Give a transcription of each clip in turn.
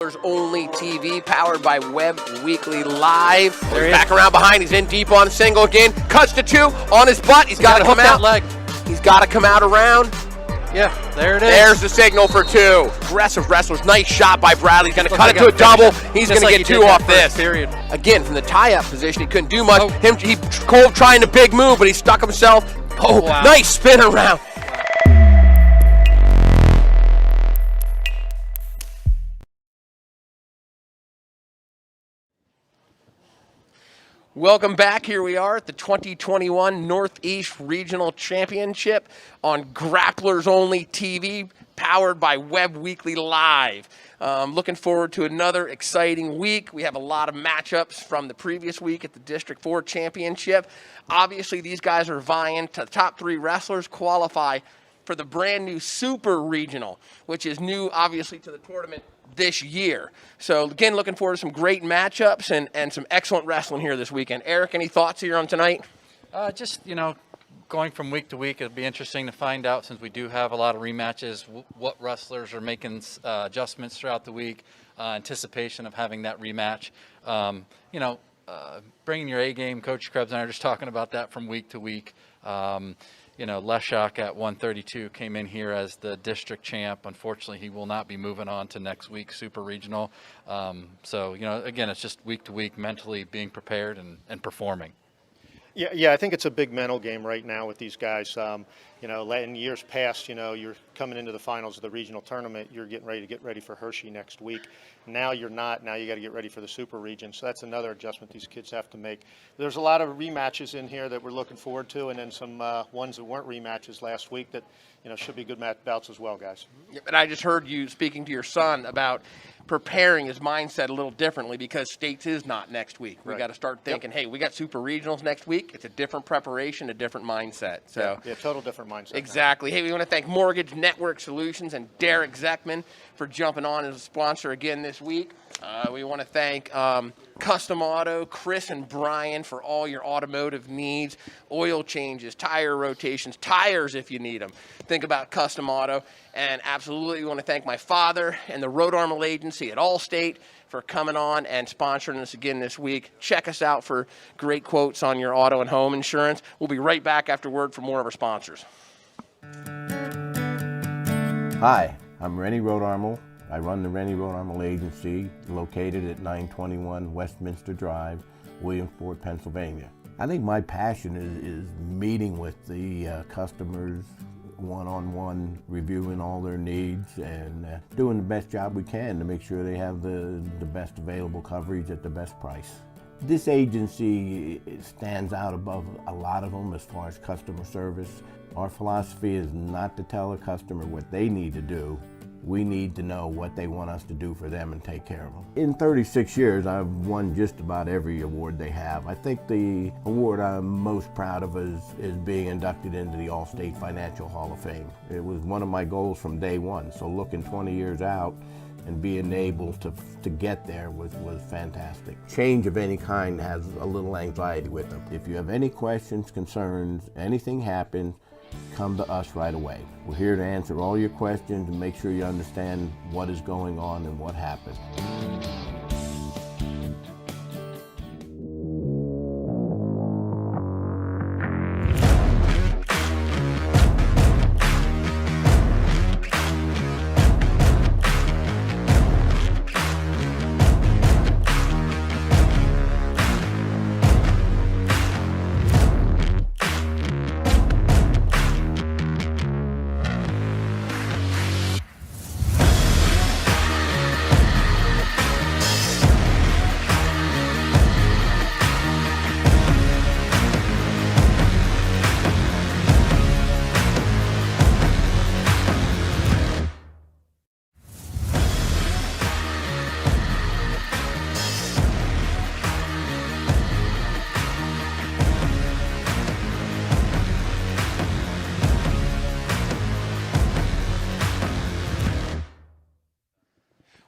Only TV, powered by Webb Weekly Live. He's back around behind. He's in deep on single again. Cuts to two on his butt. He's got to come out. Leg. He's got to come out around. Yeah, there it is. There's the signal for two. Aggressive wrestlers. Nice shot by Bradley. He's going to cut it to a double. He's going to get two off this. Period. Again, from the tie-up position, he couldn't do much. Cole trying to big move, but he stuck himself. Oh, wow. Nice spin around. Welcome back. Here we are at the 2021 Northeast Regional Championship on Grapplers Only TV, powered by Webb Weekly Live. Looking forward to another exciting week. We have a lot of matchups from the previous week at the District 4 Championship. Obviously, these guys are vying to the top three wrestlers qualify for the brand new Super Regional, which is new, obviously, to the tournament this year. So again, looking forward to some great matchups and some excellent wrestling here this weekend. Eric, any thoughts here on tonight? Going from week to week, it'll be interesting to find out, since we do have a lot of rematches, what wrestlers are making adjustments throughout the week, anticipation of having that rematch. Bringing your A game. Coach Krebs and I are just talking about that from week to week. Leshak at 132 came in here as the district champ. Unfortunately, he will not be moving on to next week's Super Regional. Again, it's just week to week, mentally being prepared and performing. Yeah, I think it's a big mental game right now with these guys. In years past, you're coming into the finals of the regional tournament, you're getting ready for Hershey next week. Now you're not. Now you got to get ready for the Super Region. So that's another adjustment these kids have to make. There's a lot of rematches in here that we're looking forward to, and then some ones that weren't rematches last week that should be good bouts as well, guys. And I just heard you speaking to your son about preparing his mindset a little differently, because States is not next week. We got to start thinking, hey, we got Super Regionals next week. It's a different preparation, a different mindset. So yeah, total different mindset. Exactly. Hey, we want to thank Mortgage Network Solutions and Derek Zeckman for jumping on as a sponsor again this week. We want to thank Custom Auto, Chris and Brian, for all your automotive needs, oil changes, tire rotations, tires if you need them. Think about Custom Auto. And absolutely, we want to thank my father and the Road Armor Agency at Allstate for coming on and sponsoring us again this week. Check us out for great quotes on your auto and home insurance. We'll be right back after word from more of our sponsors. Hi, I'm Rennie Road Armor. I run the Rennie Road Armor Agency, located at 921 Westminster Drive, Williamsport, Pennsylvania. I think my passion is meeting with the customers one-on-one, reviewing all their needs and doing the best job we can to make sure they have the best available coverage at the best price. This agency stands out above a lot of them as far as customer service. Our philosophy is not to tell a customer what they need to do. We need to know what they want us to do for them and take care of them. In 36 years, I've won just about every award they have. I think the award I'm most proud of is being inducted into the Allstate Financial Hall of Fame. It was one of my goals from day one, so looking 20 years out and being able to get there was fantastic. Change of any kind has a little anxiety with them. If you have any questions, concerns, anything happens, come to us right away. We're here to answer all your questions and make sure you understand what is going on and what happened.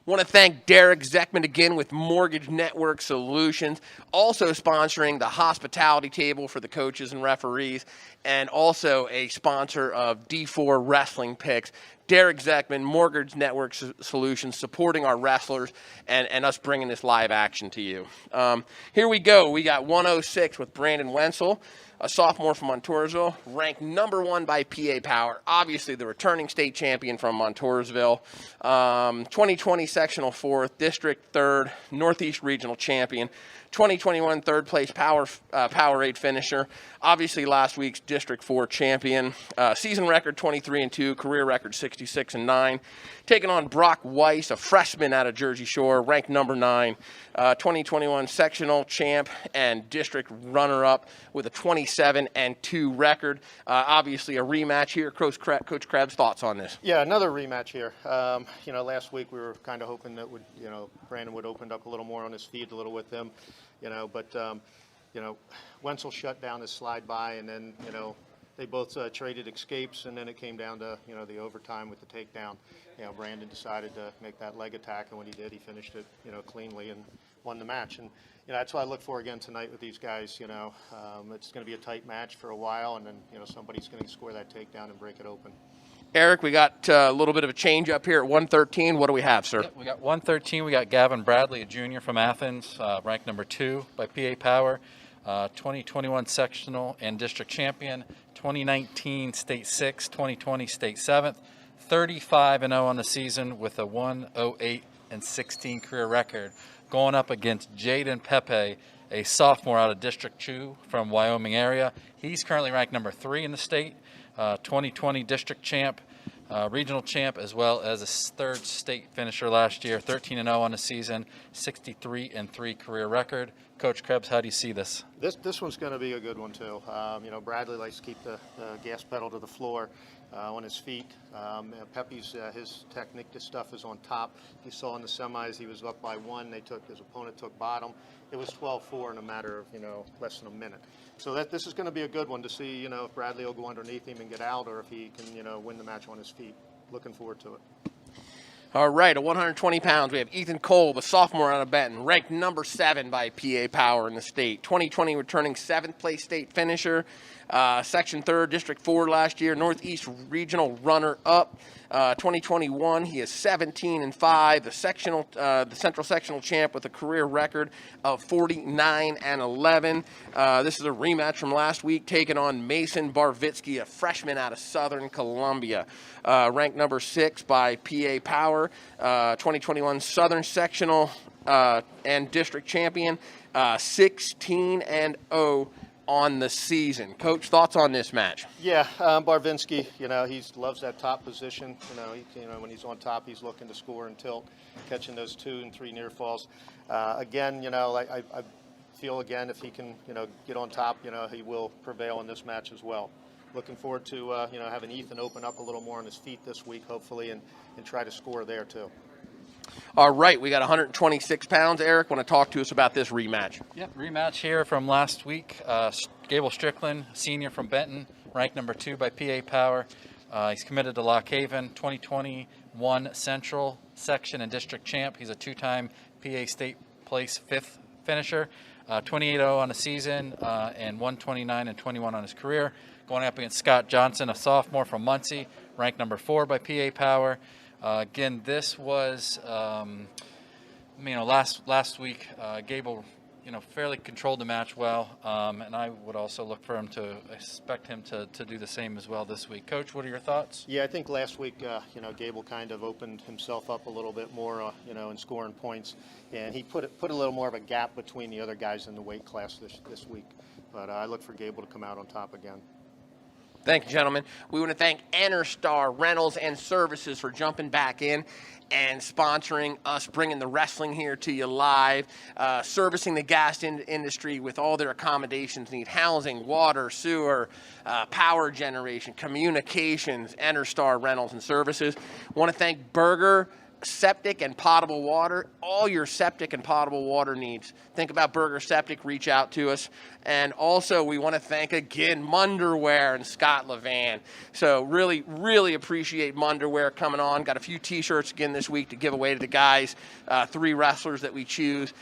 Want to thank Derek Zeckman again with Mortgage Network Solutions, also sponsoring the hospitality table for the coaches and referees, and also a sponsor of D4 Wrestling Picks. Derek Zeckman, Mortgage Network Solutions, supporting our wrestlers and us bringing this live action to you. Here we go. We got 106 with Brandon Wenzel, a sophomore from Montoursville, ranked number 1 by PA Power. Obviously, the returning state champion from Montoursville. 2020 sectional 4th, district 3rd, Northeast regional champion. 2021 third place Powerade finisher. Obviously, last week's District 4 champion. Season record 23-2, career record 66-9. Taking on Brock Weiss, a freshman out of Jersey Shore, ranked number 9. 2021 sectional champ and district runner-up with a 27-2 record. Obviously, a rematch here. Coach Krebs, thoughts on this? Yeah, another rematch here. Last week we were kind of hoping that Brandon would open up a little more on his feet a little with him, but Wenzel shut down his slide by, and then they both traded escapes, and then it came down to the overtime with the takedown. Brandon decided to make that leg attack, and when he did, he finished it cleanly and won the match. And that's what I look for again tonight with these guys. It's going to be a tight match for a while, and then somebody's going to score that takedown and break it open. Eric, we got a little bit of a change up here at 113. What do we have, sir? Yep, we got 113. We got Gavin Bradley, a junior from Athens, ranked number 2 by PA Power. 2021 sectional and district champion. 2019 state 6, 2020 state 7th. 35-0 on the season with a 108-16 career record, going up against Jaden Pepe, a sophomore out of District 2 from Wyoming area. He's currently ranked number 3 in the state. 2020 district champ, regional champ, as well as a 3rd state finisher last year. 13-0 on the season, 63-3 career record. Coach Krebs, how do you see this? This one's going to be a good one too. Bradley likes to keep the gas pedal to the floor on his feet. Pepe's his technique, this stuff is on top. You saw in the semis he was up by 1. His opponent took bottom. It was 12-4 in a matter of less than a minute. So this is going to be a good one to see if Bradley will go underneath him and get out, or if he can win the match on his feet. Looking forward to it. All right, at 120 pounds, we have Ethan Kolb, a sophomore out of Benton, ranked number 7 by PA Power in the state. 2020 returning 7th place state finisher, section 3rd, district 4 last year, Northeast regional runner-up. 2021, he is 17-5, the central sectional champ with a career record of 49-11. This is a rematch from last week, taking on Mason Barvitsky, a freshman out of Southern Columbia, ranked number 6 by PA Power. 2021 Southern sectional and district champion, 16-0 on the season. Coach, thoughts on this match? Yeah, Barvinsky, he loves that top position. When he's on top, he's looking to score and tilt, catching those 2 and 3 near falls. Again, I feel again if he can, get on top, he will prevail in this match as well. Looking forward to, having Ethan open up a little more on his feet this week, hopefully, and try to score there too. All right, we got 126 pounds. Eric, want to talk to us about this rematch? Yep, rematch here from last week. Gable Strickland, senior from Benton, ranked number 2 by PA Power. He's committed to Lock Haven, 2021 Central Section and District Champ. He's a 2-time PA State Place 5th finisher. 28-0 on the season and 129-21 on his career. Going up against Scott Johnson, a sophomore from Muncie, ranked number 4 by PA Power. Again, this was, last week, Gable, fairly controlled the match well, and I would also look for him to expect him to do the same as well this week. Coach, what are your thoughts? Yeah, I think last week, Gable kind of opened himself up a little bit more, in scoring points, and he put a little more of a gap between the other guys in the weight class this week. But I look for Gable to come out on top again. Thank you, gentlemen. We want to thank Interstar Rentals and Services for jumping back in and sponsoring us, bringing the wrestling here to you live, servicing the gas industry with all their accommodations need, housing, water, sewer, power generation, communications, Interstar Rentals and Services. Want to thank Burger septic and potable water, all your septic and potable water needs. Think about Burger Septic, reach out to us. And also we want to thank again Munderwear and Scott Levan. So really, really appreciate Munderwear coming on. Got a few t-shirts again this week to give away to the guys, 3 wrestlers that we choose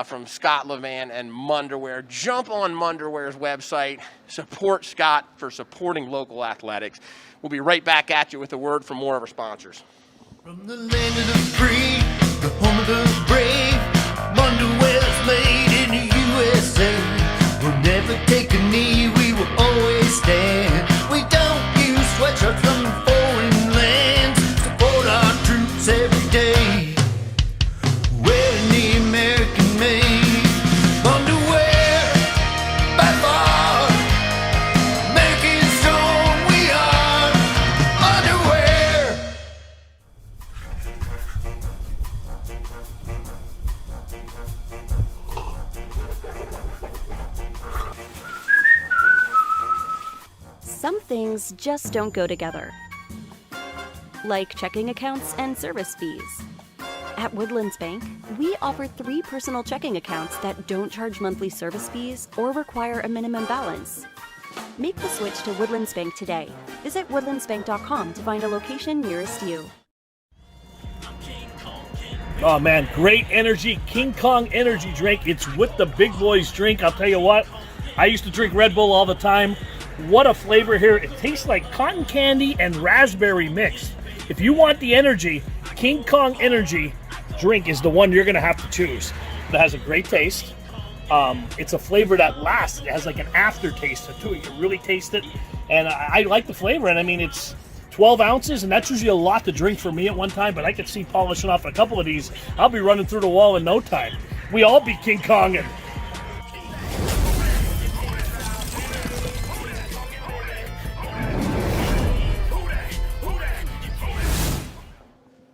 from Scott Levan and Munderwear. Jump on Munderwear's website, support Scott for supporting local athletics. We'll be right back at you with a word from more of our sponsors. From the land of the free, the home of the brave, Underwear's made in the USA. We'll never take a knee, we will always stand. We don't use sweatshirts from foreign lands. Support our troops every day. Wearing the American made underwear by far. American strong we are. Underwear. Some things just don't go together, like checking accounts and service fees. At Woodlands Bank, we offer 3 personal checking accounts that don't charge monthly service fees or require a minimum balance. Make the switch to Woodlands Bank today. Visit woodlandsbank.com to find a location nearest you. Oh man, great energy. King Kong energy drink. It's what the big boys drink. I'll tell you what, I used to drink Red Bull all the time. What a flavor here. It tastes like cotton candy and raspberry mix. If you want the energy, King Kong energy drink is the one you're going to have to choose. It has a great taste. It's a flavor that lasts. It has like an aftertaste to it. You really taste it. And I like the flavor. And I mean, it's 12 ounces, and that's usually a lot to drink for me at one time, but I could see polishing off a couple of these. I'll be running through the wall in no time. We all be King Kong. And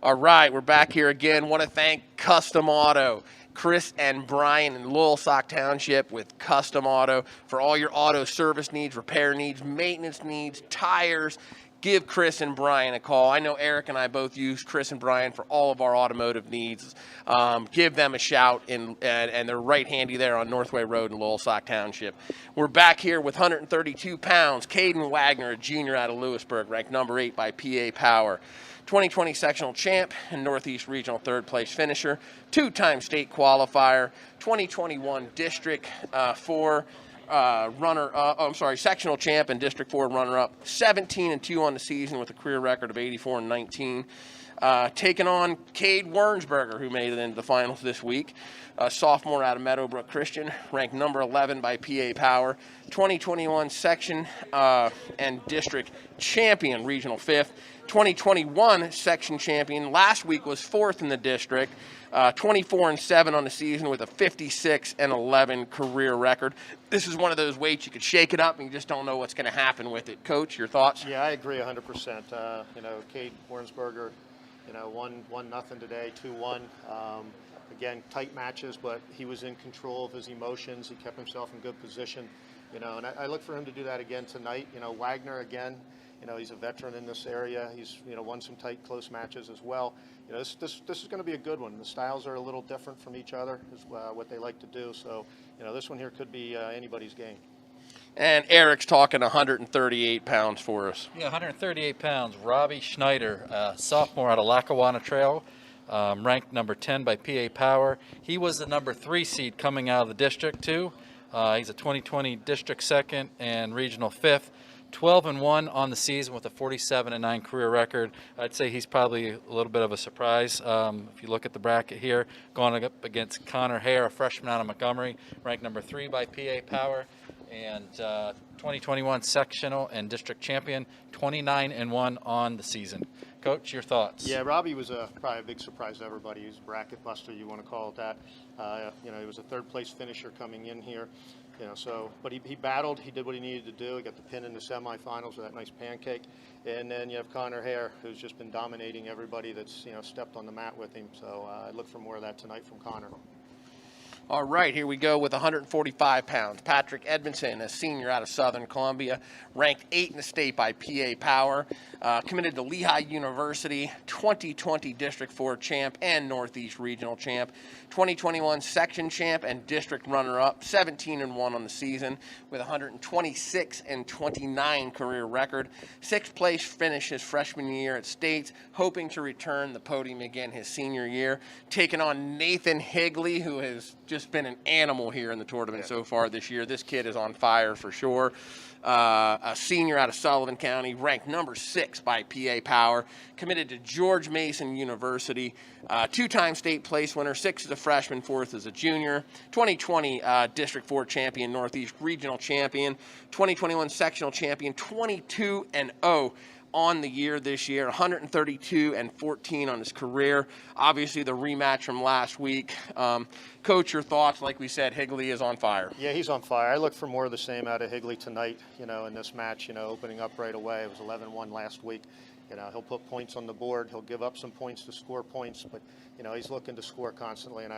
all right, we're back here again. Want to thank Custom Auto. Chris and Brian in Loyalsock Township with Custom Auto for all your auto service needs, repair needs, maintenance needs, tires. Give Chris and Brian a call. I know Eric and I both use Chris and Brian for all of our automotive needs. Give them a shout, and they're right handy there on Northway Road in Loyalsock Township. We're back here with 132 pounds. Caden Wagner, a junior out of Lewisburg, ranked number 8 by PA Power. 2020 sectional champ and Northeast Regional 3rd place finisher, 2-time state qualifier, 2021 District 4 sectional champ and District 4 runner-up, 17-2 on the season with a career record of 84-19. Taking on Cade Wernsberger, who made it into the finals this week. Sophomore out of Meadowbrook Christian, ranked number 11 by PA Power. 2021 section and district champion, regional 5th. 2021 section champion. Last week was 4th in the district. 24-7 on the season with a 56-11 career record. This is one of those weights you could shake it up and you just don't know what's going to happen with it. Coach, your thoughts? Yeah, I agree 100%. Cade Wernsberger, 1-0 today, 2-1. Again, tight matches, but he was in control of his emotions. He kept himself in good position, and I look for him to do that again tonight. Wagner again. He's a veteran in this area. He's won some tight, close matches as well. This is going to be a good one. The styles are a little different from each other, is what they like to do. So, this one here could be anybody's game. And Eric's talking 138 pounds for us. Yeah, 138 pounds. Robbie Schneider, sophomore out of Lackawanna Trail, ranked number 10 by PA Power. He was the number 3 seed coming out of the district, too. He's a 2020 district 2nd and regional 5th. 12-1 on the season with a 47-9 career record. I'd say he's probably a little bit of a surprise. If you look at the bracket here, going up against Connor Hare, a freshman out of Montgomery, ranked number 3 by PA Power, and 2021 sectional and district champion, 29-1 on the season. Coach, your thoughts? Yeah, Robbie was probably a big surprise to everybody. He's a bracket buster, you want to call it that. He was a 3rd place finisher coming in here. But he battled. He did what he needed to do. He got the pin in the semifinals with that nice pancake. And then you have Connor Hare, who's just been dominating everybody that's stepped on the mat with him. So I look for more of that tonight from Connor. All right, here we go with 145 pounds. Patrick Edmondson, a senior out of Southern Columbia, ranked 8th in the state by PA Power, committed to Lehigh University, 2020 District 4 champ and Northeast Regional champ, 2021 section champ and district runner-up, 17-1 on the season with 126-29 career record. 6th place finish his freshman year at States, hoping to return the podium again his senior year, taking on Nathan Higley, who has just been an animal here in the tournament so far this year. This kid is on fire for sure. A senior out of Sullivan County, ranked number 6 by PA Power, committed to George Mason University, 2-time state place winner, 6 as a freshman, 4th as a junior, 2020 District 4 champion, Northeast Regional champion, 2021 sectional champion, 22-0 on the year this year, 132-14 on his career. Obviously, the rematch from last week. Coach, your thoughts? Like we said, Higley is on fire. Yeah, he's on fire. I look for more of the same out of Higley tonight, in this match, opening up right away. It was 11-1 last week. He'll put points on the board. He'll give up some points to score points, but, he's looking to score constantly, and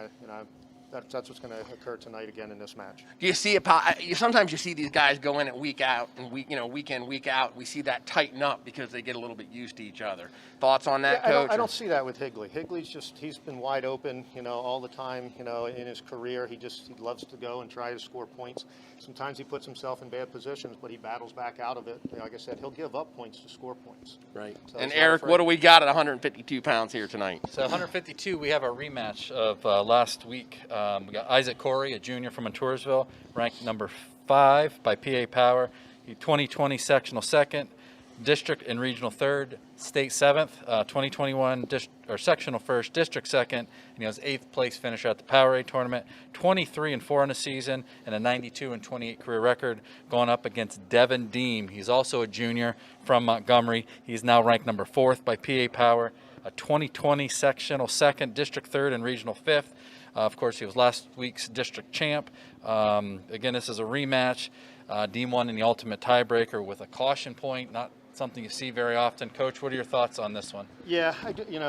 that's what's going to occur tonight again in this match. Do you see it? Sometimes you see these guys go in at week out and week in, week out. We see that tighten up because they get a little bit used to each other. Thoughts on that, Coach? I don't see that with Higley. Higley's he's been wide open, all the time, in his career. He loves to go and try to score points. Sometimes he puts himself in bad positions, but he battles back out of it. Like I said, he'll give up points to score points. Right. So and Eric, what do we got at 152 pounds here tonight? So 152, we have a rematch of last week. We got Isaac Corey, a junior from Montoursville, ranked number 5 by PA Power. He 2020 sectional 2nd, district and regional 3rd, state 7th, 2021 sectional 1st, district 2nd, and he was 8th place finisher at the PowerA tournament. 23-4 in the season and a 92-28 career record, going up against Devin Deem. He's also a junior from Montgomery. He's now ranked number 4th by PA Power. A 2020 sectional 2nd, district 3rd, and regional 5th. Of course, he was last week's district champ. Again, this is a rematch. Deem won in the ultimate tiebreaker with a caution point, not something you see very often. Coach, what are your thoughts on this one? Yeah,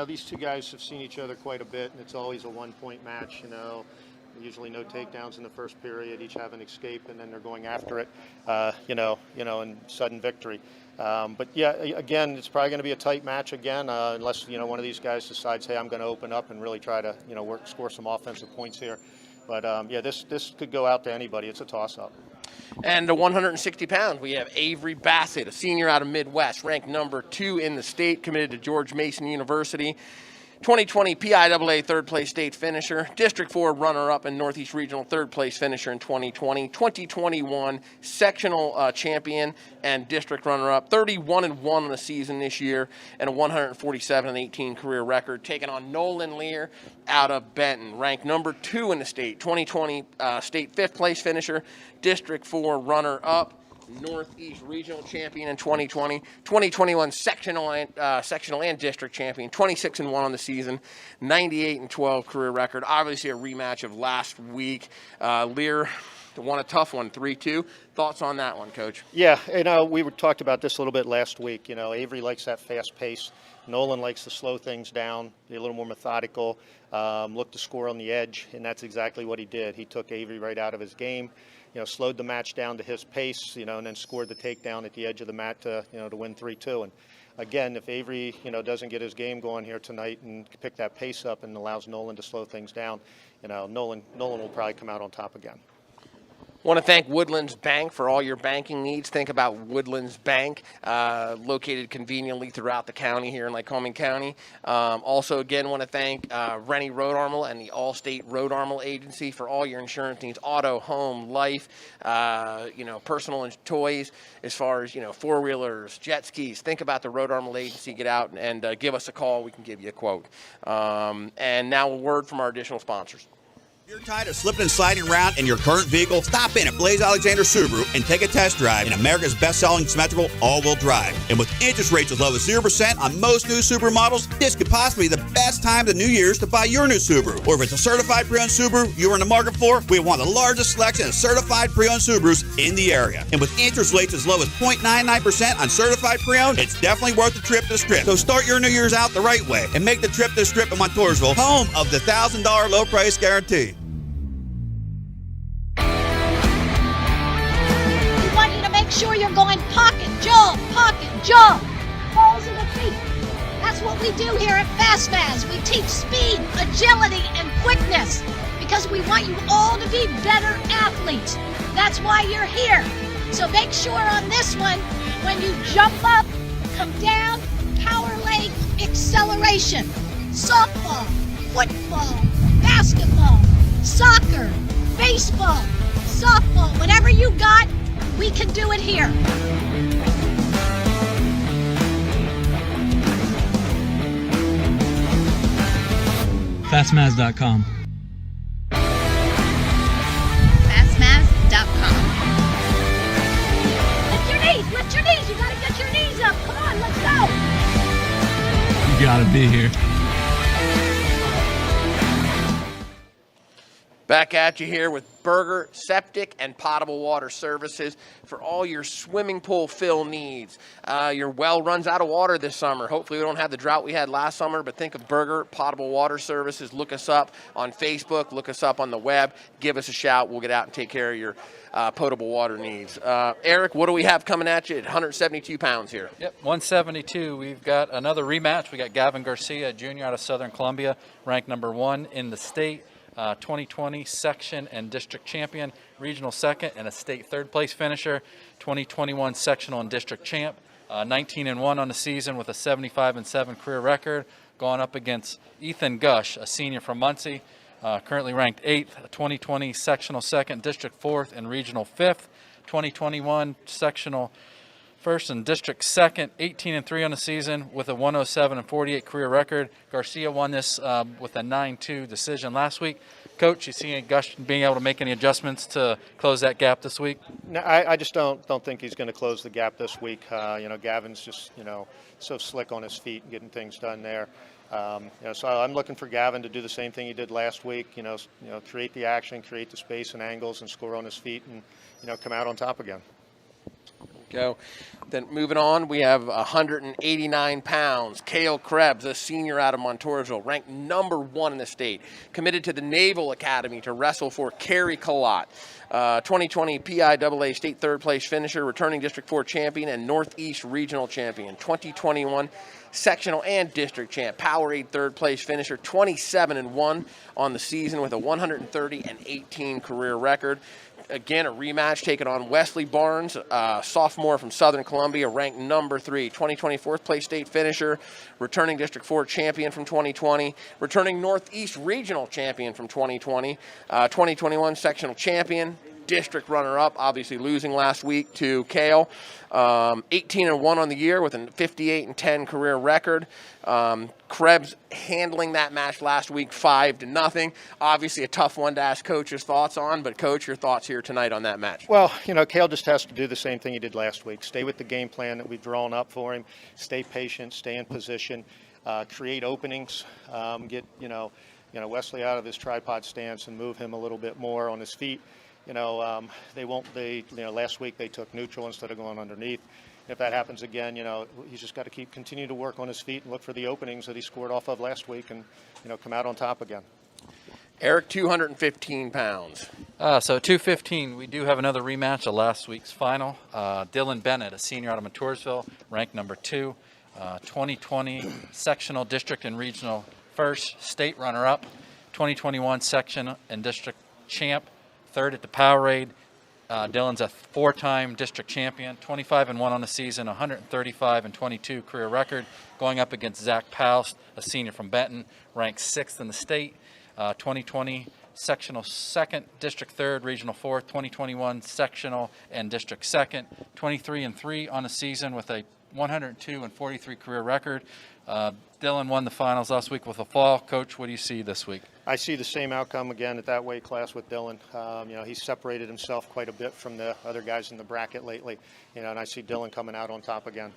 these two guys have seen each other quite a bit, and it's always a one-point match, Usually no takedowns in the first period, each have an escape, and then they're going after it, and sudden victory. But yeah, again, it's probably going to be a tight match again, unless one of these guys decides, hey, I'm going to open up and really try to score some offensive points here. But yeah, this could go out to anybody. It's a toss-up. And to 160 pounds, we have Avery Bassett, a senior out of Midwest, ranked number 2 in the state, committed to George Mason University. 2020 PIAA 3rd place state finisher, District 4 runner-up and Northeast Regional 3rd place finisher in 2020, 2021 sectional champion and district runner-up, 31-1 in the season this year, and a 147-18 career record, taking on Nolan Lear out of Benton, ranked number 2 in the state, 2020 state 5th place finisher, District 4 runner-up, Northeast Regional champion in 2020, 2021 sectional and district champion, 26-1 on the season, 98-12 career record. Obviously a rematch of last week. Lear won a tough one, 3-2. Thoughts on that one, Coach? Yeah, we talked about this a little bit last week. Avery likes that fast pace. Nolan likes to slow things down, be a little more methodical, look to score on the edge, and that's exactly what he did. He took Avery right out of his game. Slowed the match down to his pace, and then scored the takedown at the edge of the mat to win 3-2. And again, if Avery, doesn't get his game going here tonight and pick that pace up and allows Nolan to slow things down, Nolan will probably come out on top again. Want to thank Woodlands Bank for all your banking needs. Think about Woodlands Bank, located conveniently throughout the county here in Lycoming County. Also, again, want to thank Rennie Road Armel and the Allstate Road Armel Agency for all your insurance needs, auto, home, life, personal and toys, as far as, four-wheelers, jet skis. Think about the Road Armel Agency. Get out and give us a call. We can give you a quote. And now a word from our additional sponsors. If you're tired of slipping and sliding around in your current vehicle, stop in at Blaze Alexander Subaru and take a test drive in America's best-selling symmetrical all-wheel drive. And with interest rates as low as 0% on most new Subaru models, this could possibly be the best time of the New Year's to buy your new Subaru. Or if it's a certified pre-owned Subaru you're in the market for, we have one of the largest selection of certified pre-owned Subarus in the area. And with interest rates as low as 0.99% on certified pre-owned, it's definitely worth the trip to the Strip. So start your New Year's out the right way and make the trip to the Strip in Montoursville, home of the $1,000 low price guarantee. jaw, balls of the feet. That's what we do here at FastMaz. We teach speed, agility, and quickness because we want you all to be better athletes. That's why you're here. So make sure on this one, when you jump up, come down, power leg, acceleration. Softball, football, basketball, soccer, baseball, softball, whatever you got, we can do it here. FastMaz.com. FastMaz.com. Lift your knees, lift your knees. You gotta get your knees up. Come on, let's go. You gotta be here. Back at you here with Burger, Septic, and Potable Water Services for all your swimming pool fill needs. Your well runs out of water this summer. Hopefully we don't have the drought we had last summer, but think of Burger, Potable Water Services. Look us up on Facebook. Look us up on the web. Give us a shout. We'll get out and take care of your potable water needs. Eric, what do we have coming at you at 172 pounds here? Yep, 172. We've got another rematch. We got Gavin Garcia, junior out of Southern Columbia, ranked number 1 in the state. 2020 section and district champion, regional second, and a state third place finisher. 2021 sectional and district champ. 19-1 on the season with a 75-7 career record. Going up against Ethan Gush, a senior from Muncie, currently ranked 8th. 2020 sectional second, district 4th, and regional 5th. 2021 sectional first and district second, 18-3 on the season with a 107-48 career record. Garcia won this with a 9-2 decision last week. Coach, you see Gush being able to make any adjustments to close that gap this week? No, I just don't think he's going to close the gap this week. Gavin's just so slick on his feet and getting things done there. So I'm looking for Gavin to do the same thing he did last week. Create the action, create the space and angles, and score on his feet, and come out on top again. Go. Then moving on, we have 189 pounds. Cale Krebs, a senior out of Montoursville, ranked number 1 in the state. Committed to the Naval Academy to wrestle for Carrie Kalot. 2020 PIAA state third place finisher, returning District 4 champion, and Northeast regional champion. 2021 sectional and district champ. Powerade third place finisher, 27-1 on the season with a 130-18 career record. Again, a rematch taking on Wesley Barnes, sophomore from Southern Columbia, ranked number 3, 2020 fourth place state finisher, returning District 4 champion from 2020, returning Northeast regional champion from 2020, 2021 sectional champion, district runner-up, obviously losing last week to Cale. 18-1 on the year with a 58-10 career record. Krebs handling that match last week 5-0. Obviously a tough one to ask Coach's thoughts on, but Coach, your thoughts here tonight on that match? Well, Cale just has to do the same thing he did last week. Stay with the game plan that we've drawn up for him. Stay patient, stay in position, create openings, get Wesley out of his tripod stance and move him a little bit more on his feet. Last week they took neutral instead of going underneath. If that happens again, he's just got to continue to work on his feet and look for the openings that he scored off of last week and, come out on top again. Eric, 215 pounds. So 215, we do have another rematch of last week's final. Dylan Bennett, a senior out of Montoursville, ranked number 2. 2020 sectional district and regional first, state runner-up. 2021 section and district champ. 3rd at the Powerade. Dylan's a 4-time district champion, 25-1 on the season, 135-22 career record, going up against Zach Paust, a senior from Benton, ranked 6th in the state. 2020 sectional second, district 3rd, regional 4th, 2021 sectional and district second, 23-3 on the season with a 102-43 career record. Dylan won the finals last week with a fall. Coach, what do you see this week? I see the same outcome again at that weight class with Dylan. He's separated himself quite a bit from the other guys in the bracket lately, and I see Dylan coming out on top again.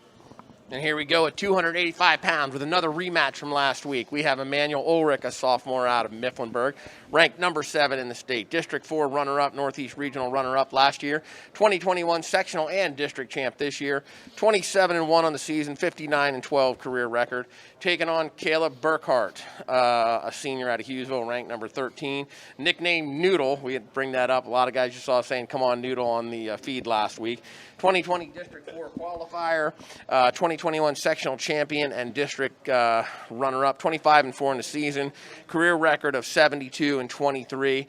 And here we go at 285 pounds with another rematch from last week. We have Emmanuel Ulrich, a sophomore out of Mifflinburg, ranked number 7 in the state. District 4 runner-up, Northeast Regional runner-up last year. 2021 sectional and district champ this year. 27-1 on the season, 59-12 career record. Taking on Caleb Burkhart, a senior out of Hughesville, ranked number 13. Nicknamed Noodle. We had to bring that up. A lot of guys you saw saying, come on, Noodle, on the feed last week. 2020 District 4 qualifier, 2021 sectional champion and district runner-up, 25-4 in the season, career record of 72-23.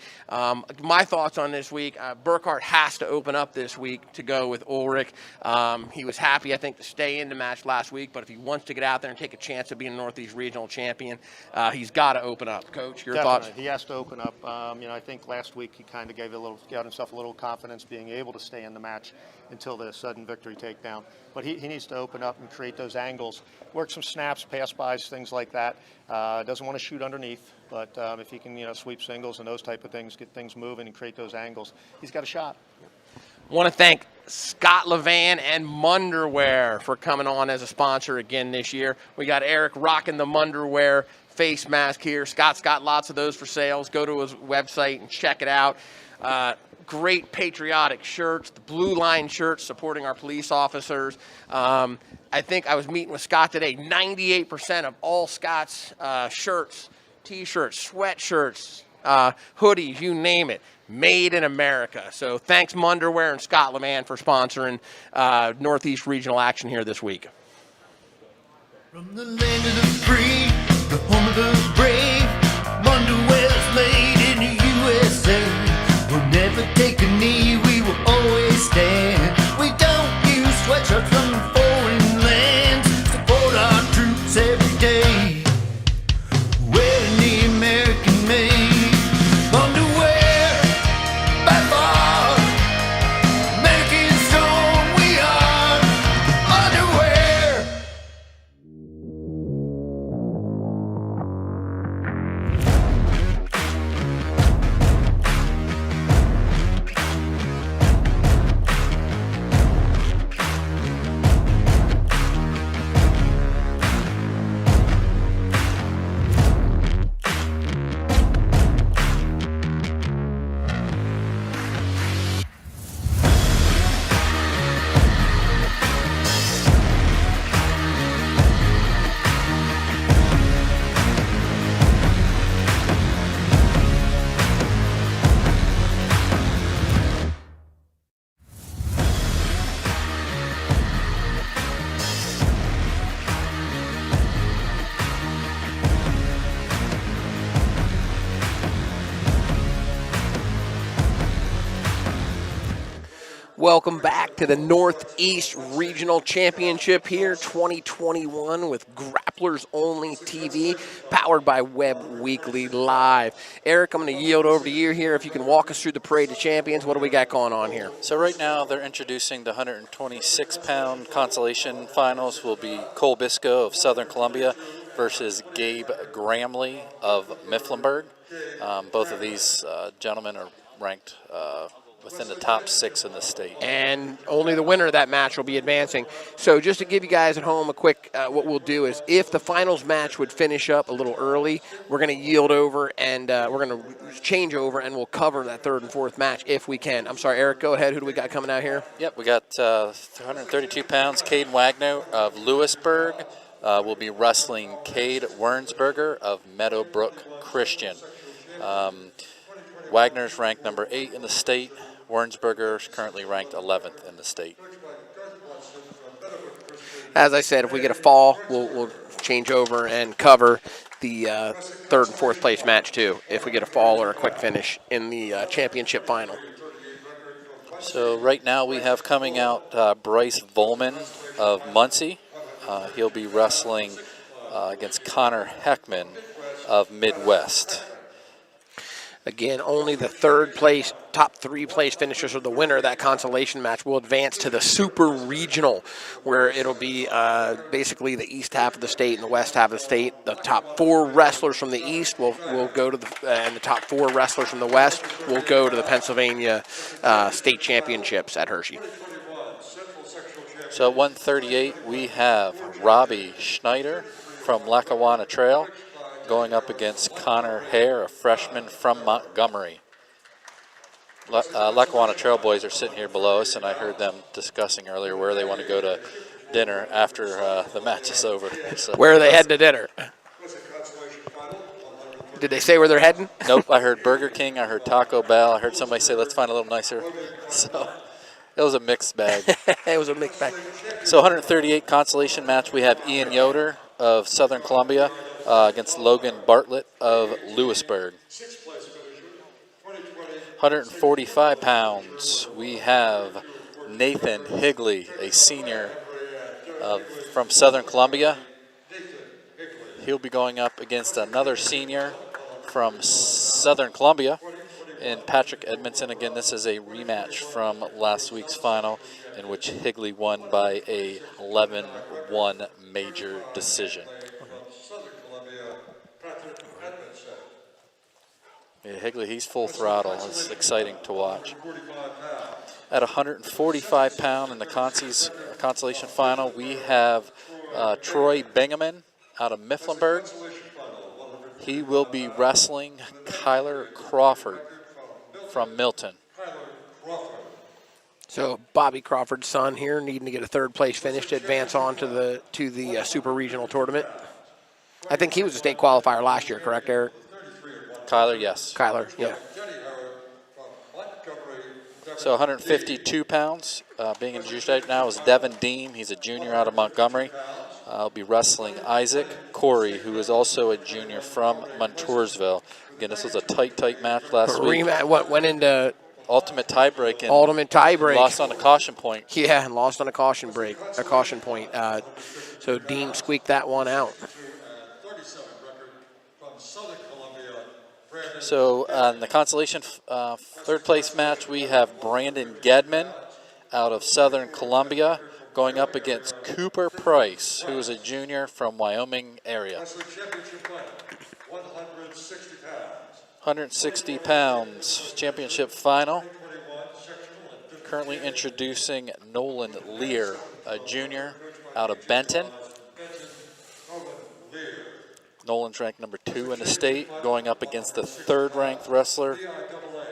My thoughts on this week, Burkhart has to open up this week to go with Ulrich. He was happy, I think, to stay in the match last week, but if he wants to get out there and take a chance of being a Northeast Regional champion, he's got to open up. Coach, your Definitely. thoughts? He has to open up. I think last week he kind of got himself a little confidence being able to stay in the match until the sudden victory takedown. But he needs to open up and create those angles, work some snaps, pass-bys, things like that. Doesn't want to shoot underneath, but if he can, sweep singles and those type of things, get things moving and create those angles, he's got a shot. Want to thank Scott Levan and Munderwear for coming on as a sponsor again this year. We got Eric rocking the Munderwear face mask here. Scott's got lots of those for sales. Go to his website and check it out. Great patriotic shirts, the Blue Line shirts supporting our police officers. I think I was meeting with Scott today. 98% of all Scott's shirts, T-shirts, sweatshirts, hoodies, you name it, made in America. So thanks Munderwear and Scott LeMan for sponsoring Northeast Regional action here this week. From the land of the free, the home of the brave, Underwear's made in the USA. We'll never take a knee, we will always stand. We don't use sweatshirts from foreign lands. Support our troops every day. Wearing the American made underwear by far. American strong we are. Underwear. Welcome back to the Northeast Regional Championship here, 2021 with Grapplers Only TV, powered by Webb Weekly Live. Eric, I'm going to yield over to you here. If you can walk us through the Parade of Champions, what do we got going on here? So right now they're introducing the 126-pound consolation finals. Will be Cole Bisco of Southern Columbia versus Gabe Gramley of Mifflinburg. Both of these gentlemen are ranked within the top 6 in the state. And only the winner of that match will be advancing. So just to give you guys at home a quick, what we'll do is if the finals match would finish up a little early, we're going to yield over and we're going to change over and we'll cover that 3rd and 4th match if we can. I'm sorry, Eric, go ahead. Who do we got coming out here? Yep, we got 132 pounds, Cade Wagner of Lewisburg. Will be wrestling Cade Wernsberger of Meadowbrook Christian. Wagner's ranked number 8 in the state. Wernsberger is currently ranked 11th in the state. As I said, if we get a fall, we'll change over and cover the 3rd and 4th place match too, if we get a fall or a quick finish in the championship final. So right now we have coming out Bryce Volman of Muncie. He'll be wrestling against Connor Heckman of Midwest. Again, only the 3rd place, top 3 place finishers or the winner of that consolation match will advance to the Super Regional, where it'll be basically the east half of the state and the west half of the state. The top 4 wrestlers from the east will go to and the top 4 wrestlers from the west will go to the Pennsylvania state championships at Hershey. So at 138, we have Robbie Schneider from Lackawanna Trail going up against Connor Hare, a freshman from Montgomery. Lackawanna Trailblazers are sitting here below us, and I heard them discussing earlier where they want to go to dinner after the match is over. So, Where are they heading to dinner? Did they say where they're heading? Nope, I heard Burger King, I heard Taco Bell, I heard somebody say let's find a little nicer. So it was a mixed bag. It was a mixed bag. So 138 consolation match, we have Ian Yoder of Southern Columbia against Logan Bartlett of Lewisburg. 145 pounds, we have Nathan Higley, a senior from Southern Columbia. He'll be going up against another senior from Southern Columbia, and Patrick Edmondson. Again, this is a rematch from last week's final, in which Higley won by a 11-1 major decision. Yeah, Higley, he's full throttle. It's exciting to watch. At 145 pound in the consolation final, we have Troy Bingaman out of Mifflinburg. He will be wrestling Kyler Crawford from Milton. So Bobby Crawford's son here, needing to get a third place finish to advance on to the super regional tournament. I think he was a state qualifier last year, correct, Eric? Kyler, yes. Kyler, yeah. So 152 pounds. Being introduced right now is Devin Deem. He's a junior out of Montgomery. I'll be wrestling Isaac Corey, who is also a junior from Montoursville. Again, this was a tight match last week. What went into ultimate tiebreak and lost on a caution point. Yeah, and lost on a caution point. So Dean squeaked that one out. So in the consolation third place match, we have Brandon Gedman out of Southern Columbia going up against Cooper Price, who is a junior from Wyoming area. 160 pounds, championship final. Currently introducing Nolan Lear, a junior out of Benton. Nolan's ranked number 2 in the state, going up against the third-ranked wrestler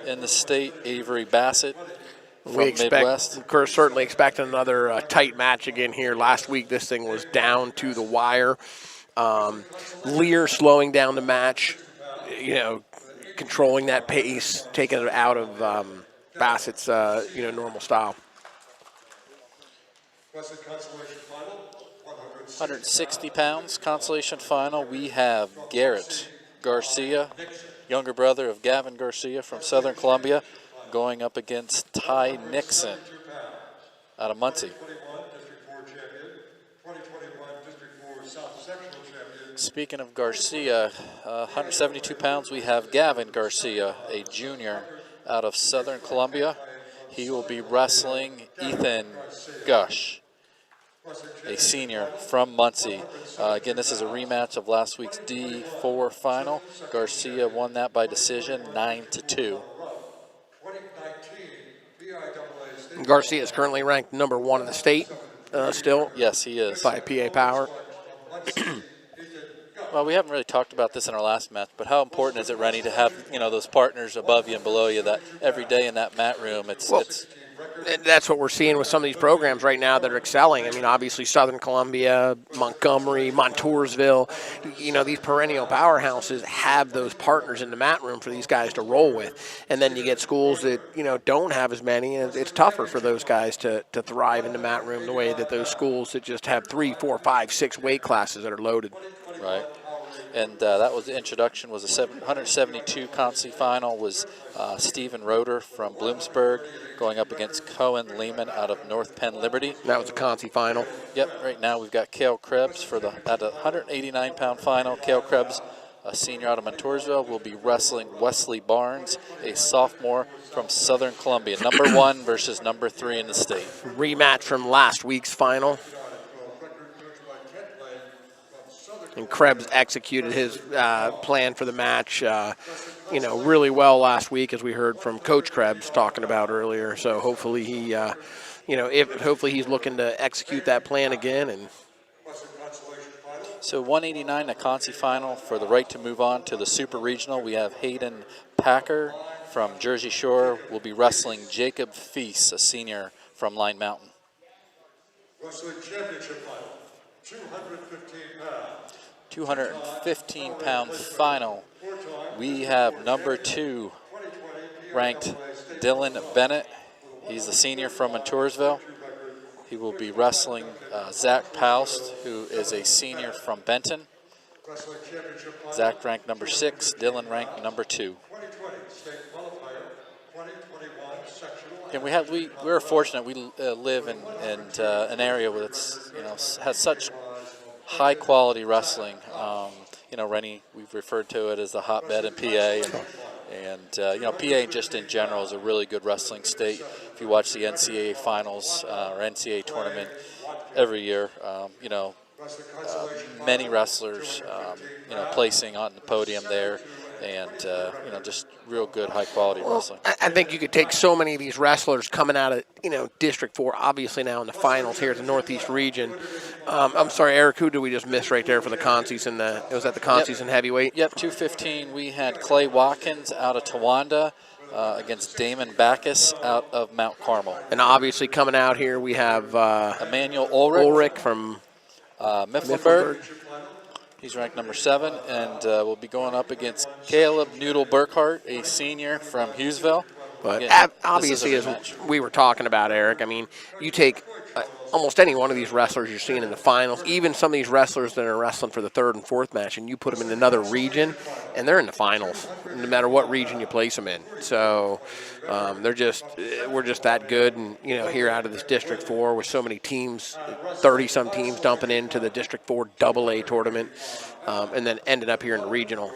in the state, Avery Bassett from Midwest. We're certainly expecting another tight match again here. Last week, this thing was down to the wire. Lear slowing down the match, controlling that pace, taking it out of Bassett's, normal style. 160 pounds, consolation final. We have Garrett Garcia, younger brother of Gavin Garcia from Southern Columbia, going up against Ty Nixon out of Muncie. Speaking of Garcia, 172 pounds, we have Gavin Garcia, a junior out of Southern Columbia. He will be wrestling Ethan Gush, a senior from Muncie. Again, this is a rematch of last week's D4 final. Garcia won that by decision, 9-2. Garcia is currently ranked number 1 in the state still. Yes, he is. By PIAA Power. Well, we haven't really talked about this in our last match, but how important is it, Rennie, to have those partners above you and below you that every day in that mat room? It's that's what we're seeing with some of these programs right now that are excelling. I mean, obviously Southern Columbia, Montgomery, Montoursville, these perennial powerhouses have those partners in the mat room for these guys to roll with. And then you get schools that, don't have as many, and it's tougher for those guys to thrive in the mat room the way that those schools that just have 3, 4, 5, 6 weight classes that are loaded. Right. And that was the introduction, was a 172 consi final, was Stephen Roeder from Bloomsburg going up against Cohen Lehman out of North Penn Liberty. That was a consi final. Yep, right now we've got Cale Krebs at a 189-pound final. Cale Krebs, a senior out of Montoursville, will be wrestling Wesley Barnes, a sophomore from Southern Columbia. Number 1 versus number 3 in the state. Rematch from last week's final. And Krebs executed his plan for the match, really well last week, as we heard from Coach Krebs talking about earlier. So hopefully he, hopefully he's looking to execute that plan again. And So 189, the Consi final for the right to move on to the Super Regional. We have Hayden Packer from Jersey Shore will be wrestling Jacob Feast, a senior from Line Mountain. Wrestling Championship final, 215 pounds. 215-pound final. We have number 2 ranked Dylan Bennett. He's the senior from Montoursville. He will be wrestling Zach Paust, who is a senior from Benton. Zach ranked number 6, Dylan ranked number 2. And we're fortunate. We live in an area that's has such high quality wrestling. Rennie, we've referred to it as the hotbed in PA, and PA just in general is a really good wrestling state. If you watch the NCAA finals or NCAA tournament every year, many wrestlers, placing on the podium there, and just real good, high quality wrestling. I think you could take so many of these wrestlers coming out of District 4, obviously now in the finals here at the Northeast region. I'm sorry, Eric, who did we just miss right there for the Consis and it was at the Consis in heavyweight? Yep, 215. We had Clay Watkins out of Towanda against Damon Backus out of Mount Carmel. And obviously coming out here we have Emmanuel Ulrich from Mifflinburg. He's ranked number 7, and will be going up against Caleb Noodle Burkhart, a senior from Hughesville. But Again, obviously, as we were talking about, Eric, I mean, you take almost any one of these wrestlers you're seeing in the finals, even some of these wrestlers that are wrestling for the 3rd and 4th match, and you put them in another region, and they're in the finals, no matter what region you place them in. So we're just that good, and here out of this District 4 with so many teams, 30-some teams dumping into the District 4 AA tournament, and then ended up here in the regional.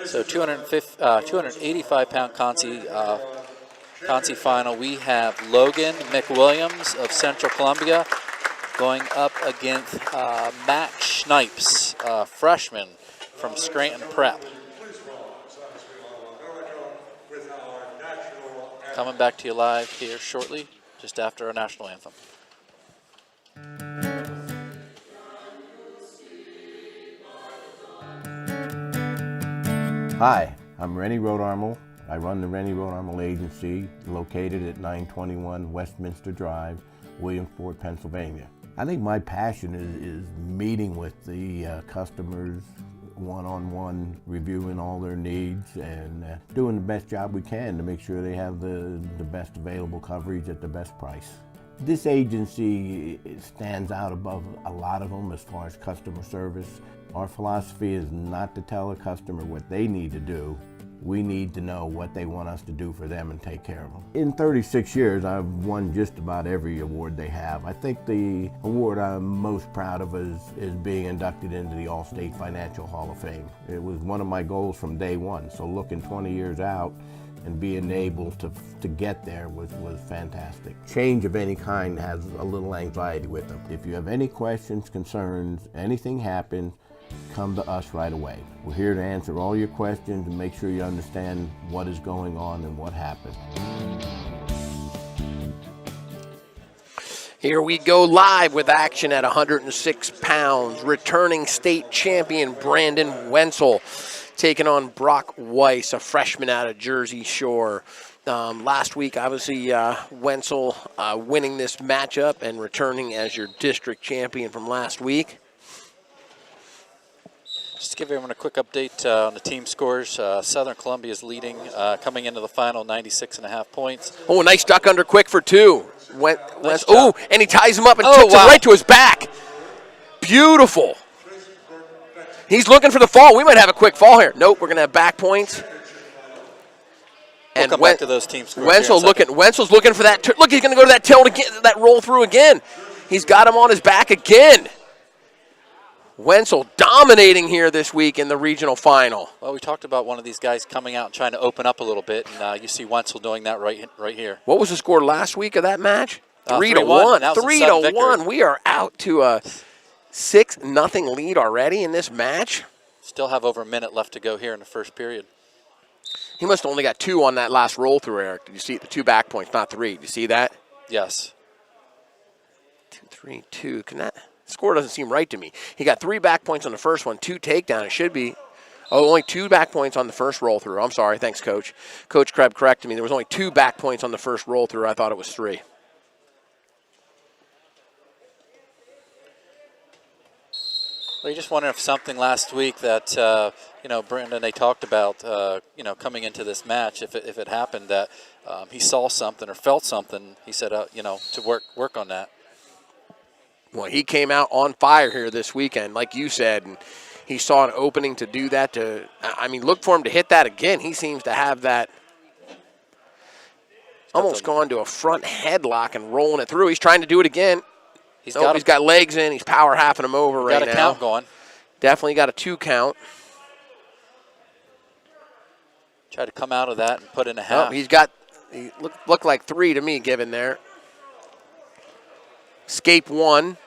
So 285-pound Consi final. We have Logan McWilliams of Central Columbia going up against Matt Schnipes, freshman from Scranton Prep. Coming back to you live here shortly, just after our national anthem. Hi, I'm Rennie Rodarmel. I run the Rennie Rodarmel Agency located at 921 Westminster Drive, Williamsport, Pennsylvania. I think my passion is meeting with the customers one-on-one, reviewing all their needs and doing the best job we can to make sure they have the best available coverage at the best price. This agency stands out above a lot of them as far as customer service. Our philosophy is not to tell a customer what they need to do. We need to know what they want us to do for them and take care of them. In 36 years, I've won just about every award they have. I think the award I'm most proud of is being inducted into the All-State Financial Hall of Fame. It was one of my goals from day one, so looking 20 years out and being able to get there was fantastic. Change of any kind has a little anxiety with them. If you have any questions, concerns, anything happens, come to us right away. We're here to answer all your questions and make sure you understand what is going on and what happened. Here we go live with action at 106 pounds. Returning state champion Brandon Wenzel taking on Brock Weiss, a freshman out of Jersey Shore. Last week, obviously, Wenzel winning this matchup and returning as your district champion from last week. Just to give everyone a quick update on the team scores. Southern Columbia is leading, coming into the final, 96.5 points. Oh, a nice duck under quick for 2. Nice oh, and he ties him up and tilts him right to his back. Beautiful. He's looking for the fall. We might have a quick fall here. Nope, we're going to have back points. We'll come back to those team scores. Wenzel's looking for that. Look, he's going to go to that tilt again, that roll through again. He's got him on his back again. Wenzel dominating here this week in the regional final. Well, we talked about one of these guys coming out and trying to open up a little bit, and you see Wenzel doing that right here. What was the score last week of that match? 3-1. 3-1. We are out to a 6-0 lead already in this match. Still have over a minute left to go here in the first period. He must have only got 2 on that last roll through, Eric. Did you see the 2 back points, not 3? Did you see that? Yes. 3-2. That score doesn't seem right to me. He got 3 back points on the first one, 2 takedown. It should be. Oh, only 2 back points on the first roll through. I'm sorry. Thanks, Coach. Coach Krebs corrected me. There was only 2 back points on the first roll through. I thought it was 3. Well, you just wonder if something last week that, Brandon, they talked about, coming into this match, if it happened that he saw something or felt something, he said, to work on that. Well, he came out on fire here this weekend, like you said, and he saw an opening to do that. Look for him to hit that again. He seems to have that almost gone to a front headlock and rolling it through. He's trying to do it again. He's got legs in. He's power halfing him over right now. Got a count going. Definitely got a 2 count. Try to come out of that and put in a half. He looked like 3 to me given there. Escape 1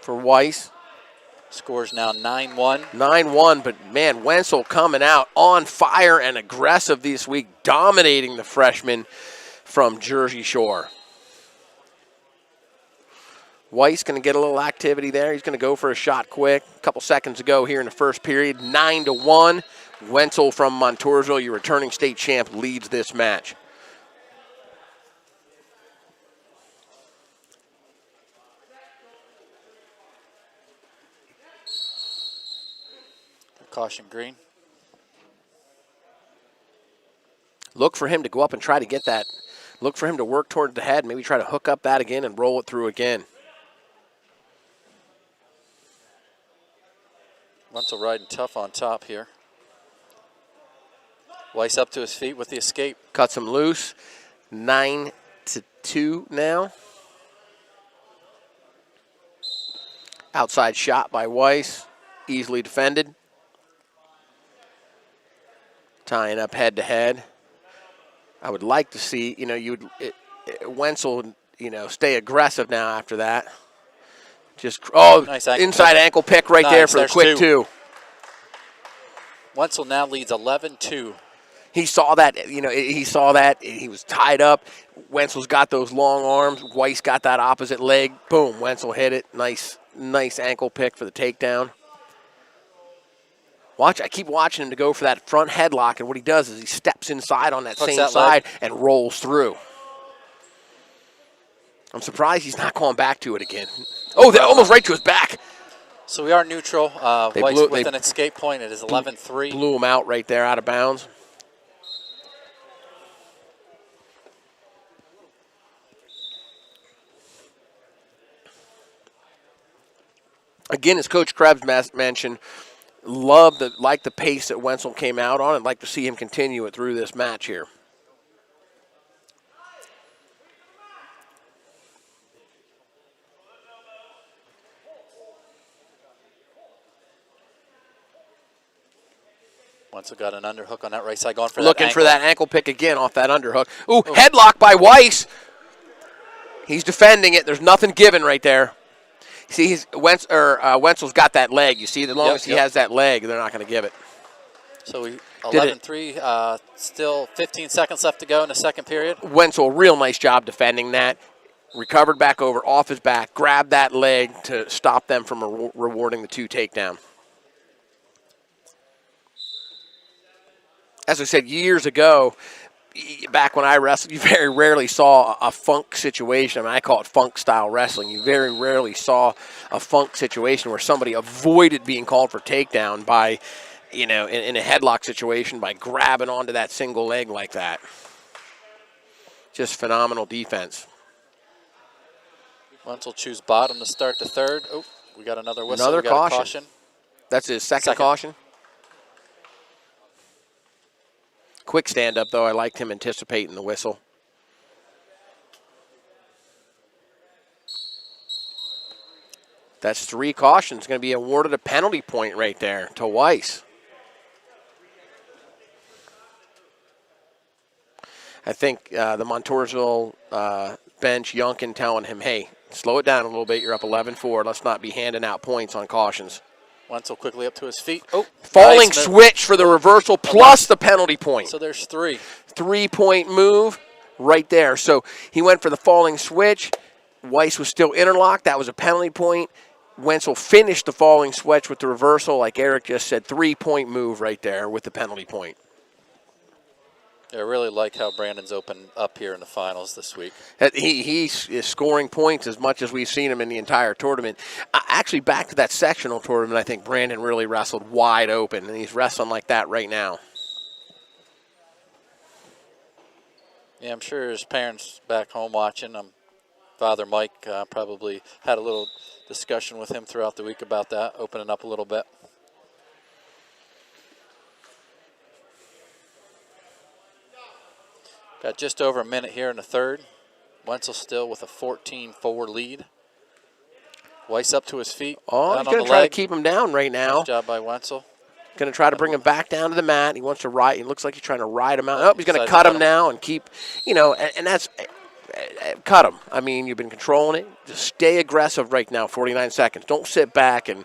for Weiss. Score's now 9-1. 9-1, but man, Wenzel coming out on fire and aggressive this week, dominating the freshman from Jersey Shore. Weiss going to get a little activity there. He's going to go for a shot quick. A couple seconds ago here in the first period, 9-1. Wenzel from Montoursville, your returning state champ, leads this match. Caution green. Look for him to go up and try to get that. Look for him to work toward the head, maybe try to hook up that again and roll it through again. Wenzel riding tough on top here. Weiss up to his feet with the escape. Cuts him loose. 9-2 now. Outside shot by Weiss. Easily defended. Tying up head to head. I would like to see, Wenzel, stay aggressive now after that. Nice inside ankle pick right there for the quick 2. Wenzel now leads 11-2. He saw that, He was tied up. Wenzel's got those long arms. Weiss got that opposite leg. Boom, Wenzel hit it. Nice ankle pick for the takedown. I keep watching him to go for that front headlock, and what he does is he steps inside on that same side and rolls through. I'm surprised he's not going back to it again. Oh, they're almost right to his back. So we are neutral. Weiss with an escape point. It is 11-3. Blew him out right there out of bounds. Again, as Coach Krebs mentioned, like the pace that Wenzel came out on, and like to see him continue it through this match here. Wenzel got an underhook on that right side, going for Looking for that ankle pick again off that underhook. Ooh, headlock by Weiss. He's defending it. There's nothing given right there. See, Wenzel's got that leg. You see, as long as he has that leg, they're not going to give it. So 11-3, still 15 seconds left to go in the second period. Wenzel, real nice job defending that. Recovered back over, off his back, grabbed that leg to stop them from rewarding the 2 takedown. As I said years ago, back when I wrestled, you very rarely saw a funk situation. I call it funk-style wrestling. You very rarely saw a funk situation where somebody avoided being called for takedown by, in a headlock situation by grabbing onto that single leg like that. Just phenomenal defense. Wenzel choose bottom to start the third. Oh, we got another whistle. Another caution. That's his second caution. Quick stand-up, though. I liked him anticipating the whistle. That's 3 cautions. Going to be awarded a penalty point right there to Weiss. I think the Montoursville bench, Yunkin, telling him, hey, slow it down a little bit. You're up 11-4. Let's not be handing out points on cautions. Wenzel quickly up to his feet. Oh, falling nice switch for the reversal plus the penalty point. So there's 3. 3-point move right there. So he went for the falling switch, Weiss was still interlocked. That was a penalty point. Wenzel finished the falling switch with the reversal, like Eric just said. 3-point move right there with the penalty point. I really like how Brandon's opened up here in the finals this week. He is scoring points as much as we've seen him in the entire tournament. Actually, back to that sectional tournament, I think Brandon really wrestled wide open, and he's wrestling like that right now. Yeah, I'm sure his parents back home watching. Father Mike probably had a little discussion with him throughout the week about that, opening up a little bit. Got just over a minute here in the third. Wenzel still with a 14-4 lead. Weiss up to his feet. Oh, he's going to try to keep him down right now. Nice job by Wenzel. Going to try to bring him back down to the mat. He wants to ride. It looks like he's trying to ride him out. Oh, he's going to cut him now and keep, and that's cut him. I mean, you've been controlling it. Just stay aggressive right now, 49 seconds. Don't sit back and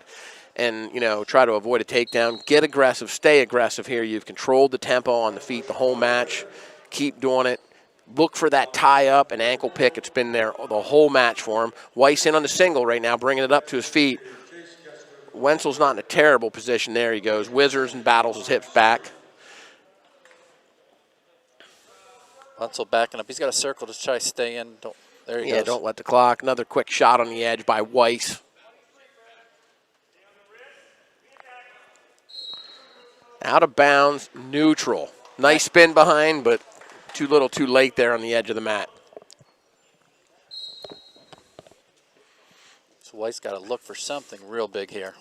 try to avoid a takedown. Get aggressive. Stay aggressive here. You've controlled the tempo on the feet the whole match. Keep doing it. Look for that tie-up and ankle pick. It's been there the whole match for him. Weiss in on the single right now, bringing it up to his feet. Wenzel's not in a terrible position. There he goes. Whizzers and battles his hips back. Wenzel backing up. He's got a circle to try to stay in. There he goes. Yeah, don't let the clock. Another quick shot on the edge by Weiss. Out of bounds, neutral. Nice spin behind, but too little too late there on the edge of the mat. So Weiss got to look for something real big here.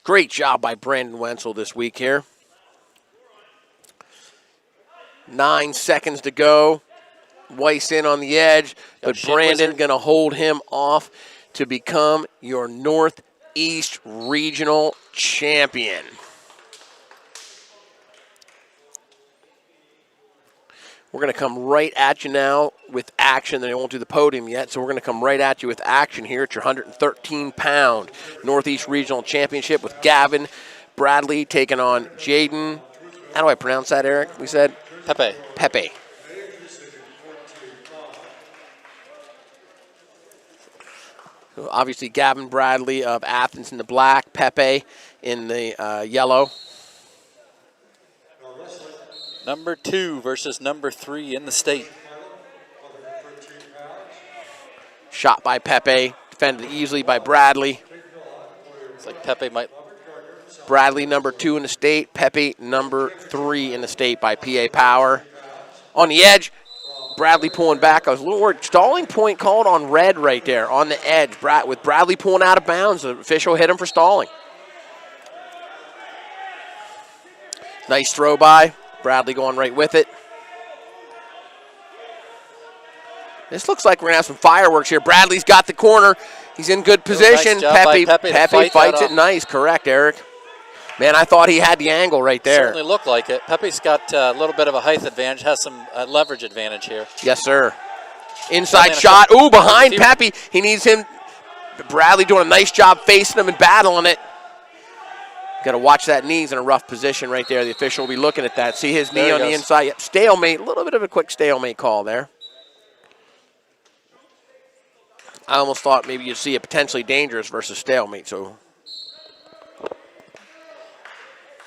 Great job by Brandon Wenzel this week here. 9 seconds to go. Weiss in on the edge, but Brandon going to hold him off to become your Northeast Regional Champion. We're going to come right at you now with action. They won't do the podium yet, so we're going to come right at you with action here at your 113-pound Northeast Regional Championship with Gavin Bradley taking on Jaden. How do I pronounce that, Eric? We said? Pepe. Pepe. So obviously, Gavin Bradley of Athens in the black, Pepe in the yellow. Number 2 versus number 3 in the state. Shot by Pepe, defended easily by Bradley. It's like Pepe might. Bradley number 2 in the state, Pepe number 3 in the state by PA Power. On the edge, Bradley pulling back. I was a little worried. Stalling point called on red right there on the edge. With Bradley pulling out of bounds, the official hit him for stalling. Nice throw by. Bradley going right with it. This looks like we're going to have some fireworks here. Bradley's got the corner. He's in good position. Nice job by Pepe fights it nice. Correct, Eric. Man, I thought he had the angle right there. Certainly looked like it. Pepe's got a little bit of a height advantage, has some leverage advantage here. Yes, sir. Inside shot. Ooh, behind Pepe. He needs him. Bradley doing a nice job facing him and battling it. Got to watch that knee. He's in a rough position right there. The official will be looking at that. See his knee on the inside. Yep, stalemate. A little bit of a quick stalemate call there. I almost thought maybe you'd see a potentially dangerous versus stalemate. So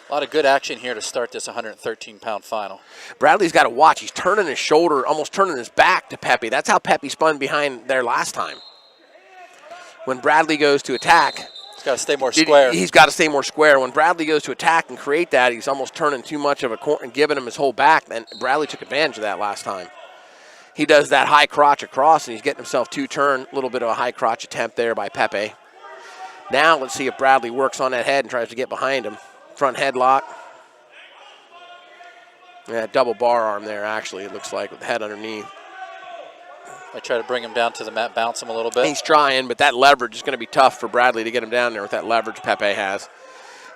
a lot of good action here to start this 113-pound final. Bradley's got to watch. He's turning his shoulder, almost turning his back to Pepe. That's how Pepe spun behind there last time. When Bradley goes to attack, he's got to stay more square. He's got to stay more square. When Bradley goes to attack and create that, he's almost turning too much of a corner and giving him his whole back. And Bradley took advantage of that last time. He does that high crotch across, and he's getting himself two-turn. A little bit of a high crotch attempt there by Pepe. Now let's see if Bradley works on that head and tries to get behind him. Front headlock. Yeah, double bar arm there, actually, it looks like, with the head underneath. I try to bring him down to the mat, bounce him a little bit. He's trying, but that leverage is going to be tough for Bradley to get him down there with that leverage Pepe has.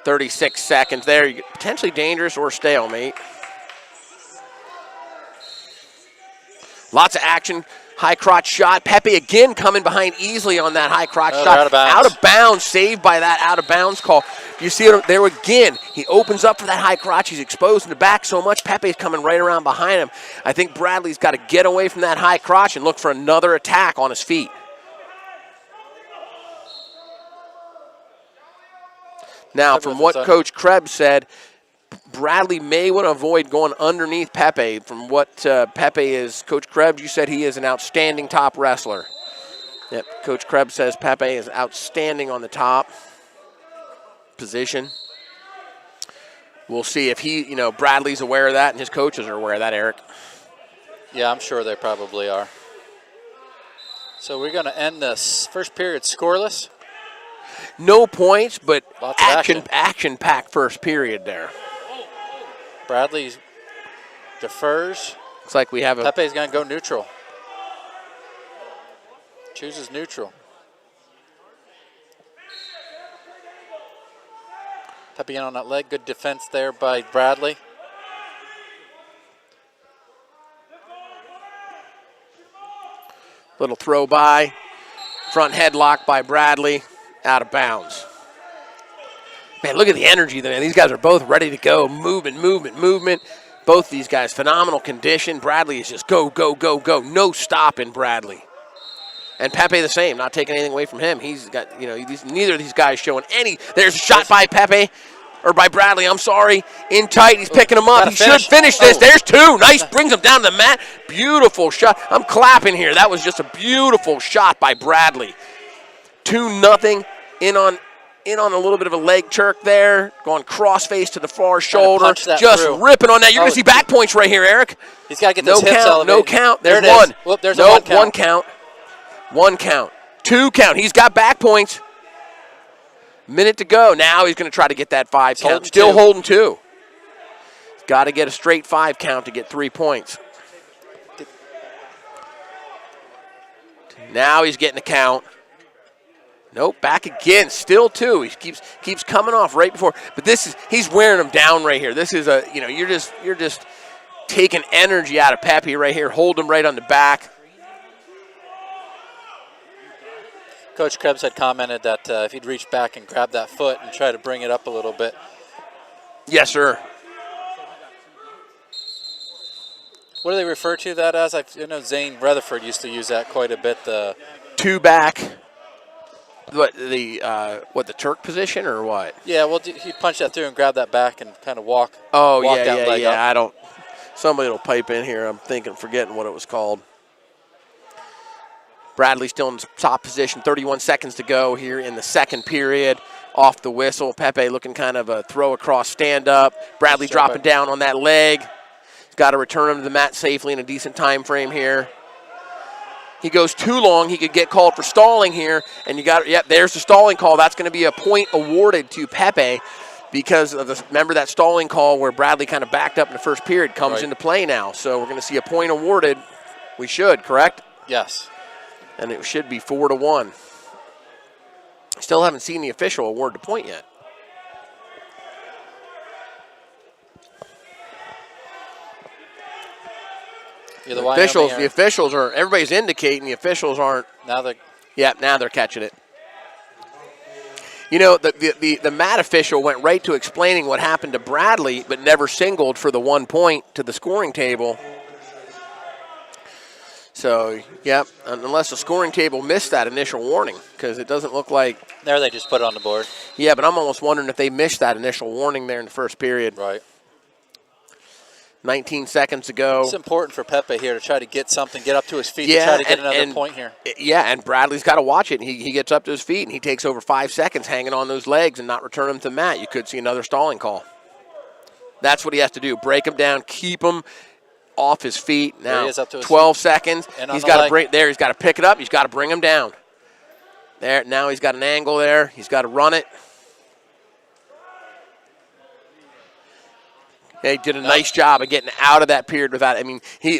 36 seconds there. Potentially dangerous or stalemate. Lots of action. High crotch shot. Pepe again coming behind easily on that high crotch shot. Out of bounds. Out of bounds. Saved by that out of bounds call. You see it there again. He opens up for that high crotch. He's exposed in the back so much. Pepe's coming right around behind him. I think Bradley's got to get away from that high crotch and look for another attack on his feet. Now, Pepe from was what on- Coach Krebs said, Bradley may want to avoid going underneath Pepe. From what Pepe is, Coach Krebs, you said he is an outstanding top wrestler. Yep, Coach Krebs says Pepe is outstanding on the top position. We'll see if Bradley's aware of that and his coaches are aware of that, Eric. Yeah, I'm sure they probably are. So we're going to end this first period scoreless. No points, but Lots of action-packed first period there. Bradley defers. Looks like we have a Pepe's going to go neutral. Chooses neutral. Pepe in on that leg. Good defense there by Bradley. little throw by. Front headlock by Bradley. Out of bounds. Man, look at the energy there. These guys are both ready to go. Movement. Both these guys, phenomenal condition. Bradley is just go. No stopping Bradley. And Pepe the same, not taking anything away from him. He's got, neither of these guys showing any. There's a shot by Pepe, or by Bradley, I'm sorry. In tight, he's picking him up. He should finish this. There's two. Nice, brings him down to the mat. Beautiful shot. I'm clapping here. That was just a beautiful shot by Bradley. 2-0. In on a little bit of a leg jerk there, going cross-face to the far shoulder, just ripping on that. You're going to see back points right here, Eric. He's got to get those hips elevated. No count. There's there one. Whoop, there's nope, a one count. 1 count. 2 count. He's got back points. Minute to go. Now he's going to try to get that 5 count. Still holding 2. He's got to get a straight 5 count to get 3 points. Now he's getting a count. Nope, back again, still 2. He keeps coming off right before. But he's wearing him down right here. This is you're just taking energy out of Pepe right here. Hold him right on the back. Coach Krebs had commented that if he'd reach back and grab that foot and try to bring it up a little bit. Yes, sir. What do they refer to that as? I know Zane Rutherford used to use that quite a bit. 2 back. The Turk position or what? Yeah, well, he punched that through and grab that back and kind of walk. Oh, walk that leg up. Somebody will pipe in here. I'm forgetting what it was called. Bradley still in top position. 31 seconds to go here in the second period. Off the whistle. Pepe looking kind of a throw across stand up. Bradley dropping down on that leg. He's got to return him to the mat safely in a decent time frame here. He goes too long, he could get called for stalling here, and there's the stalling call. That's going to be a point awarded to Pepe because of remember that stalling call where Bradley kind of backed up in the first period comes into play now. So we're going to see a point awarded. We should, correct? Yes. And it should be 4-1. Still haven't seen the official award the point yet. The officials are, everybody's indicating the officials aren't. Now they're. Yeah, now they're catching it. The mat official went right to explaining what happened to Bradley, but never singled for the 1 point to the scoring table. So, unless the scoring table missed that initial warning, because it doesn't look like. There, they just put it on the board. Yeah, but I'm almost wondering if they missed that initial warning there in the first period. Right. 19 seconds to go. It's important for Pepe here to try to get something, get up to his feet, and try to get another point here. Yeah, and Bradley's got to watch it. He gets up to his feet, and he takes over 5 seconds hanging on those legs and not return them to the mat. You could see another stalling call. That's what he has to do. Break him down, keep him off his feet. Now, he is up to his 12 feet. seconds. He's got to pick it up. He's got to bring him down. There, now he's got an angle there. He's got to run it. He did a nice job of getting out of that period without.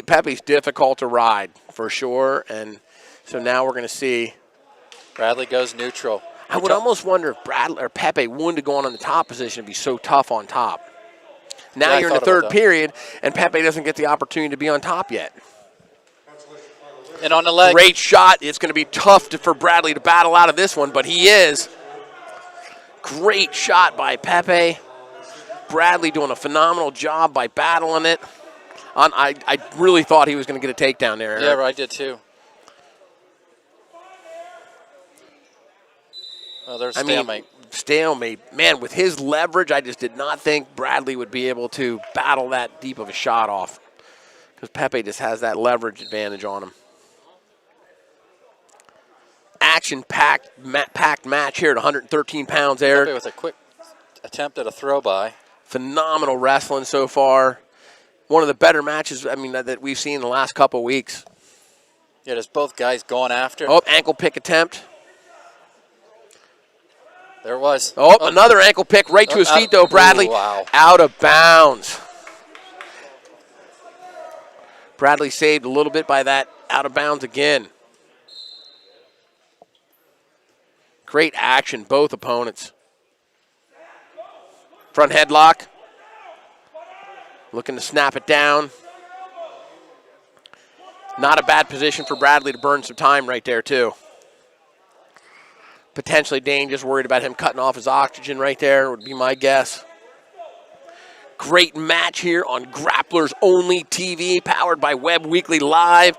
Pepe's difficult to ride for sure, and so now we're going to see. Bradley goes neutral. I would almost wonder if Bradley or Pepe wanted to go on the top position and be so tough on top. Now you're in the third period, and Pepe doesn't get the opportunity to be on top yet. And on the leg. Great shot. It's going to be tough for Bradley to battle out of this one, but he is. Great shot by Pepe. Bradley doing a phenomenal job by battling it. I really thought he was going to get a takedown there. Yeah, I did too. Oh, there's stalemate. Stalemate. Man, with his leverage, I just did not think Bradley would be able to battle that deep of a shot off, because Pepe just has that leverage advantage on him. Action-packed match here at 113 pounds, Eric. Pepe with a quick attempt at a throw by. Phenomenal wrestling so far. One of the better matches, that we've seen in the last couple weeks. Yeah, there's both guys going after. Oh, ankle pick attempt. There it was. Oh, another ankle pick right to his feet, though, Bradley. Ooh, wow. Out of bounds. Bradley saved a little bit by that out of bounds again. Great action, both opponents. Front headlock. Looking to snap it down. Not a bad position for Bradley to burn some time right there, too. Potentially Dane just worried about him cutting off his oxygen right there, would be my guess. Great match here on Grapplers Only TV, powered by Webb Weekly Live.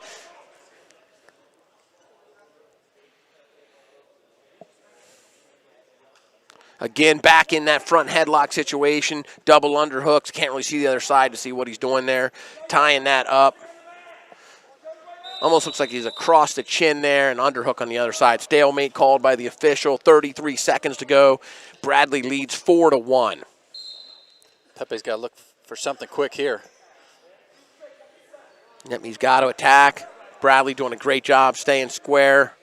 Again, back in that front headlock situation, double underhooks. Can't really see the other side to see what he's doing there. Tying that up. Almost looks like he's across the chin there, and underhook on the other side. Stalemate called by the official. 33 seconds to go. Bradley leads 4-1. Pepe's got to look for something quick here. Yep, he's got to attack. Bradley doing a great job staying square.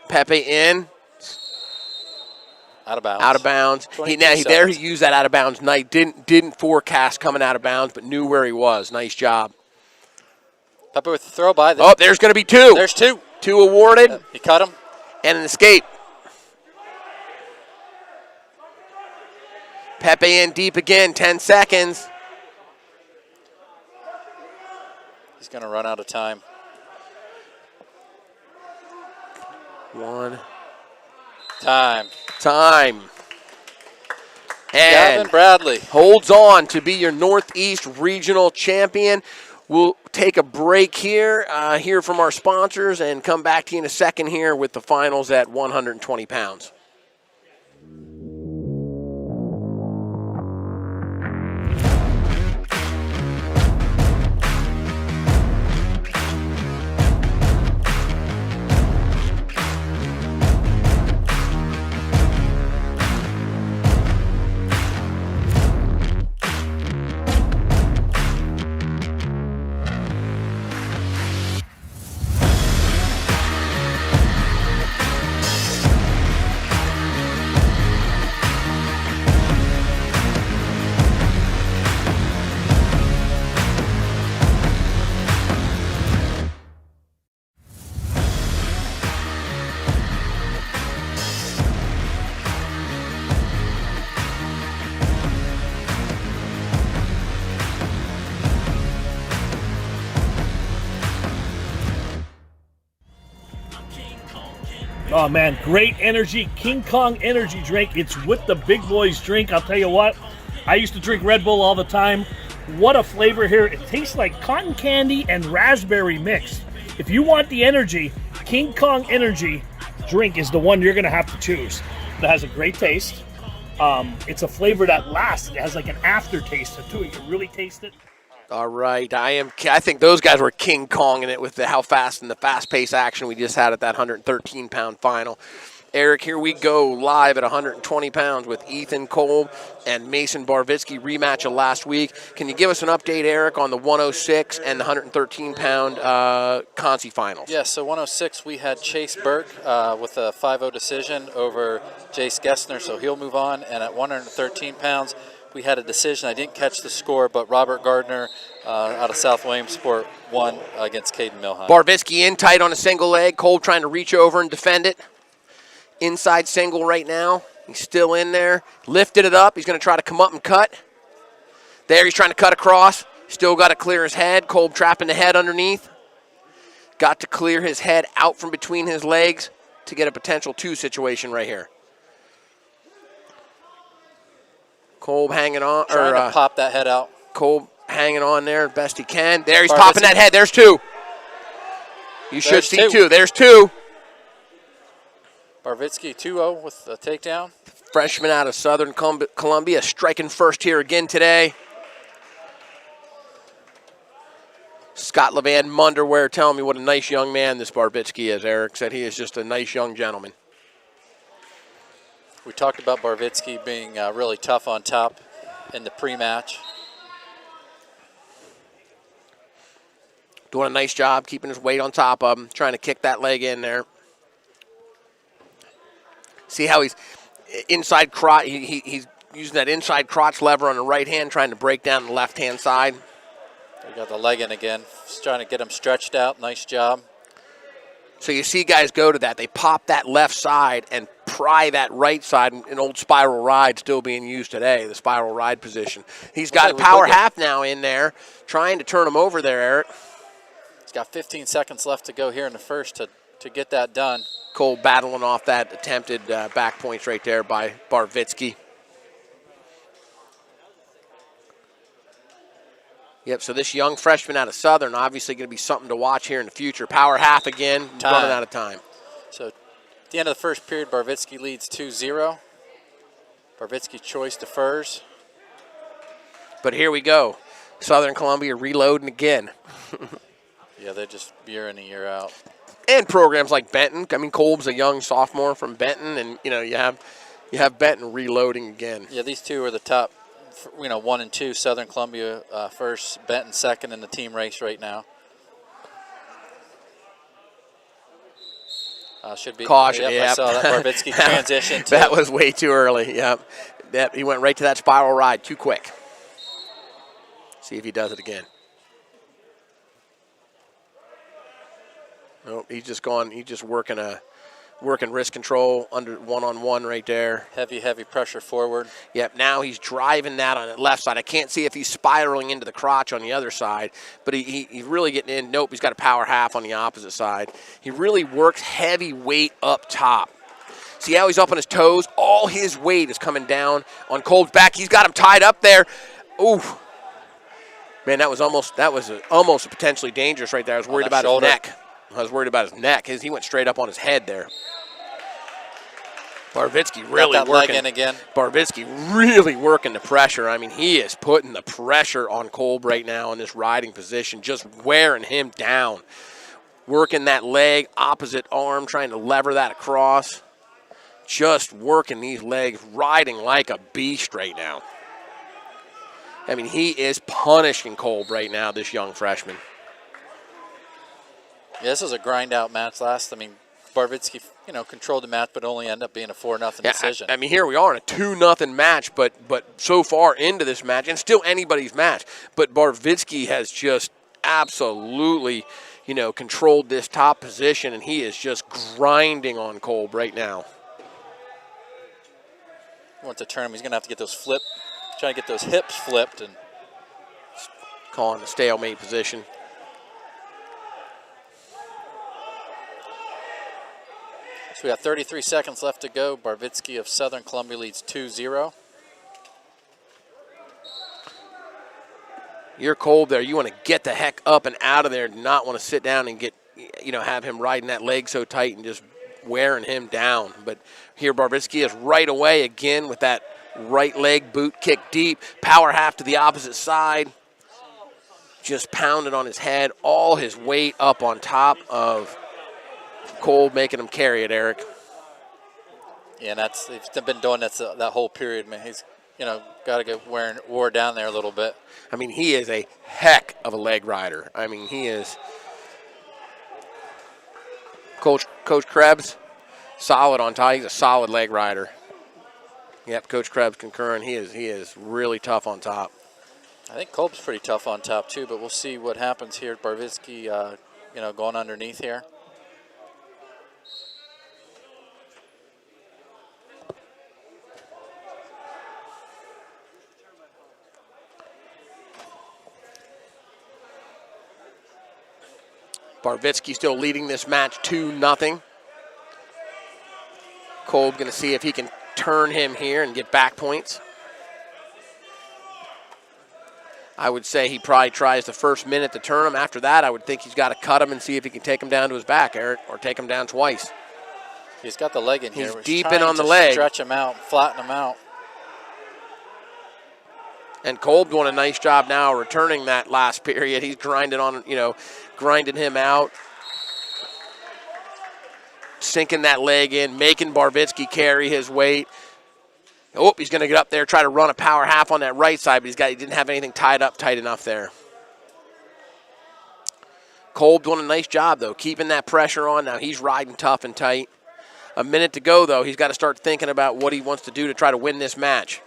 Pepe in. Out of bounds. Out of bounds. He used that out of bounds night. Didn't forecast coming out of bounds, but knew where he was. Nice job. Pepe with the throw by. Oh, there's going to be two. There's two. Two awarded. He cut him. And an escape. Pepe in deep again. 10 seconds. He's going to run out of time. One. Time. And Gavin Bradley holds on to be your Northeast Regional Champion. We'll take a break here, hear from our sponsors, and come back to you in a second here with the finals at 120 pounds. Oh, man, great energy. King Kong energy drink. It's with the big boys drink. I'll tell you what, I used to drink Red Bull all the time. What a flavor here. It tastes like cotton candy and raspberry mixed. If you want the energy, King Kong energy drink is the one you're going to have to choose. It has a great taste. It's a flavor that lasts. It has like an aftertaste to it. You can really taste it. All right, I think those guys were King Kong in it with how fast and the fast-paced action we just had at that 113-pound final. Eric, here we go live at 120 pounds with Ethan Kolb and Mason Barvitsky, rematch of last week. Can you give us an update, Eric, on the 106 and the 113-pound Consi finals? Yes, so 106 we had Chase Burke with a 5-0 decision over Jace Gessner, so he'll move on. And at 113 pounds, we had a decision. I didn't catch the score, but Robert Gardner out of South Williamsport won against Caden Milheim. Barvitsky in tight on a single leg. Kolb trying to reach over and defend it. Inside single right now. He's still in there. Lifted it up. He's going to try to come up and cut. There, he's trying to cut across. Still got to clear his head. Kolb trapping the head underneath. Got to clear his head out from between his legs to get a potential 2 situation right here. Kolb hanging on. Trying to pop that head out. Kolb hanging on there best he can. There, he's popping that head. There's 2. You should see 2. There's 2. Barvitsky 2-0 with a takedown. Freshman out of Southern Columbia, striking first here again today. Scott Levan Munderwear telling me what a nice young man this Barvitsky is. Eric said he is just a nice young gentleman. We talked about Barvitsky being really tough on top in the pre-match. Doing a nice job keeping his weight on top of him, trying to kick that leg in there. See how he's inside crotch. He's using that inside crotch lever on the right hand, trying to break down the left-hand side. We got the leg in again. Just trying to get him stretched out. Nice job. So you see guys go to that. They pop that left side and pry that right side. An old spiral ride still being used today, the spiral ride position. He's got a power half now in there, trying to turn him over there, Eric. He's got 15 seconds left to go here in the first to get that done. Cole battling off that attempted back points right there by Barvitsky. Yep, so this young freshman out of Southern, obviously going to be something to watch here in the future. Power half again, running out of time. So at the end of the first period, Barvitsky leads 2-0. Barvitsky choice defers. But here we go. Southern Columbia reloading again. Yeah, they're just year in and year out. And programs like Benton. I mean, Kolb's a young sophomore from Benton, and you have Benton reloading again. Yeah, these two are the top, 1 and 2. Southern Columbia first, Benton second in the team race right now. Should be caution. Yep, I saw that Barvitsky transition. That was way too early. Yep, he went right to that spiral ride too quick. See if he does it again. Nope, he's just gone. He's just working wrist control under one-on-one right there. Heavy pressure forward. Yep, now he's driving that on the left side. I can't see if he's spiraling into the crotch on the other side, but he's really getting in. Nope, he's got a power half on the opposite side. He really works heavy weight up top. See how he's up on his toes? All his weight is coming down on Kolb's back. He's got him tied up there. Ooh. Man, that was almost potentially dangerous right there. I was worried about his neck. I was worried about his neck. He went straight up on his head there. Barvitsky really got that working. leg in again. Barvitsky really working the pressure. I mean, he is putting the pressure on Kolb right now in this riding position, just wearing him down. Working that leg, opposite arm, trying to lever that across. Just working these legs, riding like a beast right now. I mean, he is punishing Kolb right now, this young freshman. Yeah, this was a grind-out match Barvitsky, controlled the match, but only ended up being a 4-0 decision. I mean, here we are in a 2-0 match, but so far into this match, and still anybody's match, but Barvitsky has just absolutely, controlled this top position, and he is just grinding on Kolb right now. He wants to turn him. He's going to have to get those trying to get those hips flipped. And calling the stalemate position. So we got 33 seconds left to go. Barvitsky of Southern Columbia leads 2-0. You're Kolb there. You want to get the heck up and out of there. Do not want to sit down and have him riding that leg so tight and just wearing him down. But here Barvitsky is right away again with that right leg boot kick deep. Power half to the opposite side. Just pounded on his head. All his weight up on top of Kolb, making him carry it, Eric. Yeah, and he's been doing that whole period, man. He's, got to get wore down there a little bit. I mean, he is a heck of a leg rider. I mean, he is. Coach Krebs, solid on top. He's a solid leg rider. Yep, Coach Krebs concurring. He is really tough on top. I think Kolb's pretty tough on top too, but we'll see what happens here. Barvitsky, going underneath here. Barvitsky still leading this match 2-0. Kolb going to see if he can turn him here and get back points. I would say he probably tries the first minute to turn him. After that, I would think he's got to cut him and see if he can take him down to his back, Eric, or take him down twice. He's got the leg in here. He's He's deep trying in on the to leg. stretch him out, flatten him out. And Kolb doing a nice job now returning that last period. He's grinding on, grinding him out. Sinking that leg in, making Barbitsky carry his weight. Oh, he's going to get up there, try to run a power half on that right side, but he didn't have anything tied up tight enough there. Kolb doing a nice job, though, keeping that pressure on. Now he's riding tough and tight. A minute to go, though. He's got to start thinking about what he wants to do to try to win this match.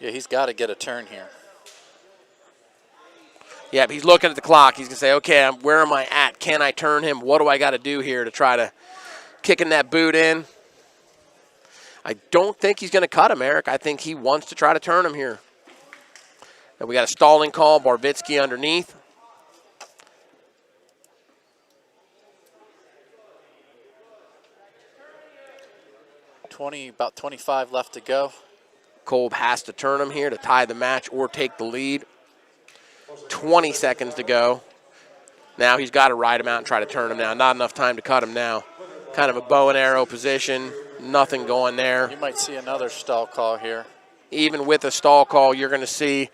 Yeah, he's got to get a turn here. Yeah, but he's looking at the clock. He's going to say, okay, where am I at? Can I turn him? What do I got to do here to try to kicking that boot in? I don't think he's going to cut him, Eric. I think he wants to try to turn him here. And we got a stalling call, Barbitsky underneath. About 25 left to go. Kolb has to turn him here to tie the match or take the lead. 20 seconds to go. Now he's got to ride him out and try to turn him now. Not enough time to cut him now. Kind of a bow and arrow position. Nothing going there. You might see another stall call here. Even with a stall call, you're going to see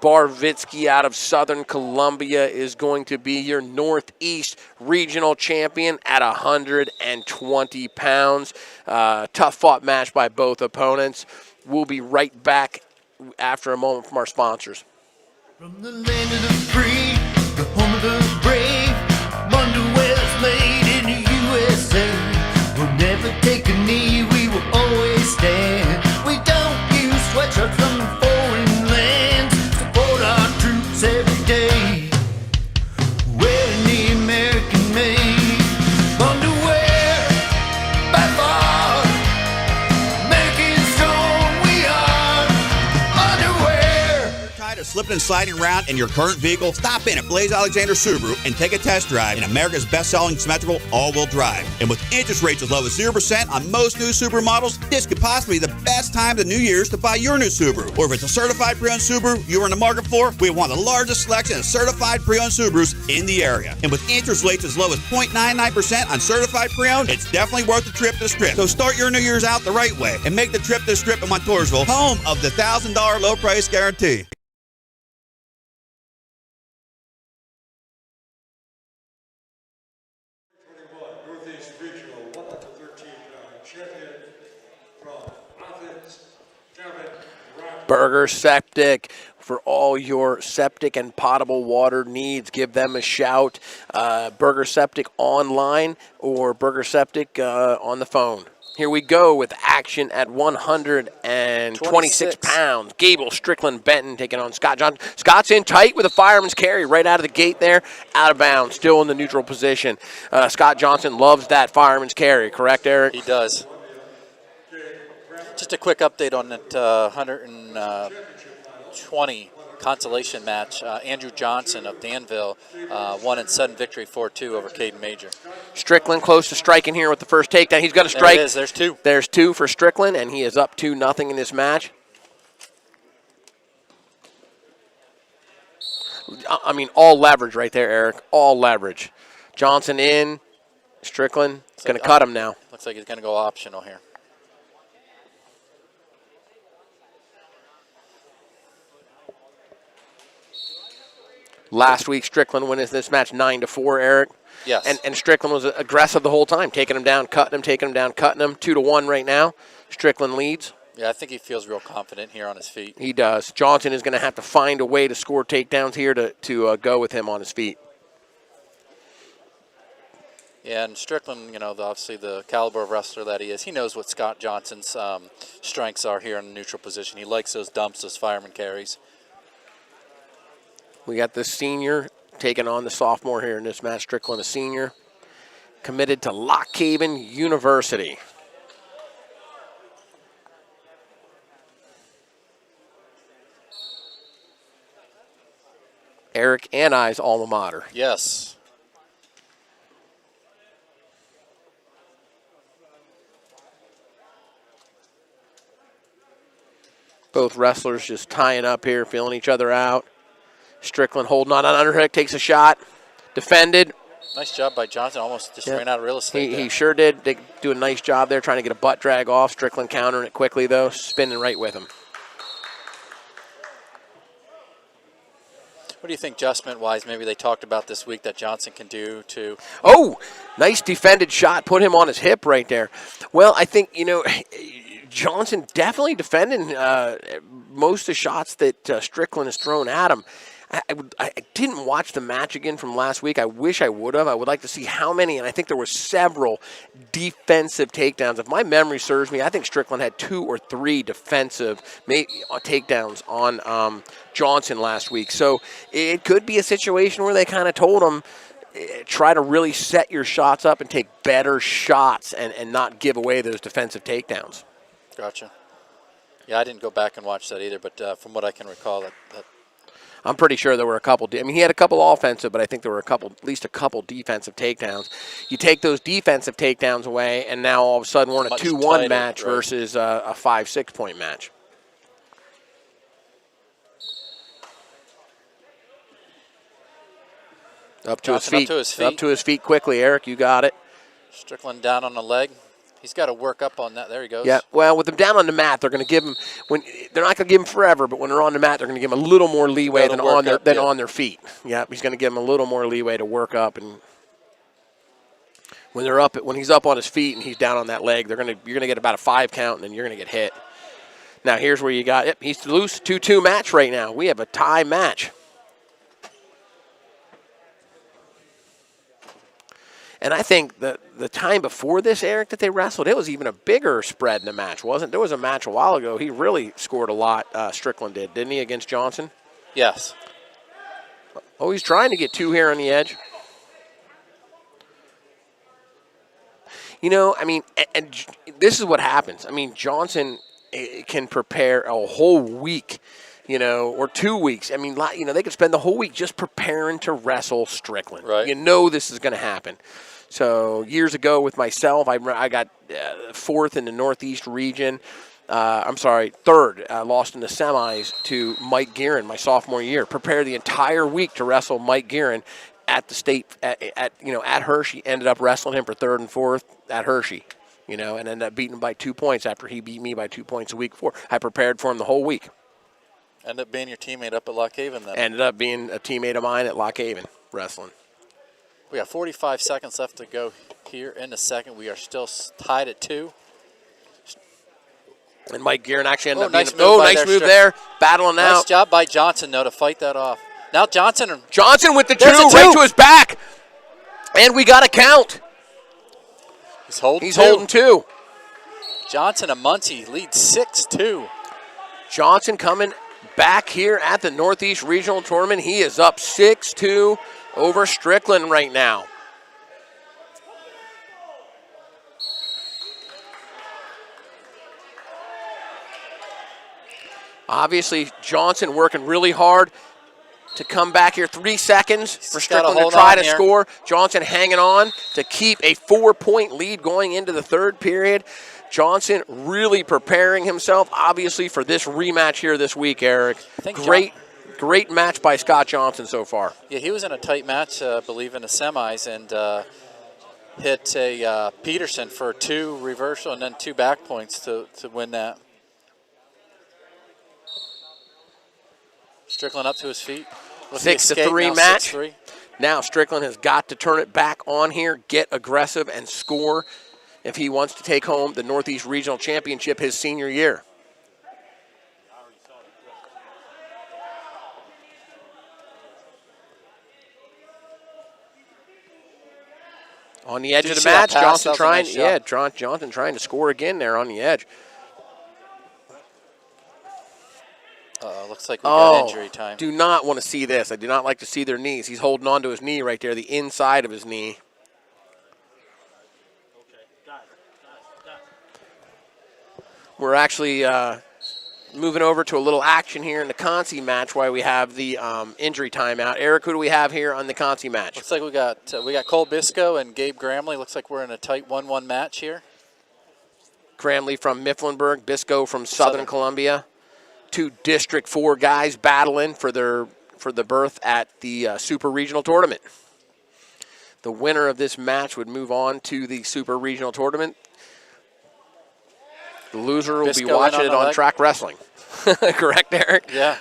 Barbitsky out of Southern Columbia is going to be your Northeast Regional Champion at 120 pounds. Tough fought match by both opponents. We'll be right back after a moment from our sponsors. From the land of the free, the home of the brave, underwear's made in the USA. We'll never take a knee, we will always stand. We don't use sweatshirts from foreign lands. Support our troops every day. Wearing the American-made underwear. By far, American strong we are. Underwear. Tired of slipping and sliding around in your current vehicle? Stop in at Blaze Alexander Subaru and take a test drive in America's best-selling symmetrical all-wheel drive. And with interest rates as low as 0% on most new Subaru models, this could possibly be the best time of the New Year's to buy your new Subaru. Or if it's a certified pre-owned Subaru you're in the market for, we have one of the largest selection of certified pre-owned Subarus in the area. And with interest rates as low as 0.99% on certified pre-owned, it's definitely worth the trip to the Strip. So start your New Year's out the right way and make the trip to the Strip in Montoursville, home of the $1,000 low price guarantee. Northeast Regional 113-pound champion from Athens, Kevin Grapplers. Burger Septic. For all your septic and potable water needs, give them a shout. Burger Septic online or Burger Septic on the phone. Here we go with action at 126 26 pounds. Gable Strickland Benton taking on Scott Johnson. Scott's in tight with a fireman's carry right out of the gate there. Out of bounds, still in the neutral position. Scott Johnson loves that fireman's carry, correct, Eric? He does. Just a quick update on that 120 consolation match. Andrew Johnson of Danville won in sudden victory 4-2 over Caden Major. Strickland close to striking here with the first takedown. He's going to strike. There it is. There's two. There's two for Strickland, and he is up 2-0 in this match. I mean, all leverage right there, Eric. All leverage. Johnson in. Strickland is going to cut him now. Looks like he's going to go optional here. Last week, Strickland wins this match 9-4, Eric. Yes. And Strickland was aggressive the whole time, taking him down, cutting him, taking him down, cutting him. 2-1 right now. Strickland leads. Yeah, I think he feels real confident here on his feet. He does. Johnson is going to have to find a way to score takedowns here to go with him on his feet. Yeah, and Strickland, obviously the caliber of wrestler that he is, he knows what Scott Johnson's strengths are here in the neutral position. He likes those dumps, those fireman carries. We got the senior taking on the sophomore here in this match. Strickland, a senior, committed to Lock Haven University. Eric and I's alma mater. Yes. Both wrestlers just tying up here, feeling each other out. Strickland holding on underhook, takes a shot. Defended. Nice job by Johnson. Almost just ran out of real estate. He sure did. They do a nice job there trying to get a butt drag off. Strickland countering it quickly, though, spinning right with him. What do you think, adjustment-wise, maybe they talked about this week that Johnson can do to? Oh, nice defended shot. Put him on his hip right there. Well, I think, Johnson definitely defending most of the shots that Strickland has thrown at him. I didn't watch the match again from last week. I wish I would have. I would like to see how many, and I think there were several defensive takedowns. If my memory serves me, I think Strickland had 2 or 3 defensive takedowns on Johnson last week. So it could be a situation where they kind of told him, try to really set your shots up and take better shots and not give away those defensive takedowns. Gotcha. Yeah, I didn't go back and watch that either, but from what I can recall, that I'm pretty sure there were a couple. He had a couple offensive, but I think there were at least a couple defensive takedowns. You take those defensive takedowns away, and now all of a sudden we're in a 2-1 match versus a 5-6 point match. Up to his feet quickly, Eric. You got it. Strickland down on the leg. He's got to work up on that. There he goes. Yeah, well, with them down on the mat, they're going to give him they're not going to give him forever, but when they're on the mat, they're going to give him a little more leeway than on their feet. Yeah, he's going to give him a little more leeway to work up, and when he's up on his feet and he's down on that leg, you're going to get about a 5 count, and then you're going to get hit. Now here's where you got he's loose. 2-2 match right now. We have a tie match. And I think the time before this, Eric, that they wrestled, it was even a bigger spread in the match, wasn't it? There was a match a while ago. He really scored a lot, Strickland didn't he, against Johnson? Yes. Oh, he's trying to get 2 here on the edge. And this is what happens. Johnson can prepare a whole week, or 2 weeks. They could spend the whole week just preparing to wrestle Strickland. Right. This is going to happen. So years ago with myself, I got 4th in the Northeast region. Third. Lost in the semis to Mike Guerin my sophomore year. Prepared the entire week to wrestle Mike Guerin at the state at Hershey. Ended up wrestling him for 3rd and 4th at Hershey. And ended up beating him by 2 points after he beat me by 2 points a week before. I prepared for him the whole week. Ended up being your teammate up at Lock Haven then. Ended up being a teammate of mine at Lock Haven wrestling. We got 45 seconds left to go here in the second. We are still tied at 2. And Mike Guerin actually ended up nice being nice move there. Battling out. Nice job by Johnson, though, to fight that off. Now Johnson with the 2 right to his back. And we got a count. He's holding 2. Johnson and Muncie lead 6-2. Johnson coming back here at the Northeast Regional Tournament. He is up 6-2 over Strickland right now. Obviously, Johnson working really hard to come back here. 3 seconds for Strickland to try to score. Johnson hanging on to keep a 4-point lead going into the 3rd period. Johnson really preparing himself, obviously, for this rematch here this week, Eric. Great match by Scott Johnson so far. Yeah, he was in a tight match, I believe, in the semis, and hit a Peterson for 2 reversal and then 2 back points to win that. Strickland up to his feet. 6-3 match. 6-3. Now Strickland has got to turn it back on here, get aggressive, and score if he wants to take home the Northeast Regional Championship his senior year. On the edge of the match, Johnson trying to score again there on the edge. Looks like we got injury time. Do not want to see this. I do not like to see their knees. He's holding on to his knee right there, the inside of his knee. We're actually moving over to a little action here in the Consi match while we have the injury timeout. Eric, who do we have here on the Consi match? Looks like we got Cole Bisco and Gabe Gramley. Looks like we're in a tight 1-1 match here. Gramley from Mifflinburg, Bisco from Southern Columbia. 2 District 4 guys battling for the berth at the Super Regional Tournament. The winner of this match would move on to the Super Regional Tournament. The loser will be Bisco in watching on it the on leg. Track Wrestling. Correct, Eric? Yeah.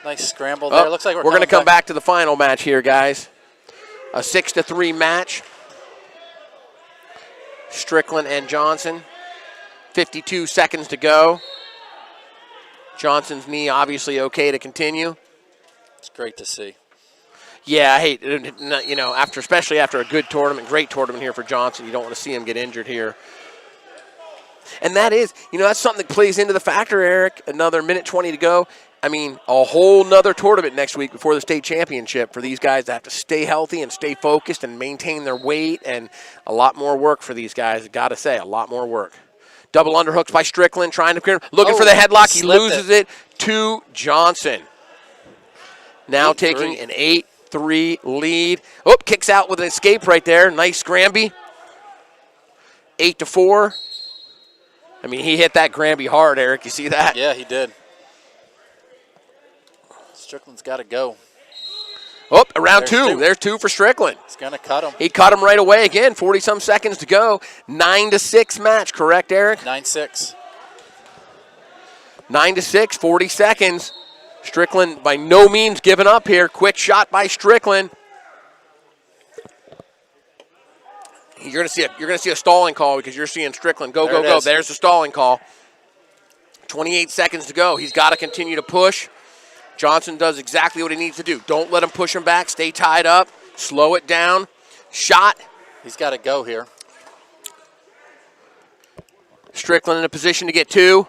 Nice scramble there. Oh, Looks like we're going to come back to the final match here, guys. A 6-3 match. Strickland and Johnson. 52 seconds to go. Johnson's knee obviously okay to continue. It's great to see. Yeah, I hate, especially after a good tournament, great tournament here for Johnson, you don't want to see him get injured here. And that is, that's something that plays into the factor, Eric. Another minute 20 to go. I mean, a whole nother tournament next week before the state championship for these guys to have to stay healthy and stay focused and maintain their weight, and a lot more work for these guys. Got to say, a lot more work. Double underhooks by Strickland, looking for the headlock. He loses it to Johnson. Now taking an 8-3 lead. Oh, kicks out with an escape right there. Nice Granby. 8-4. I mean, he hit that Granby hard, Eric. You see that? Yeah, he did. Strickland's got to go. Oh, around two. There's two for Strickland. He's going to cut him. He cut him right away again. 40-some seconds to go. 9-6 match, correct, Eric? 9-6. 9-6, 40 seconds. Strickland by no means giving up here. Quick shot by Strickland. You're gonna see a stalling call because you're seeing Strickland go, go. There's the stalling call. 28 seconds to go. He's got to continue to push. Johnson does exactly what he needs to do. Don't let him push him back. Stay tied up. Slow it down. Shot. He's got to go here. Strickland in a position to get two.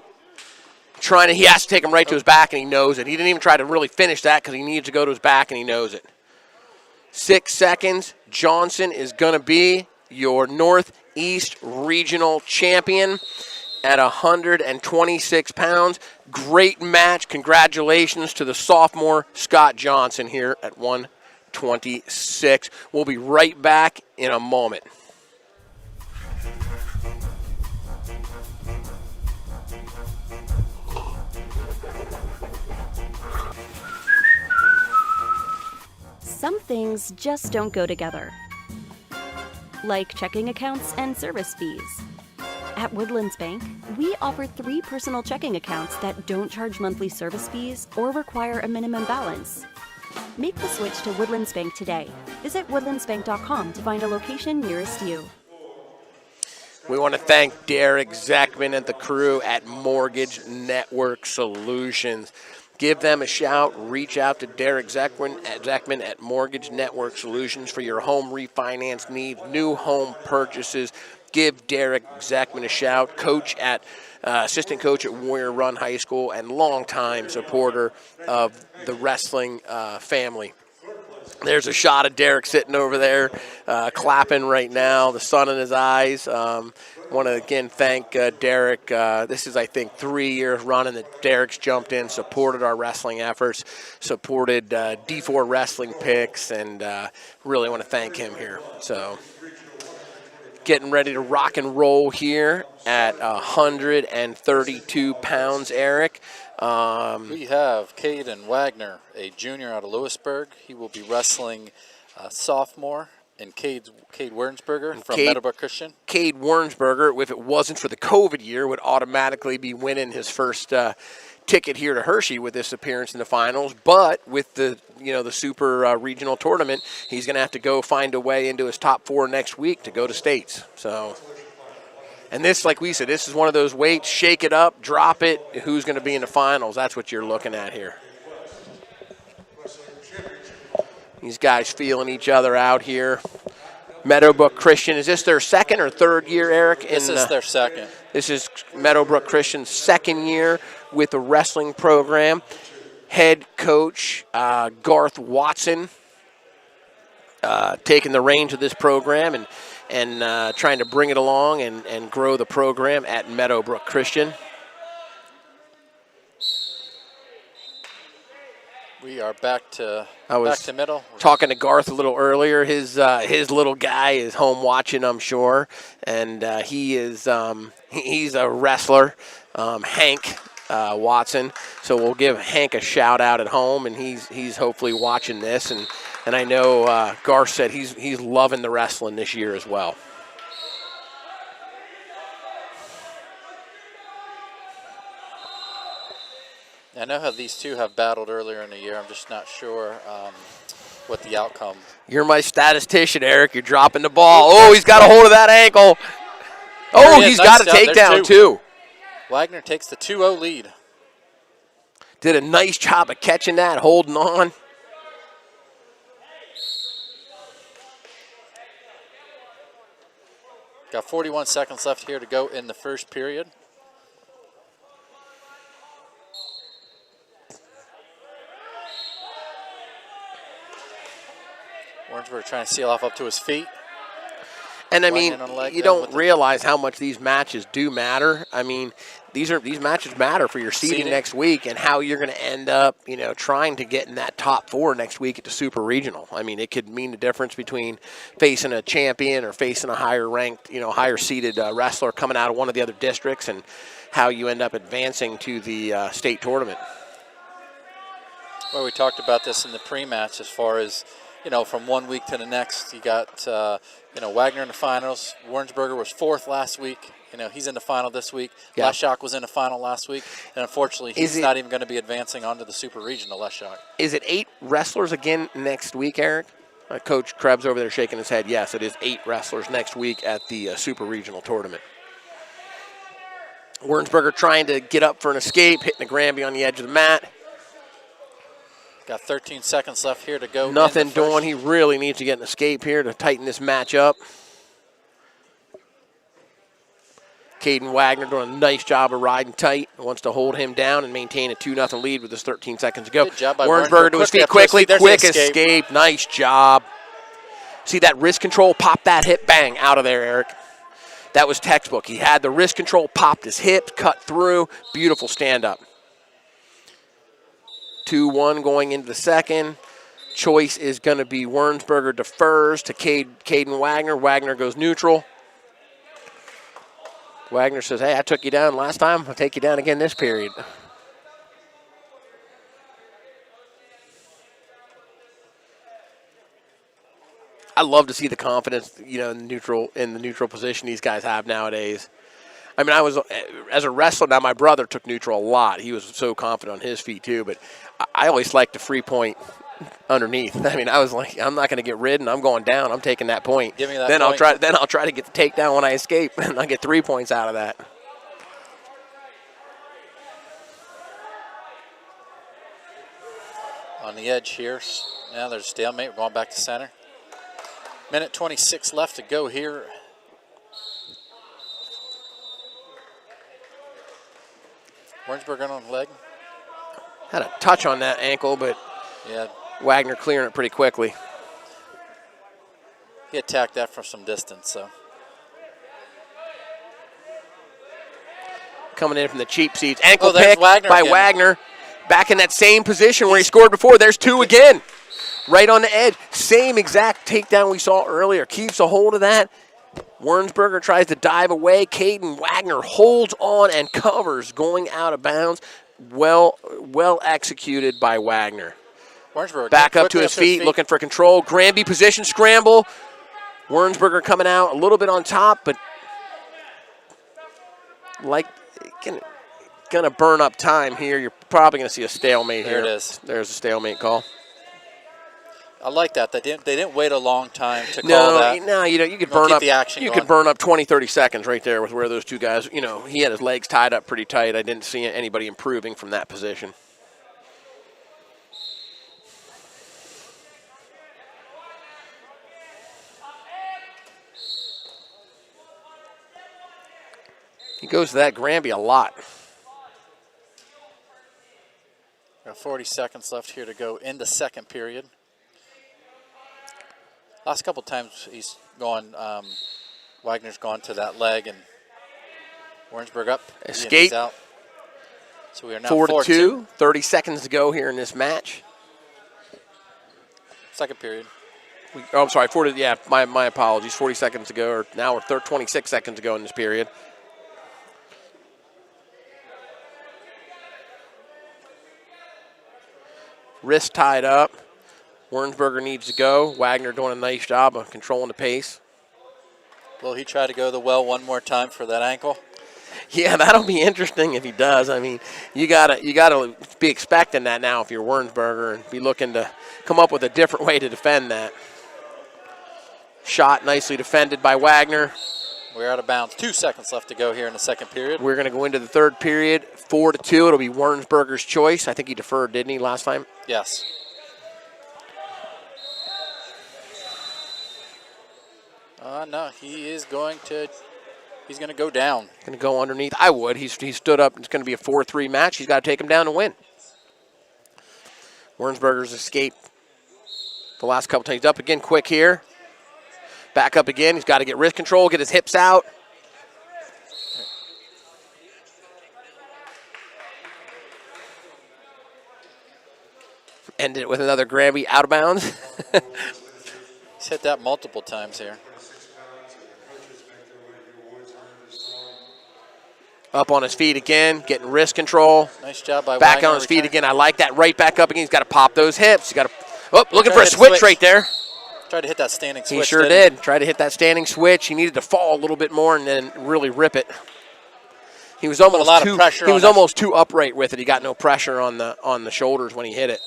He has to take him right to his back, and he knows it. He didn't even try to really finish that because he needs to go to his back, and he knows it. 6 seconds. Johnson is going to be your Northeast Regional Champion at 126 pounds. Great match. Congratulations to the sophomore Scott Johnson here at 126. We'll be right back in a moment. Some things just don't go together, like checking accounts and service fees. At Woodlands Bank, we offer 3 personal checking accounts that don't charge monthly service fees or require a minimum balance. Make the switch to Woodlands Bank today. Visit woodlandsbank.com to find a location nearest you. We want to thank Derek Zeckman and the crew at Mortgage Network Solutions. Give them a shout. Reach out to Derek Zeckman at Mortgage Network Solutions for your home refinance needs, new home purchases. Give Derek Zeckman a shout. Assistant coach at Warrior Run High School and longtime supporter of the wrestling family. There's a shot of Derek sitting over there clapping right now, the sun in his eyes. Want to again thank Derek. This is, I think, 3 years running that Derek's jumped in, supported our wrestling efforts, supported D4 wrestling picks, and really want to thank him here. So getting ready to rock and roll here at 132 pounds, Eric. We have Caden Wagner, a junior out of Lewisburg. He will be wrestling sophomore, and Cade Wernsberger from Meadowbrook Christian. Cade Wernsberger, if it wasn't for the COVID year, would automatically be winning his first ticket here to Hershey with this appearance in the finals. But with the super regional tournament, he's going to have to go find a way into his top 4 next week to go to states. So, and this, like we said, this is one of those weights, shake it up, drop it, who's going to be in the finals. That's what you're looking at here. These guys feeling each other out here. Meadowbrook Christian, is this their second or third year, Eric? This is their second. This is Meadowbrook Christian's second year with the wrestling program. Head coach Garth Watson taking the reins of this program and trying to bring it along and grow the program at Meadowbrook Christian. We are back to middle. Talking to Garth a little earlier. His little guy is home watching, I'm sure, and he's a wrestler, Hank Watson. So we'll give Hank a shout out at home, and he's hopefully watching this and And I know Garth said he's loving the wrestling this year as well. I know how these two have battled earlier in the year. I'm just not sure what the outcome. You're my statistician, Eric. You're dropping the ball. Oh, he's got a hold of that ankle. Oh, There he is. he's got a Nice job. takedown, There's too. Wagner takes the 2-0 lead. Did a nice job of catching that, holding on. Got 41 seconds left here to go in the first period. Warrensburg trying to seal off up to his feet. And I mean, Wagner on the leg you there don't with the- realize how much these matches do matter. I mean, these matches matter for your seeding next week and how you're going to end up, trying to get in that top 4 next week at the Super Regional. I mean, it could mean the difference between facing a champion or facing a higher ranked, higher seeded wrestler coming out of one of the other districts, and how you end up advancing to the state tournament. Well, we talked about this in the pre-match as far as, from one week to the next. You got, Wagner in the finals. Warrensburger was 4th last week. He's in the final this week. Yeah. Leshock was in the final last week. And unfortunately, he's not even going to be advancing onto the Super Regional, Leshock. Is it 8 wrestlers again next week, Eric? Coach Krebs over there shaking his head. Yes, it is 8 wrestlers next week at the Super Regional tournament. Warrensburger trying to get up for an escape, hitting the Granby on the edge of the mat. Got 13 seconds left here to go. Nothing doing. He really needs to get an escape here to tighten this match up. Caden Wagner doing a nice job of riding tight. Wants to hold him down and maintain a 2-0 lead with just 13 seconds to go. Good job by Warrensburger to his feet quickly. Quick escape. Nice job. See that wrist control? Pop that hip. Bang. Out of there, Eric. That was textbook. He had the wrist control, popped his hips, cut through. Beautiful stand-up. 2-1 going into the second. Choice is going to be Warrensburger defers to Caden Wagner. Wagner goes neutral. Wagner says, hey, I took you down last time. I'll take you down again this period. I love to see the confidence, in the neutral position these guys have nowadays. I mean, as a wrestler, now my brother took neutral a lot. He was so confident on his feet too, but I always liked the free point underneath. I mean, I was like, I'm not going to get ridden. I'm going down. I'm taking that point. Give me that then point. I'll try to get the takedown when I escape, and I'll get 3 points out of that. On the edge here. Now there's a stalemate. We're going back to center. Minute 26 left to go here. Warrensburger on the leg. Had a touch on that ankle, but Yeah, Wagner clearing it pretty quickly. he attacked that from some distance, so. Coming in from the cheap seats. Ankle there's pick Wagner by again. Wagner. Back in that same position where he scored before. There's 2 again. Right on the edge. Same exact takedown we saw earlier. Keeps a hold of that. Warrensburger tries to dive away. Caden Wagner holds on and covers, going out of bounds. Well executed by Wagner. Warrensburger Back up quickly to his feet, looking for control. Granby position scramble. Warrensburger coming out a little bit on top, but gonna burn up time here. You're probably gonna see a stalemate here. There it is. There's a stalemate call. I like that. They didn't wait a long time to call No, that. you could We'll burn keep up the action You going. could burn up 20, 30 seconds right there with where those two guys. He had his legs tied up pretty tight. I didn't see anybody improving from that position. He goes to that Granby a lot. Got 40 seconds left here to go in the second period. Last couple times he's gone, Wagner's gone to that leg, and Warrensburg up. Escape. He's out. So we are now 4-2. 30 seconds to go here in this match. Second period. I'm sorry. 40. Yeah, my apologies. 40 seconds to go. Or now we're 26 seconds to go in this period. Wrist tied up. Wernsberger needs to go. Wagner doing a nice job of controlling the pace. Will he try to go the well one more time for that ankle? Yeah, that'll be interesting if he does. I mean, you gotta be expecting that now if you're Wernsberger and be looking to come up with a different way to defend that. Shot nicely defended by Wagner. We're out of bounds. 2 seconds left to go here in the second period. We're going to go into the third period, 4-2. It'll be Wernsberger's choice. I think he deferred, didn't he, last time? Yes. No, he's going to go down. Going to go underneath. I would. He stood up. It's going to be a 4-3 match. He's got to take him down to win. Wernsberger's escaped the last couple times. He's up again quick here. Back up again. He's got to get wrist control, get his hips out. End it with another grabby out of bounds. He's hit that multiple times here. Up on his feet again, getting wrist control. Nice job by back Wagner on his feet returning. again. I like that. Right back up again. He's got to pop those hips. He's got to. Looking for a switch right there. Tried to hit that standing switch. He sure did. Tried to hit that standing switch. He needed to fall a little bit more and then really rip it. He was almost too upright with it. He got no pressure on the shoulders when he hit it.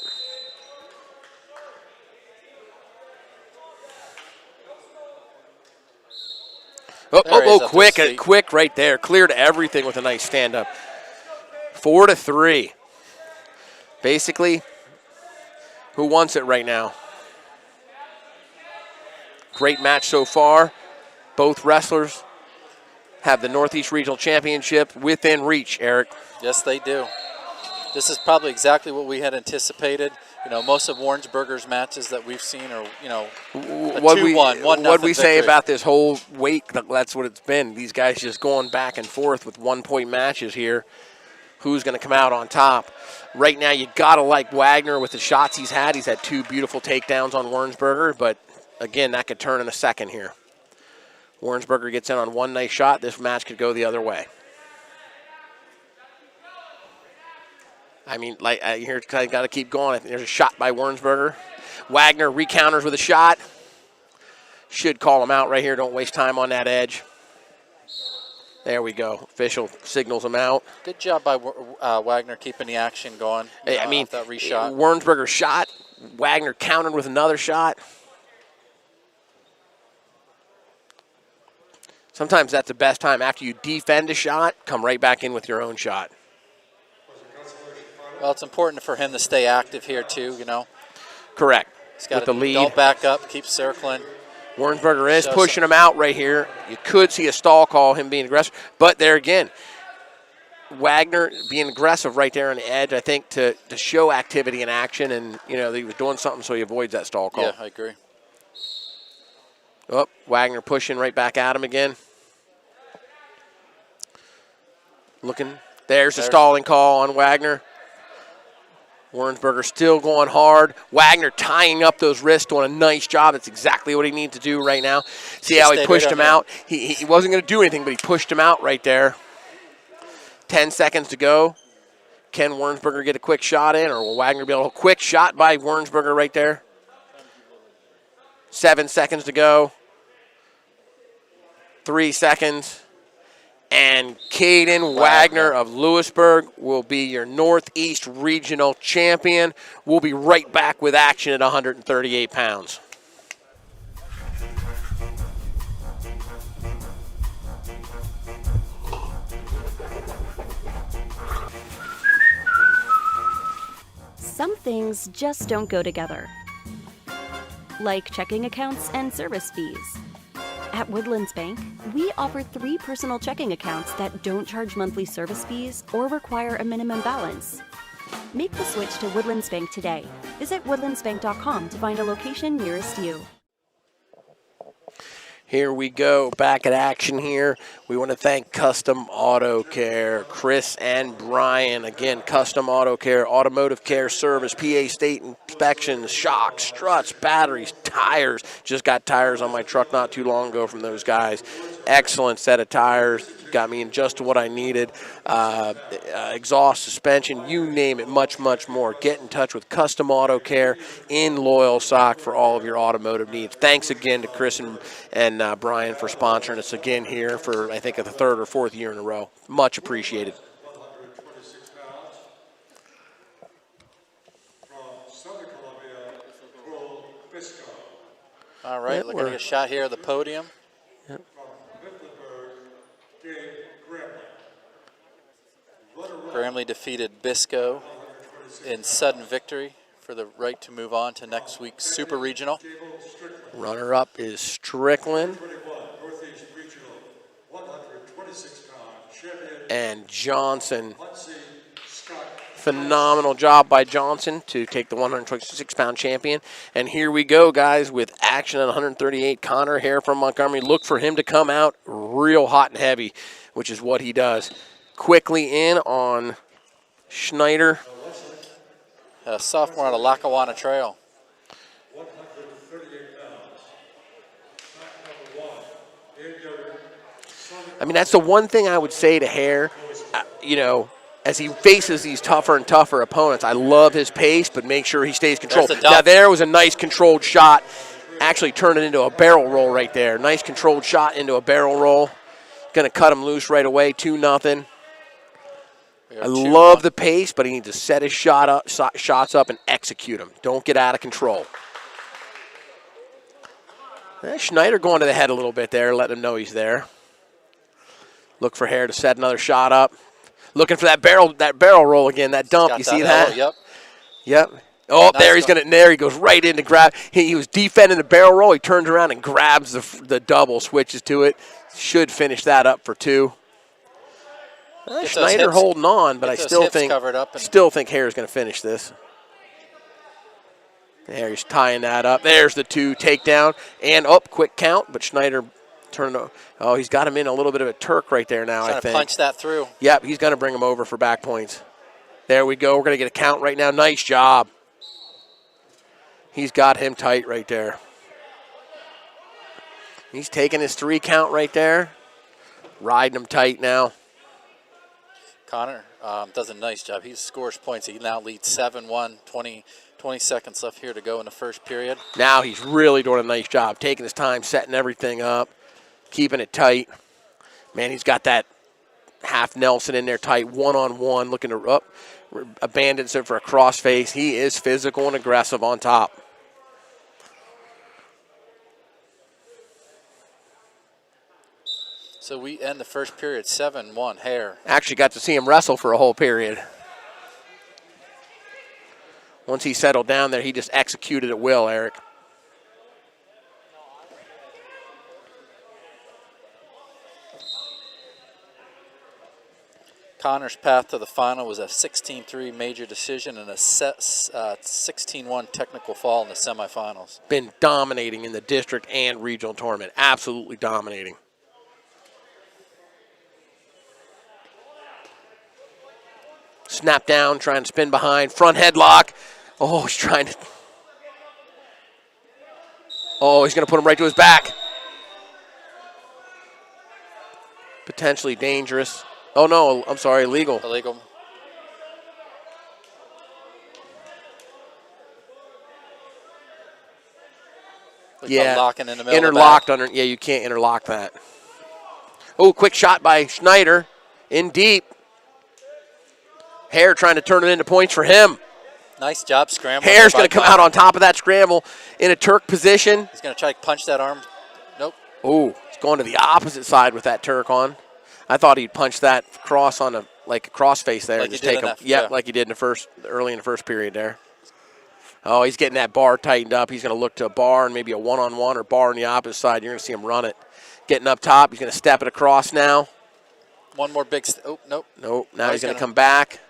Quick right there. Cleared everything with a nice stand-up. 4-3. Basically, who wants it right now? Great match so far. Both wrestlers have the Northeast Regional Championship within reach, Eric. Yes, they do. This is probably exactly what we had anticipated. You know, most of Warrensburger's matches that we've seen are, you know, a 2-1, 1-0 What we say victory. about this whole week, that's what it's been. These guys just going back and forth with one-point matches here. Who's going to come out on top? Right now, you got to like Wagner with the shots he's had. He's had 2 beautiful takedowns on Wernsberger, but, again, that could turn in a second here. Wernsberger gets in on one nice shot. This match could go the other way. I mean, here, I got to keep going. There's a shot by Wernsberger. Wagner recounters with a shot. Should call him out right here. Don't waste time on that edge. There we go. Official signals him out. Good job by Wagner keeping the action going. I mean, off that reshot. Wernsberger shot. Wagner countered with another shot. Sometimes that's the best time. After you defend a shot, come right back in with your own shot. Well, it's important for him to stay active here, too, you know. Correct. He's got with the lead. Don't back up, keep circling. Wernsberger is pushing him out right here. You could see a stall call, him being aggressive. But there again, Wagner being aggressive right there on the edge, I think, to show activity in action. And, you know, he was doing something so he avoids that stall call. Yeah, I agree. Oh, Wagner pushing right back at him again. Looking. There's a stalling call on Wagner. Wernsberger still going hard. Wagner tying up those wrists, doing a nice job. That's exactly what he needs to do right now. See how he pushed him out? He wasn't going to do anything, but he pushed him out right there. 10 seconds to go. Can Wernsberger get a quick shot in, or will Wagner be able to? Quick shot by Wernsberger right there. 7 seconds to go. 3 seconds. And Caden Wagner of Lewisburg will be your Northeast Regional Champion. We'll be right back with action at 138 pounds. Some things just don't go together, like checking accounts and service fees. At Woodlands Bank, we offer 3 personal checking accounts that don't charge monthly service fees or require a minimum balance. Make the switch to Woodlands Bank today. Visit woodlandsbank.com to find a location nearest you. Here we go, back at action here. We want to thank Custom Auto Care, Chris and Brian. Again, Custom Auto Care, automotive care service, PA state inspections, shocks, struts, batteries, tires. Just got tires on my truck not too long ago from those guys. Excellent set of tires. got me in just what I needed. Exhaust, suspension, you name it, much, much more. Get in touch with Custom Auto Care in Loyalsock for all of your automotive needs. Thanks again to Chris and Brian for sponsoring us again here for, I think, the 3rd or 4th year in a row. Much appreciated. 126 pounds. From Southern Columbia, Will Bisco. All right, looking to get a shot here at the podium. From Mifflinburg, Dave Grambling. Gramley defeated Bisco in sudden victory for the right to move on to next week's Super Regional. Runner-up is Strickland. 21, Northeast Regional, 126-pound champion. And Johnson. Muncie Scott. Phenomenal job by Johnson to take the 126-pound champion. And here we go, guys, with action at 138. Connor Hare from Montgomery. Look for him to come out real hot and heavy, which is what he does. Quickly in on Schneider. A sophomore out of Lackawanna Trail. 138 pounds. Track number 1. I mean, that's the one thing I would say to Hare, as he faces these tougher and tougher opponents. I love his pace, but make sure he stays controlled. Now, there was a nice controlled shot. Actually turned it into a barrel roll right there. Nice controlled shot into a barrel roll. Going to cut him loose right away, 2-0. I love the pace, but he needs to set his shots up and execute them. Don't get out of control. Schneider going to the head a little bit there, letting him know he's there. Look for Hare to set another shot up. Looking for that barrel roll again, that dump. You see that? Yep. Oh, nice. There he goes right in to grab. He was defending the barrel roll. He turns around and grabs the double, switches to it. Should finish that up for 2. Schneider holding on, but I still think Hare's going to finish this. There, he's tying that up. There's the 2 takedown. And quick count, but Schneider turned. Oh, he's got him in a little bit of a Turk right there now, I think. Trying to punch that through. Yep, he's going to bring him over for back points. There we go. We're going to get a count right now. Nice job. He's got him tight right there. He's taking his 3 count right there. Riding him tight now. Connor does a nice job. He scores points. He now leads 7-1, 20 seconds left here to go in the first period. Now he's really doing a nice job, taking his time, setting everything up, keeping it tight. Man, he's got that half Nelson in there tight, one-on-one, looking to abandons it for a crossface. He is physical and aggressive on top. So we end the first period 7-1, Hare. Actually got to see him wrestle for a whole period. Once he settled down there, he just executed at will, Eric. Connor's path to the final was a 16-3 major decision and a 16-1 technical fall in the semifinals. Been dominating in the district and regional tournament. Absolutely dominating. Snap down, trying to spin behind. Front headlock. Oh, he's trying to. Oh, he's going to put him right to his back. Potentially dangerous. Oh, no, I'm sorry, illegal. Illegal. Yeah, locking in the middle interlocked under. Yeah, you can't interlock that. Oh, quick shot by Schneider in deep. Hare trying to turn it into points for him. Nice job scrambling. Hare's going to come out on top of that scramble in a Turk position. He's going to try to punch that arm. Nope. Oh, he's going to the opposite side with that Turk on. I thought he'd punch that cross on a cross face there. Like and just take him. Yeah, like he did early in the first period there. Oh, he's getting that bar tightened up. He's going to look to a bar and maybe a one-on-one or bar on the opposite side. You're going to see him run it. Getting up top. He's going to step it across now. One more big. Nope. Nope. Now he's going to come back.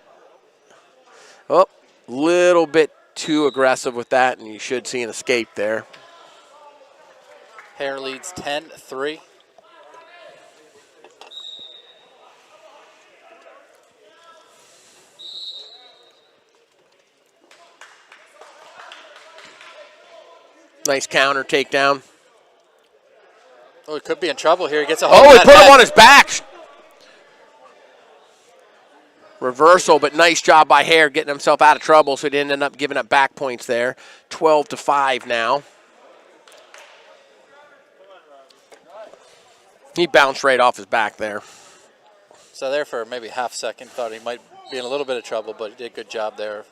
Oh, little bit too aggressive with that, and you should see an escape there. Hare leads 10-3. Nice counter takedown. Oh, he could be in trouble here. He gets a hold. Oh, he put him on his back. Reversal, but nice job by Hare getting himself out of trouble, so he didn't end up giving up back points there. 12-5 now. He bounced right off his back there. So there for maybe half second, thought he might be in a little bit of trouble, but he did a good job there.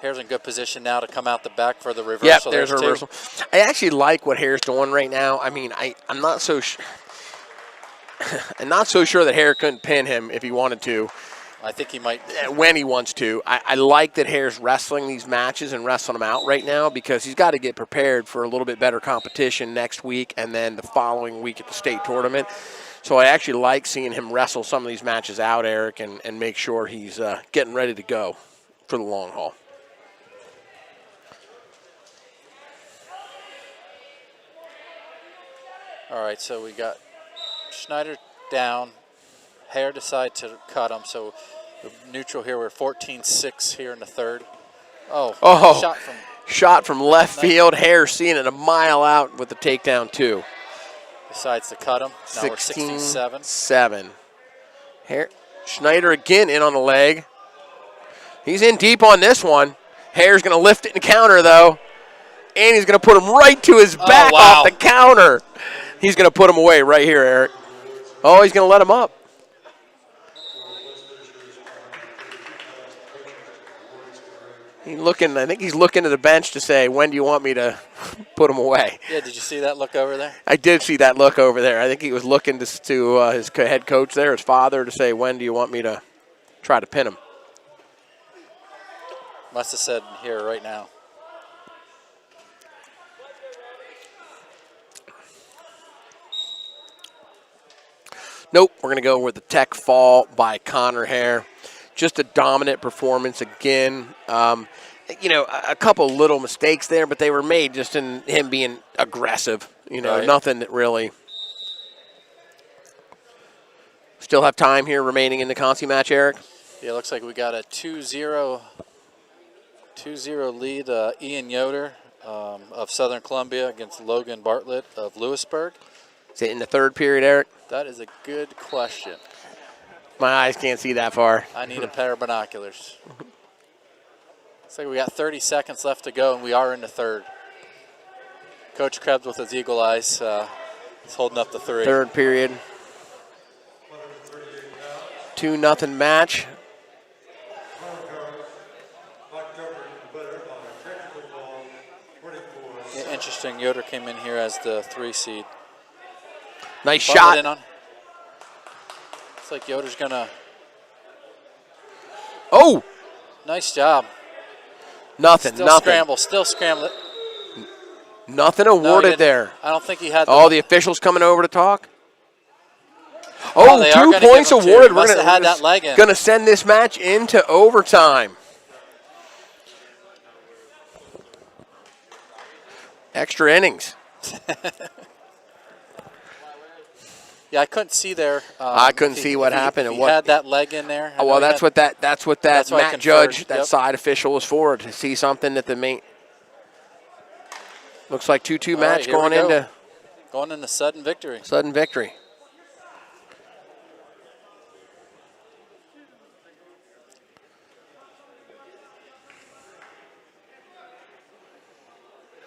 Hare's in good position now to come out the back for the reversal. Yep, there's a two. reversal. I actually like what Hare's doing right now. I mean, I'm not so I'm not so sure that Hare couldn't pin him if he wanted to. I think he might. When he wants to. I like that Hare's wrestling these matches and wrestling them out right now because he's got to get prepared for a little bit better competition next week and then the following week at the state tournament. So I actually like seeing him wrestle some of these matches out, Eric, and make sure he's getting ready to go for the long haul. All right, so we got Schneider down. Hare decide to cut him, so the neutral here. We're 14-6 here in the third. Oh, shot from left field. Hare seeing it a mile out with the takedown too. Decides to cut him. Now we're 16-7. 7. Hare, Schneider again in on the leg. He's in deep on this one. Hare's going to lift it and counter though, and he's going to put him right to his back off the counter. He's going to put him away right here, Eric. Oh, he's going to let him up. I think he's looking to the bench to say, when do you want me to put him away? Yeah, did you see that look over there? I did see that look over there. I think he was looking to his head coach there, his father, to say, when do you want me to try to pin him? Must have said here right now. Nope, we're going to go with the tech fall by Connor Hare. Just a dominant performance again. A couple little mistakes there, but they were made just in him being aggressive. Right. Nothing that really. Still have time here remaining in the Consi match, Eric? Yeah, looks like we got a 2-0 lead. Ian Yoder of Southern Columbia against Logan Bartlett of Lewisburg. Is it in the third period, Eric? That is a good question. My eyes can't see that far. I need a pair of binoculars. Looks like we got 30 seconds left to go, and we are in the third. Coach Krebs with his eagle eyes is holding up the three. Third period. 2-0 match. Yeah, interesting. Yoder came in here as the 3 seed. Nice Bartlett shot. in on. Looks like Yoder's gonna. Oh! Nice job. Nothing. Still scramble. Nothing awarded there. I don't think he had. The officials coming over to talk. Oh, they are 2 gonna points give him 2. awarded. He must have had that leg in. Going to send this match into overtime. Extra innings. Yeah, I couldn't see there. I couldn't see what happened. If and he had that leg in there. Oh, well, that's what that Matt Judge, that Yep. side official, was for, to see something that the main. Looks like 2-2 match here we going into sudden victory. Sudden victory.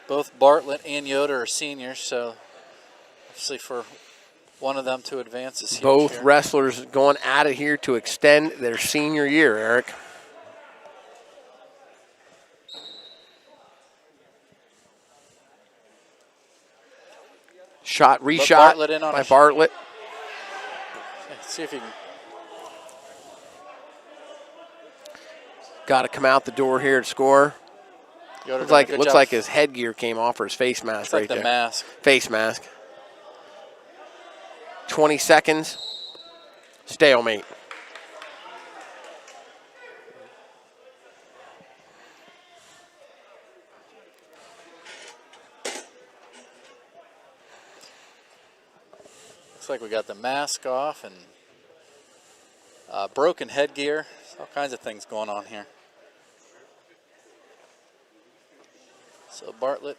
Both Bartlett and Yoder are seniors, so obviously for one of them to advance is huge. Both here. wrestlers going at it here to extend their senior year, Eric. Reshot Bartlett in on by a Bartlett. Let's see if he can. Got to come out the door here to score. Yoder Looks doing a like good looks job. like his headgear came off, or his face mask It's right like the there. mask. Face mask. 20 seconds. Stalemate. Looks like we got the mask off and broken headgear. All kinds of things going on here. So Bartlett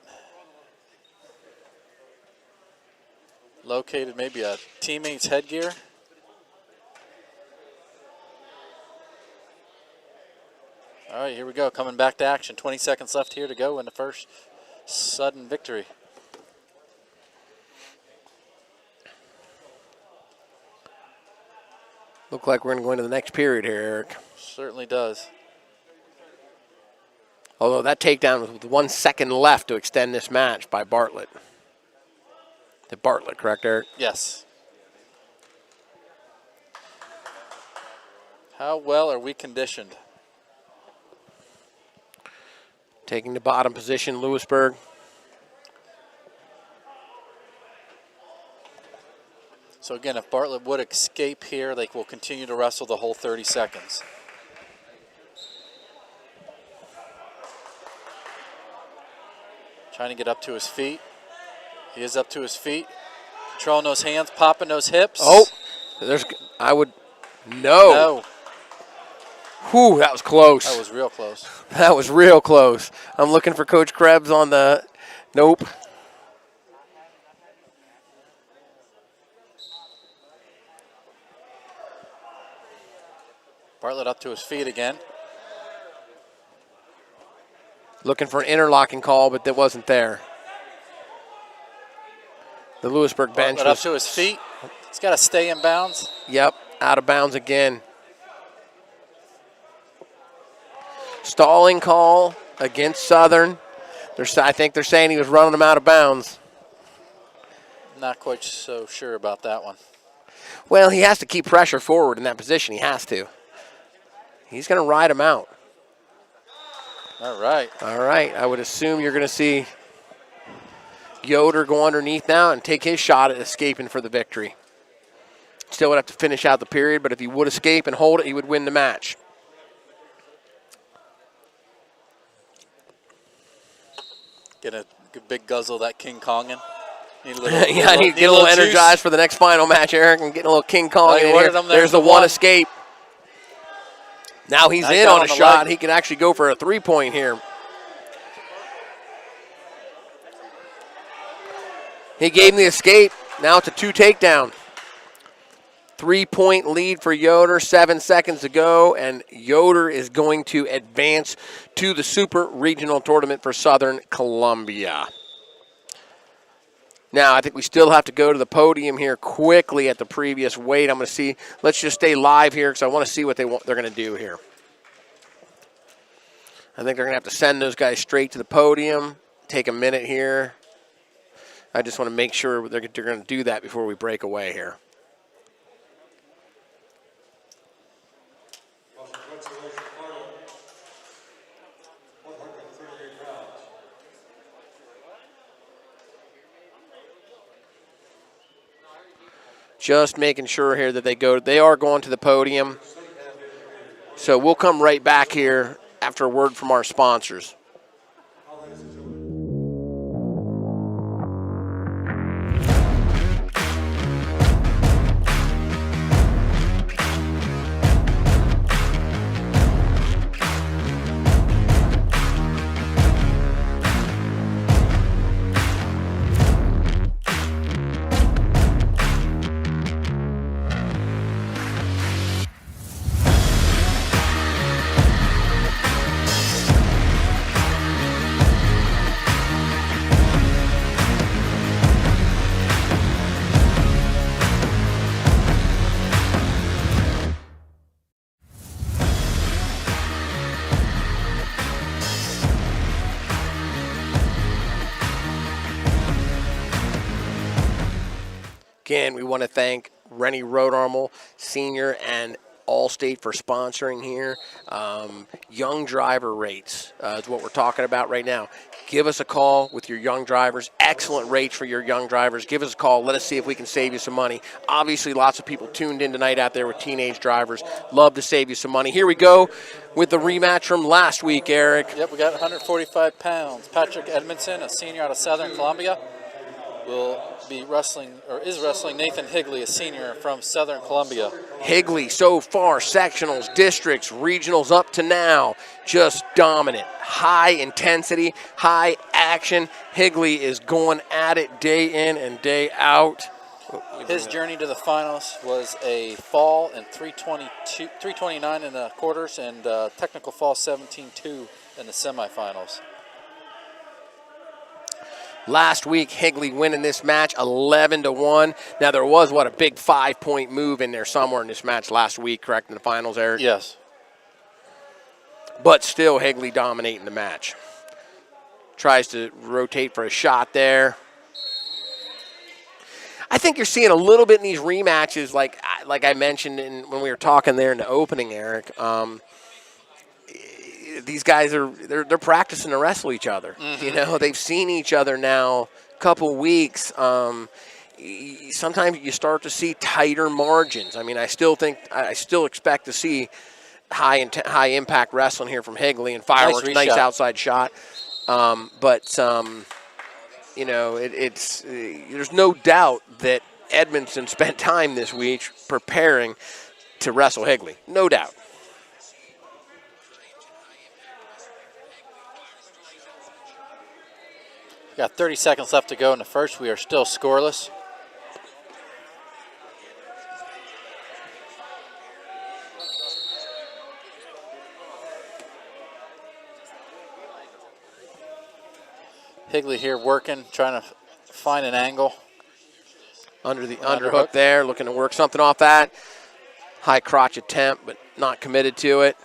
located maybe a teammate's headgear. All right, here we go. Coming back to action. 20 seconds left here to go in the first sudden victory. Look like we're going to go into the next period here, Eric. Certainly does. Although that takedown was with 1 second left to extend this match by Bartlett. Bartlett, correct, Eric? Yes. How well are we conditioned? Taking the bottom position, Lewisburg. So again, if Bartlett would escape here, they will continue to wrestle the whole 30 seconds. Trying to get up to his feet. He is up to his feet. Controlling those hands, popping those hips. No. Whew, that was close. That was real close. That was real close. I'm looking for Coach Krebs on the, nope. Bartlett up to his feet again. Looking for an interlocking call, but that wasn't there. The Lewisburg bench Bartlett up to his feet. He's got to stay in bounds. Yep, out of bounds again. Stalling call against Southern. I think they're saying he was running them out of bounds. Not quite so sure about that one. Well, he has to keep pressure forward in that position. He has to. He's going to ride him out. All right. All right. I would assume you're going to see Yoder go underneath now and take his shot at escaping for the victory. Still would have to finish out the period, but if he would escape and hold it, he would win the match. Get a big guzzle of that King Kongin. Need a little, yeah, I need to get a little energized juice. for the next final match, Eric, and getting a little King Kong in ordered here. them. There's the one escape. Now he's in on a shot. He can actually go for a three-point here. He gave him the escape. Now it's a 2 takedown. 3-point lead for Yoder, 7 seconds to go, and Yoder is going to advance to the Super Regional Tournament for Southern Columbia. Now, I think we still have to go to the podium here quickly at the previous weight. I'm going to see. Let's just stay live here because I want to see what they're going to do here. I think they're going to have to send those guys straight to the podium. Take a minute here. I just want to make sure they're going to do that before we break away here. Consolation final, 138 pounds. Just making sure here that they are going to the podium. So we'll come right back here after a word from our sponsors. Again, we want to thank Rennie Rodarmel, Senior, and Allstate for sponsoring here. Young driver rates is what we're talking about right now. Give us a call with your young drivers. Excellent rates for your young drivers. Give us a call. Let us see if we can save you some money. Obviously, lots of people tuned in tonight out there with teenage drivers. Love to save you some money. Here we go with the rematch from last week, Eric. Yep, we got 145 pounds. Patrick Edmondson, a senior out of Southern Columbia, will be wrestling, or is wrestling, Nathan Higley, a senior from Southern Columbia. Higley, so far, sectionals, districts, regionals up to now, just dominant. High intensity, high action. Higley is going at it day in and day out. His journey to the finals was a fall in 329 in the quarters, and technical fall 17-2 in the semifinals. Last week, Higley winning this match 11-1. Now, there was, a big 5-point move in there somewhere in this match last week, correct, in the finals, Eric? Yes. But still, Higley dominating the match. Tries to rotate for a shot there. I think you're seeing a little bit in these rematches, like I mentioned when we were talking there in the opening, Eric. These guys they're practicing to wrestle each other. Mm-hmm. You know, they've seen each other now a couple weeks. Sometimes you start to see tighter margins. I mean, I still expect to see high impact wrestling here from Higley and Fireworks. Nice outside shot. You know, there's no doubt that Edmondson spent time this week preparing to wrestle Higley. No doubt. Got 30 seconds left to go in the first. We are still scoreless. Higley here working, trying to find an angle. Under the underhook there, looking to work something off that. High crotch attempt, but not committed to it.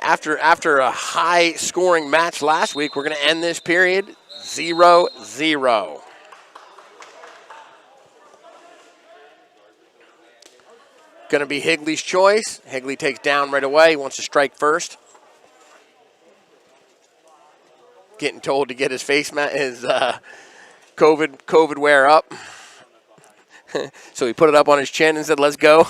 After a high scoring match last week, we're gonna end this period 0-0. Gonna be Higley's choice. Higley takes down right away. He wants to strike first. Getting told to get his face mat, his COVID wear up. So he put it up on his chin and said, "Let's go."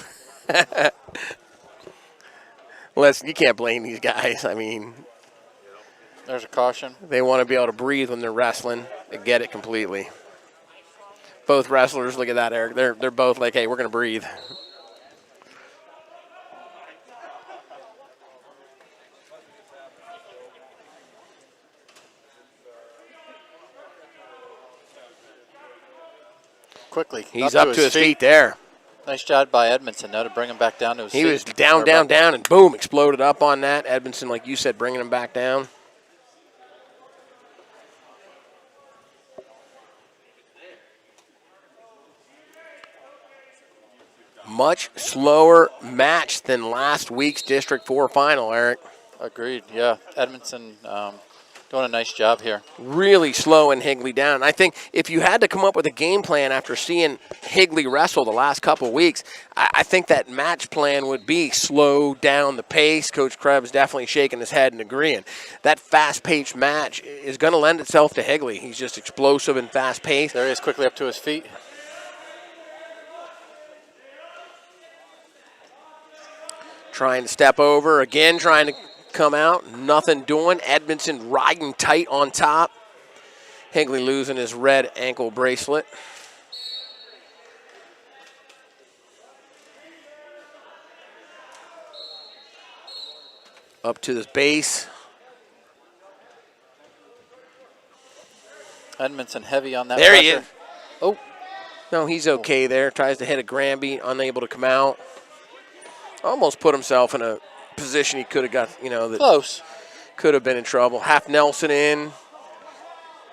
You can't blame these guys. I mean, there's a caution. They want to be able to breathe when they're wrestling. They get it completely. Both wrestlers, look at that, Eric. They're both like, "Hey, we're going to breathe." Quickly. He's up to his feet there. Nice job by Edmondson, though, to bring him back down to his feet. He was down, and boom, exploded up on that. Edmondson, like you said, bringing him back down. Much slower match than last week's District 4 final, Eric. Agreed, yeah. Edmondson doing a nice job here. Really slowing Higley down. I think if you had to come up with a game plan after seeing Higley wrestle the last couple of weeks, I think that match plan would be slow down the pace. Coach Krebs definitely shaking his head and agreeing. That fast-paced match is going to lend itself to Higley. He's just explosive and fast-paced. There he is, quickly up to his feet. Trying to step over, again trying to come out, nothing doing. Edmondson riding tight on top. Higley losing his red ankle bracelet. Up to the base. Edmondson heavy on that. There pressure. he is. Oh, no, he's okay there. Tries to hit a Granby, unable to come out. Almost put himself in a position he could have got, that close. Could have been in trouble. Half Nelson in.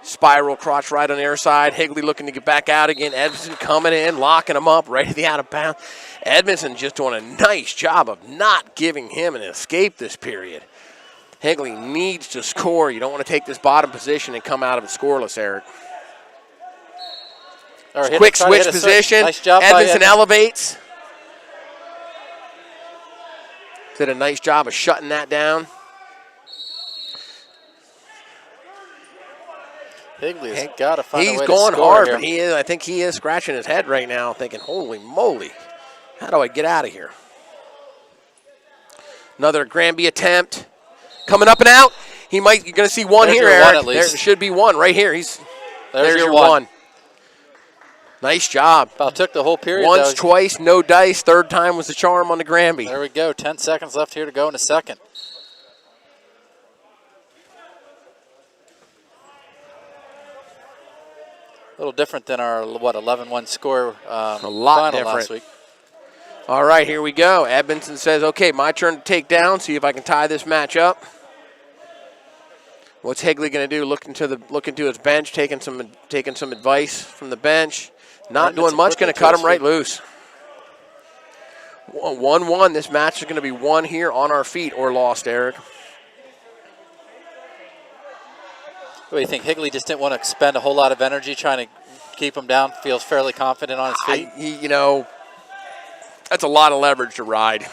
Spiral crotch right on the air side. Higley looking to get back out again. Edmondson coming in, locking him up right at the out of bounds. Edmondson just doing a nice job of not giving him an escape this period. Higley needs to score. You don't want to take this bottom position and come out of it scoreless, Eric. Quick switch position. Nice job Edmondson elevates. Did a nice job of shutting that down. Higley has got to find a way to He's going score hard, here. but I think he is scratching his head right now, thinking, "Holy moly, how do I get out of here?" Another Granby attempt, coming up and out. You're going to see one There's here, your Eric. one at least. There should be one right here. There's your one. Nice job. About took the whole period. Once, twice, no dice. Third time was the charm on the Granby. There we go. 10 seconds left here to go in the second. little different than our, what, 11-1 score A lot final last different. week. All right, here we go. Edmondson says, okay, my turn to take down, see if I can tie this match up. What's Higley going to do? Look into his bench, taking some advice from the bench. Not doing much, going to cut him right loose. 1-1. This match is going to be won here on our feet or lost, Eric. What do you think? Higley just didn't want to expend a whole lot of energy trying to keep him down. Feels fairly confident on his feet. That's a lot of leverage to ride.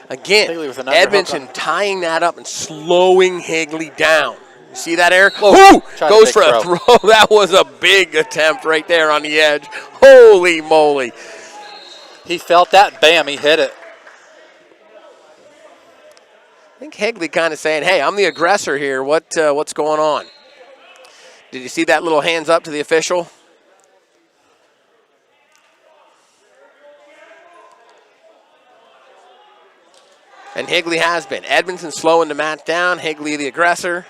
Again, Edmondson tying that up and slowing Higley down. You see that, Eric? Woo! Goes for a throw. That was a big attempt right there on the edge. Holy moly. He felt that. Bam, he hit it. I think Higley kind of saying, hey, I'm the aggressor here. What's going on? Did you see that little hands up to the official? And Higley has been. Edmondson slowing the match down. Higley the aggressor.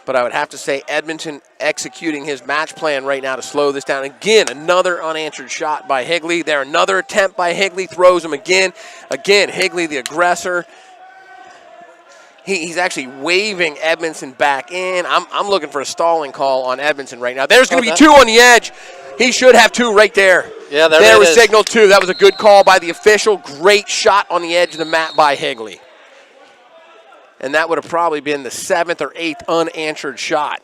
But I would have to say Edmondson executing his match plan right now to slow this down. Again, another unanswered shot by Higley. There, another attempt by Higley. Throws him again. Again, Higley the aggressor. He's actually waving Edmondson back in. I'm looking for a stalling call on Edmondson right now. There's going to be two on the edge. He should have two right there. Yeah, there was signal two. That was a good call by the official. Great shot on the edge of the mat by Higley. And that would have probably been the 7th or 8th unanswered shot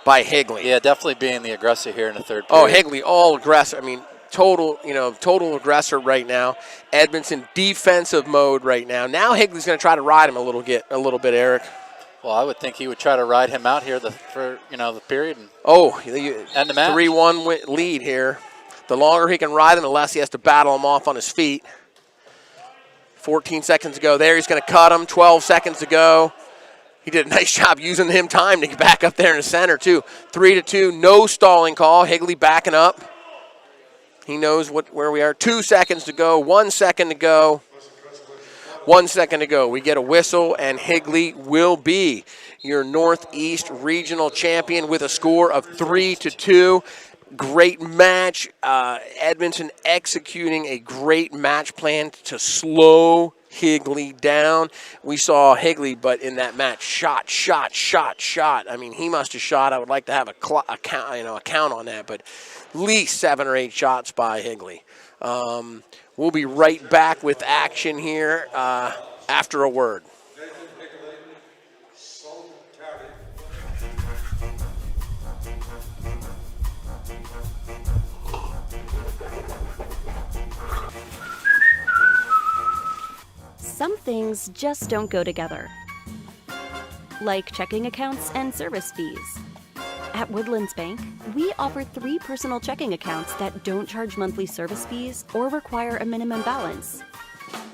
by Higley. Yeah, definitely being the aggressor here in the third period. Oh, Higley, all aggressor. I mean, total aggressor right now. Edmondson defensive mode right now. Now Higley's going to try to ride him a little bit, Eric. Well, I would think he would try to ride him out here for the period. And end the match. 3-1 lead here. The longer he can ride him, the less he has to battle him off on his feet. 14 seconds to go there. He's going to cut him. 12 seconds to go. He did a nice job using him time to get back up there in the center, too. 3-2, no stalling call. Higley backing up. He knows where we are. 2 seconds to go. 1 second to go. 1 second to go. We get a whistle, and Higley will be your Northeast Regional Champion with a score of 3-2. Great match. Edmondson executing a great match plan to slow Higley down. We saw Higley, but in that match, shot. I mean, he must have shot. I would like to have a count on that, but at least 7 or 8 shots by Higley. We'll be right back with action here after a word. Some things just don't go together, like checking accounts and service fees. At Woodlands Bank, we offer 3 personal checking accounts that don't charge monthly service fees or require a minimum balance.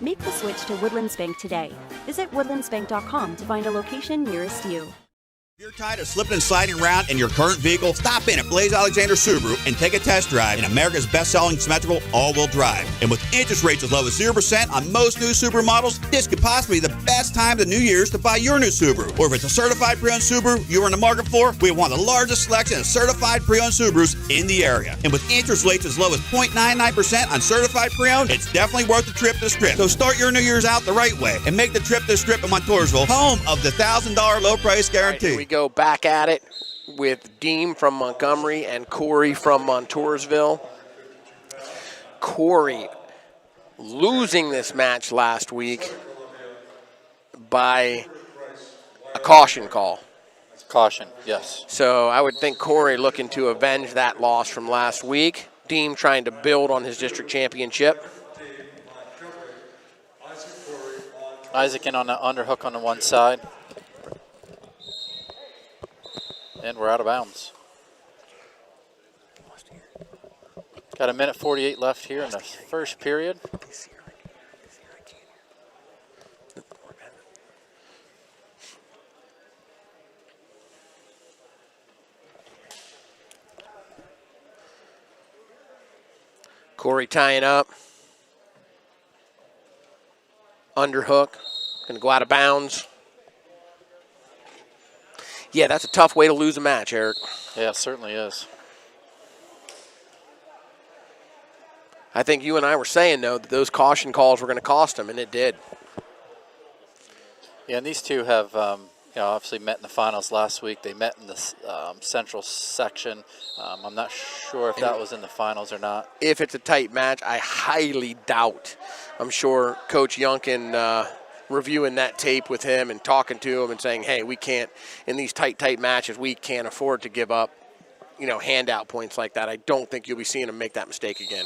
Make the switch to Woodlands Bank today. Visit woodlandsbank.com to find a location nearest you. If you're tired of slipping and sliding around in your current vehicle, stop in at Blaze Alexander Subaru and take a test drive in America's best-selling symmetrical all-wheel drive. And with interest rates as low as 0% on most new Subaru models, this could possibly be the best time to New Year's to buy your new Subaru. Or if it's a certified pre-owned Subaru you're in the market for, we have one of the largest selection of certified pre-owned Subarus in the area. And with interest rates as low as 0.99% on certified pre-owned, it's definitely worth the trip to Strip. So start your New Year's out the right way and make the trip to Strip in Montoursville, home of the $1,000 low price guarantee. Go back at it with Deem from Montgomery and Corey from Montoursville. Corey losing this match last week by a caution call. Caution, yes. So I would think Corey looking to avenge that loss from last week. Deem trying to build on his district championship. Isaac in on the underhook on the one side. And we're out of bounds. Got 1:48 left here in the first period. Corey tying up. Underhook. Going to go out of bounds. Yeah, that's a tough way to lose a match, Eric. Yeah, it certainly is. I think you and I were saying, though, that those caution calls were going to cost him, and it did. Yeah, and these two have, obviously met in the finals last week. They met in the central section. I'm not sure if that was in the finals or not. If it's a tight match, I highly doubt. I'm sure Coach Youngkin reviewing that tape with him and talking to him and saying, hey, we can't, in these tight matches, we can't afford to give up, handout points like that. I don't think you'll be seeing him make that mistake again.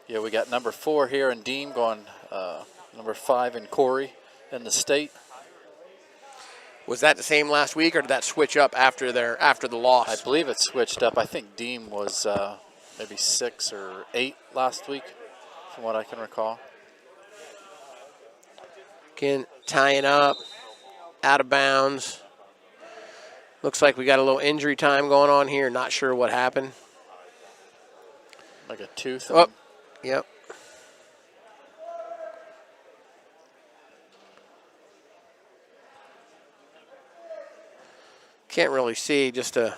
Yeah, we got number 4 here in Deem going number 5 in Corey in the state. Was that the same last week, or did that switch up after the loss? I believe it switched up. I think Deem was maybe 6 or 8 last week, from what I can recall. Again, tying up, out of bounds. Looks like we got a little injury time going on here. Not sure what happened. Like a tooth. Oh, yep. Can't really see, just a...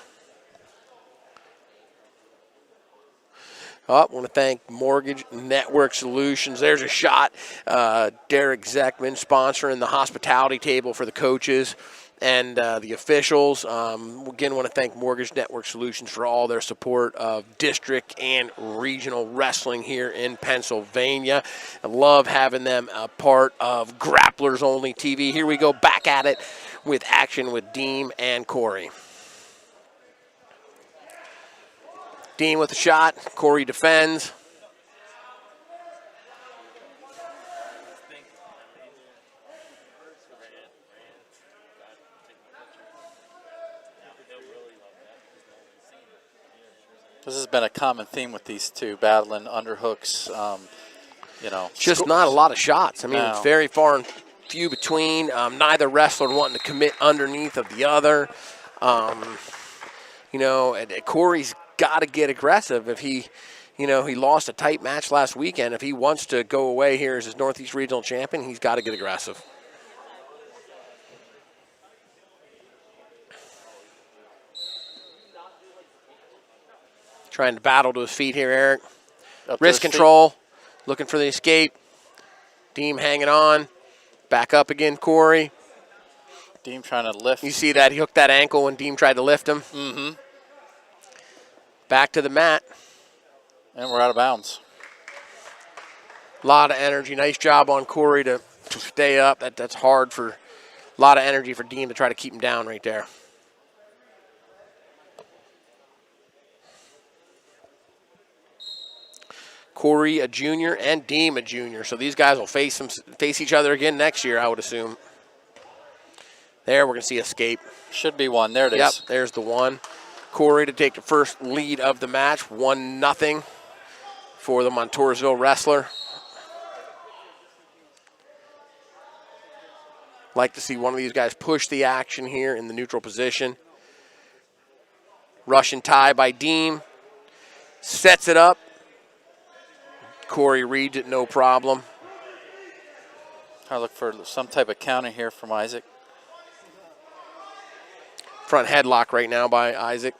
Oh, I want to thank Mortgage Network Solutions. There's a shot. Derek Zeckman sponsoring the hospitality table for the coaches and the officials. Again, want to thank Mortgage Network Solutions for all their support of district and regional wrestling here in Pennsylvania. I love having them a part of Grapplers Only TV. Here we go back at it with action with Deem and Corey. Deem with a shot. Corey defends. This has been a common theme with these two, battling underhooks. Just not a lot of shots. I mean, No. it's very far and few between. Neither wrestler wanting to commit underneath of the other. And Corey's got to get aggressive if he lost a tight match last weekend. If he wants to go away here as his Northeast Regional champion, he's got to get aggressive. Trying to battle to his feet here, Eric. Up to Wrist his feet. control, looking for the escape. Deem hanging on. Back up again, Corey. Deem trying to lift. You see that? He hooked that ankle when Deem tried to lift him. Mm-hmm. Back to the mat. And we're out of bounds. A lot of energy. Nice job on Corey to stay up. That's hard for a lot of energy for Deem to try to keep him down right there. Corey a junior and Deem a junior. So these guys will face each other again next year, I would assume. There, we're going to see escape. Should be one. There it is. Yep, there's the one. Corey to take the first lead of the match, 1-0 for the Montoursville wrestler. Like to see one of these guys push the action here in the neutral position. Russian tie by Deem. Sets it up. Corey reads it, no problem. I look for some type of counter here from Isaac. Front headlock right now by Isaac.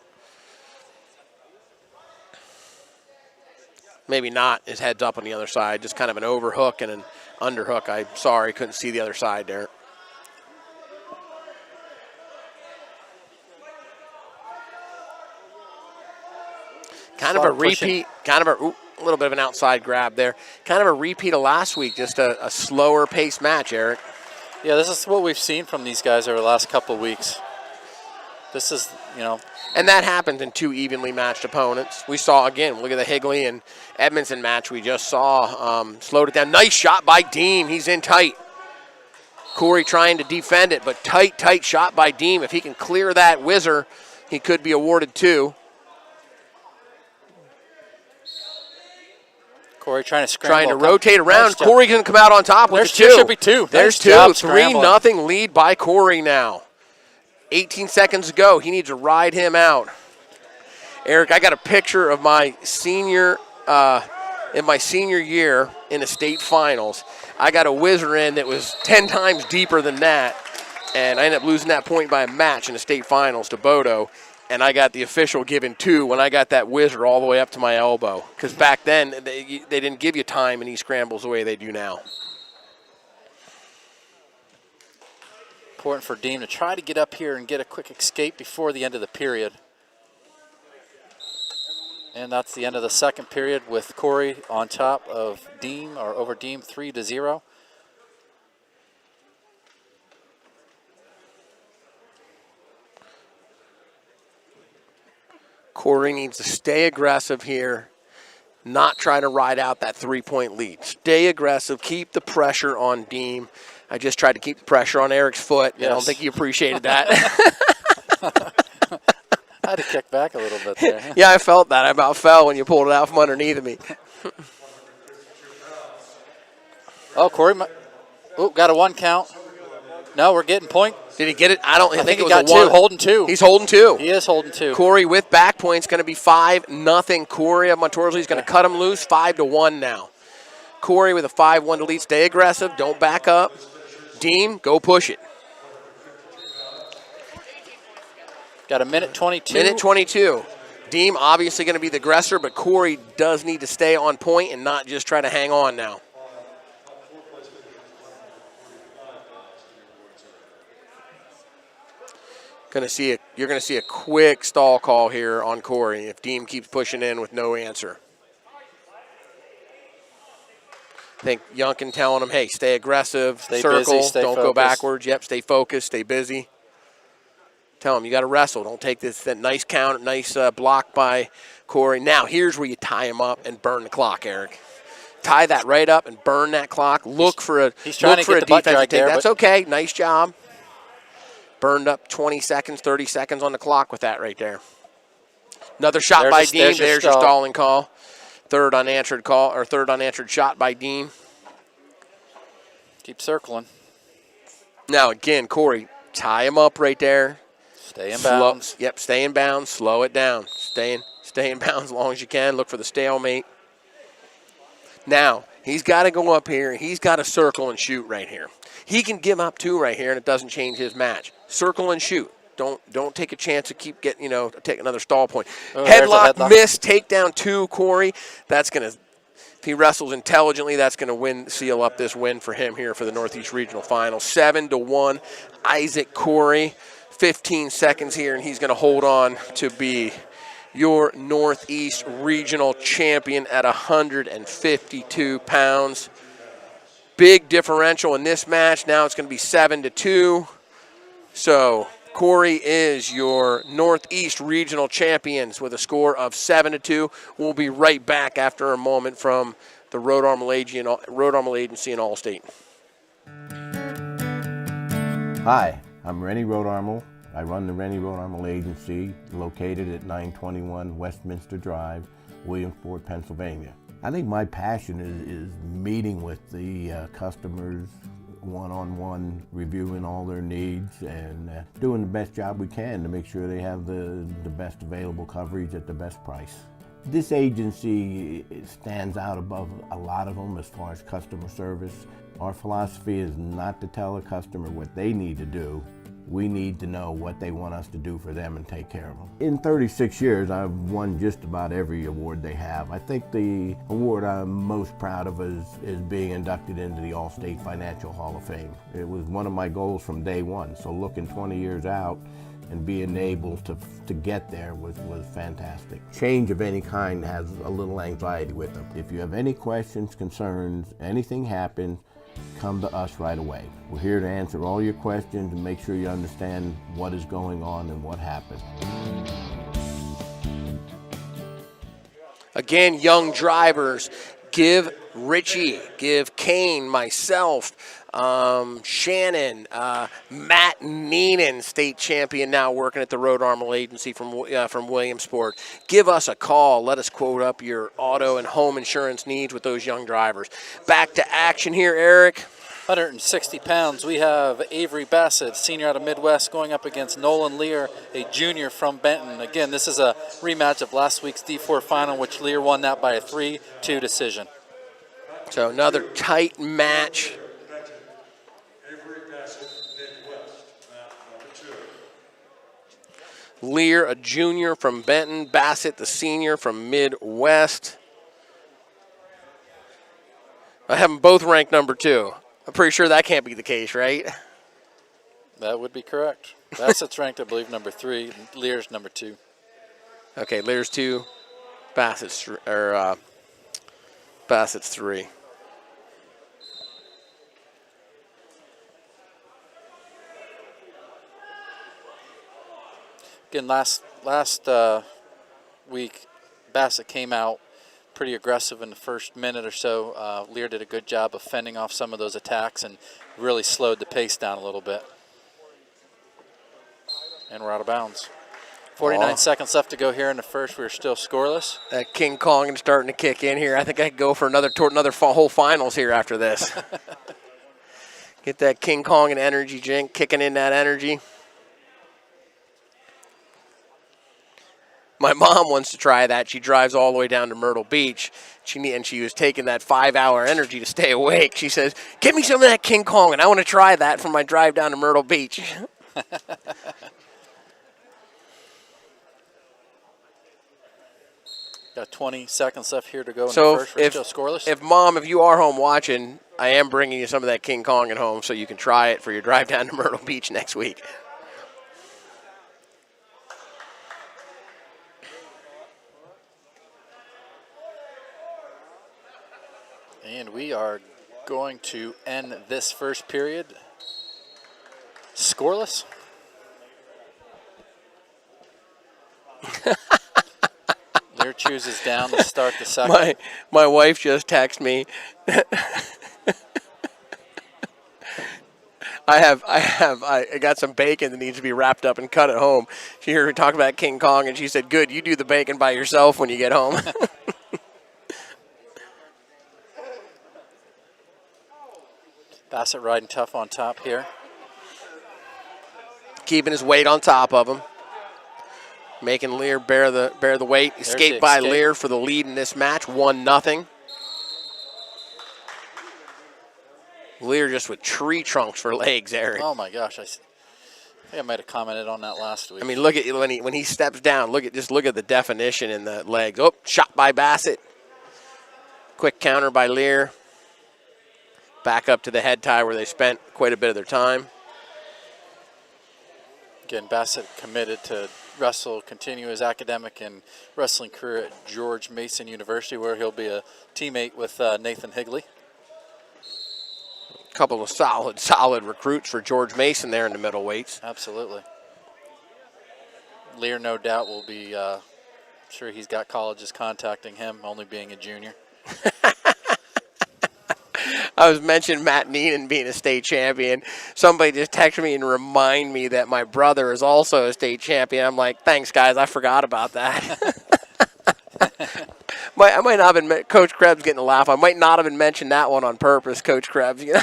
Maybe not. His head's up on the other side. Just kind of an overhook and an underhook. I'm sorry, couldn't see the other side there. Kind of a repeat. Kind of a little bit of an outside grab there. Kind of a repeat of last week. Just a slower paced match, Eric. Yeah, this is what we've seen from these guys over the last couple of weeks. This is, And that happens in two evenly matched opponents. We saw, again, look at the Higley and Edmondson match we just saw. Slowed it down. Nice shot by Deem. He's in tight. Corey trying to defend it, but tight shot by Deem. If he can clear that whizzer, he could be awarded 2. Corey trying to scramble. Trying to rotate around. Nice job. Corey can come out on top with There's the 2. two. Should be 2. There's Nice job 2. 3-0 lead by Corey now. 18 seconds to go. He needs to ride him out. Eric, I got a picture of my senior in my senior year in the state finals. I got a whizzer in that was 10 times deeper than that, and I ended up losing that point by a match in the state finals to Bodo, and I got the official given 2 when I got that whizzer all the way up to my elbow, because back then they didn't give you time in these scrambles the way they do now. Important for Dean to try to get up here and get a quick escape before the end of the period. And that's the end of the second period with Corey on top of Deem, or over Deem 3-0. Corey needs to stay aggressive here, not try to ride out that 3-point lead. Stay aggressive, keep the pressure on Deem. I just tried to keep the pressure on Eric's foot. Yes. I don't think he appreciated that. I had to kick back a little bit there. Yeah, I felt that. I about fell when you pulled it out from underneath of me. Oh, Corey, got a 1 count. No, we're getting point. Did he get it? I think it was got a 1. 2, holding 2. He's holding 2. He is holding 2. Corey with back points going to be 5-0. Corey of Montorsley is going to cut him loose, 5-1 now. Corey with a 5-1 to lead. Stay aggressive. Don't back up. Deem, go push it. Got a minute 22. Minute 22. Deem obviously going to be the aggressor, but Corey does need to stay on point and not just try to hang on now. You're going to see a quick stall call here on Corey if Deem keeps pushing in with no answer. I think Youngkin telling him, hey, stay aggressive, stay circle, busy, don't focused. Go backwards. Yep, stay focused, stay busy. Tell him you got to wrestle. Don't take that nice count, nice block by Corey. Now, here's where you tie him up and burn the clock, Eric. Tie that right up and burn that clock. Look for a defensive take. That's okay. Nice job. Burned up 20 seconds, 30 seconds on the clock with that right there. Another shot by Dean. There's your stalling call. Third unanswered shot by Dean. Keep circling. Now, again, Corey, tie him up right there. Stay in bounds. Yep, stay in bounds. Slow it down. Stay in bounds as long as you can. Look for the stalemate. Now, he's got to go up here. He's got to circle and shoot right here. He can give up 2 right here, and it doesn't change his match. Circle and shoot. Don't take a chance to keep getting, take another stall point. Headlock, miss, takedown 2, Corey. That's going to, if he wrestles intelligently, that's going to seal up this win for him here for the Northeast Regional Final. 7-1, Isaac Corey. 15 seconds here, and he's going to hold on to be your Northeast Regional Champion at 152 pounds. Big differential in this match. Now it's going to be 7-2. So Corey is your Northeast Regional Champions with a score of 7-2. We'll be right back after a moment from the Rhode Armor Agency in Allstate. Hi, I'm Rennie Rhode Armor. I run the Rennie Rhode Armor Agency located at 921 Westminster Drive, Williamsport, Pennsylvania. I think my passion is meeting with the customers one-on-one, reviewing all their needs and doing the best job we can to make sure they have the best available coverage at the best price. This agency stands out above a lot of them as far as customer service. Our philosophy is not to tell a customer what they need to do. We need to know what they want us to do for them and take care of them. In 36 years, I've won just about every award they have. I think the award I'm most proud of is being inducted into the Allstate Financial Hall of Fame. It was one of my goals from day one, so looking 20 years out and being able to get there was fantastic. Change of any kind has a little anxiety with them. If you have any questions, concerns, anything happens, come to us right away. We're here to answer all your questions and make sure you understand what is going on and what happened. Again, young drivers, give Richie, give Kane, myself, Shannon, Matt Neenan, state champion now working at the Rhode Armor Agency from Williamsport. Give us a call. Let us quote up your auto and home insurance needs with those young drivers. Back to action here, Eric. 160 pounds, we have Avery Bassett, senior out of Midwest, going up against Nolan Lear, a junior from Benton. Again, this is a rematch of last week's D4 final, which Lear won that by a 3-2 decision. So another tight match. Avery Bassett, Midwest, mat number 2. Lear, a junior from Benton. Bassett, the senior from Midwest. I have them both ranked number 2. I'm pretty sure that can't be the case, right? That would be correct. Bassett's ranked, I believe, number 3. Lear's number 2. Okay, Lear's 2, Bassett's 3. Again, last week, Bassett came out pretty aggressive in the first minute or so. Lear did a good job of fending off some of those attacks and really slowed the pace down a little bit. And we're out of bounds. 49 seconds left to go here in the first. We're still scoreless. That King Kong is starting to kick in here. I think I could go for another whole finals here after this. Get that King Kong and energy drink, kicking in that energy. My mom wants to try that. She drives all the way down to Myrtle Beach. She was taking that 5-hour energy to stay awake. She says, "Give me some of that King Kong, and I want to try that for my drive down to Myrtle Beach." Got 20 seconds left here to go in So the first. We're still scoreless. if Mom, if you are home watching, I am bringing you some of that King Kong at home so you can try it for your drive down to Myrtle Beach next week. And we are going to end this first period scoreless. Lear chooses down to start the second. My wife just texted me. I got some bacon that needs to be wrapped up and cut at home. She heard me talk about King Kong, and she said, "Good, you do the bacon by yourself when you get home." Bassett riding tough on top here. Keeping his weight on top of him. Making Lear bear the weight. Escaped by Lear for the lead in this match, 1-0. Lear just with tree trunks for legs, Eric. Oh my gosh, I think I might have commented on that last week. I mean, look at when he steps down. Look at the definition in the legs. Oh, shot by Bassett. Quick counter by Lear. Back up to the head tie where they spent quite a bit of their time. Again, Bassett committed to continue his academic and wrestling career at George Mason University, where he'll be a teammate with Nathan Higley. A couple of solid recruits for George Mason there in the middleweights. Absolutely. Lear, no doubt, will be sure he's got colleges contacting him, only being a junior. I was mentioning Matt Neenan being a state champion. Somebody just texted me and remind me that my brother is also a state champion. I'm like, thanks, guys. I forgot about that. I might not have been, Coach Krebs getting a laugh. I might not have been mentioned that one on purpose, Coach Krebs. You know,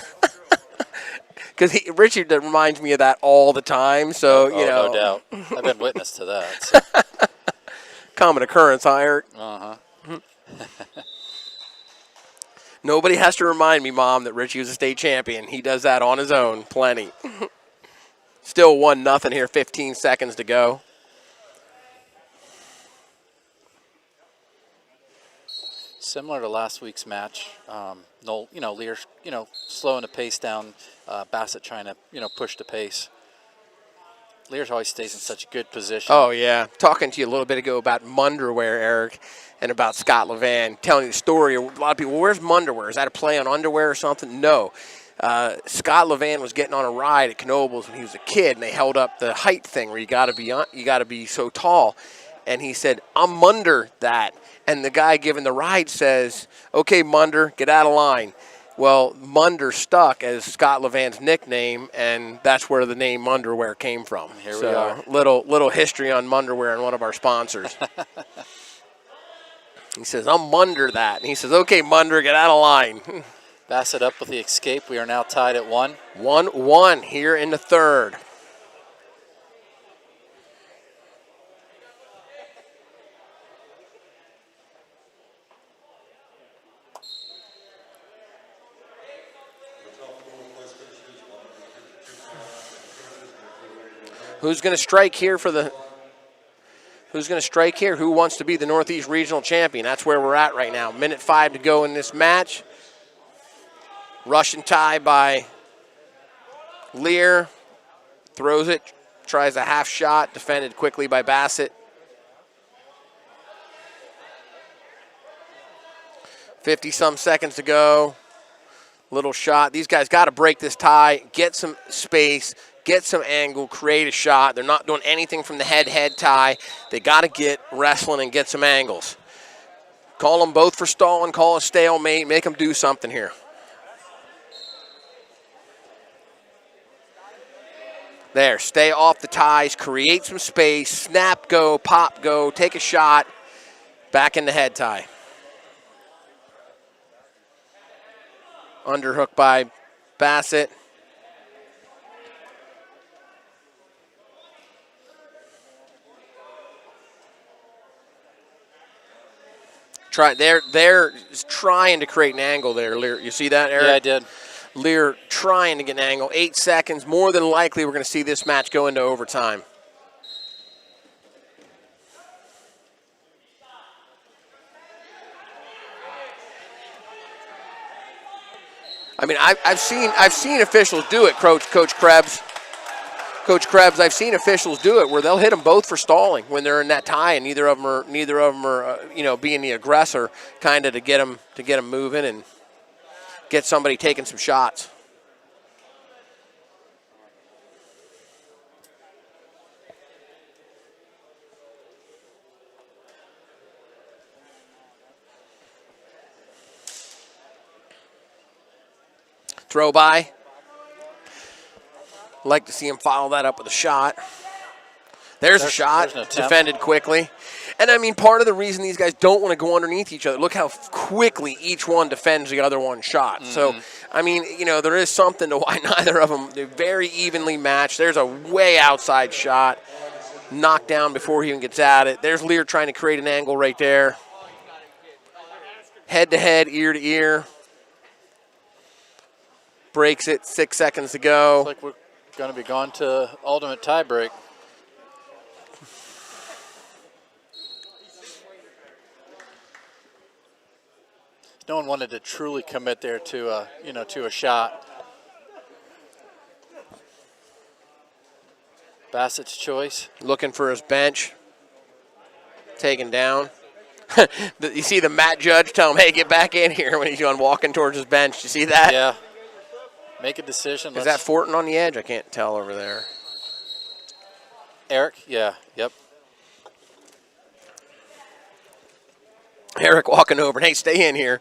because Richard reminds me of that all the time. So no doubt. I've been witness to that. So. Common occurrence, huh, Eric? Uh-huh. Nobody has to remind me, Mom, that Richie was a state champion. He does that on his own, plenty. Still 1-0 here, 15 seconds to go. Similar to last week's match, Lear, slowing the pace down. Bassett trying to, push the pace. Lear's always stays in such a good position. Oh, yeah. Talking to you a little bit ago about Munderwear, Eric, and about Scott Levan, telling you the story. A lot of people, where's Munderwear? Is that a play on underwear or something? No. Scott Levan was getting on a ride at Knoebels when he was a kid, and they held up the height thing where you got to be so tall. And he said, "I'm Munder that." And the guy giving the ride says, "Okay, Munder, get out of line." Well, Munder stuck as Scott Levan's nickname, and that's where the name Munderwear came from. Here we are. Little history on Munderwear and one of our sponsors. He says, "I'm Munder that." And he says, "Okay, Munder, get out of line." Bassett up with the escape. We are now tied at 1. 1-1 here in the third. Who's going to strike here for the? Who's going to strike here? Who wants to be the Northeast Regional Champion? That's where we're at right now. Minute 5 to go in this match. Russian tie by Lear. Throws it. Tries a half shot. Defended quickly by Bassett. 50-some seconds to go. Little shot. These guys got to break this tie. Get some space. Get some angle, create a shot. They're not doing anything from the head-head tie. They got to get wrestling and get some angles. Call them both for stalling, call a stalemate, make them do something here. There, stay off the ties, create some space, snap, go, pop, go, take a shot, back in the head tie. Underhook by Bassett. They're trying to create an angle there, Lear. You see that, Eric? Yeah, I did. Lear trying to get an angle. 8 seconds. More than likely, we're going to see this match go into overtime. I mean, I've seen officials do it, Coach Krebs. Coach Krebs, I've seen officials do it where they'll hit them both for stalling when they're in that tie, and neither of them are being the aggressor, kind of to get them moving and get somebody taking some shots. Throw by. Like to see him follow that up with a shot. There's a shot, defended quickly. And, I mean, part of the reason these guys don't want to go underneath each other, look how quickly each one defends the other one's shot. Mm-hmm. So, I mean, there is something to why neither of them, they're very evenly matched. There's a way outside shot, knocked down before he even gets at it. There's Lear trying to create an angle right there. Head-to-head, ear-to-ear. Breaks it, 6 seconds to go. Looks like we're going to be gone to ultimate tie break. No one wanted to truly commit there to a shot. Bassett's choice. Looking for his bench. Taken down. You see the mat judge tell him, hey, get back in here when he's going walking towards his bench. You see that? Yeah. Make a decision. Is that Fortin on the edge? I can't tell over there. Eric? Yeah. Yep. Eric walking over. Hey, stay in here.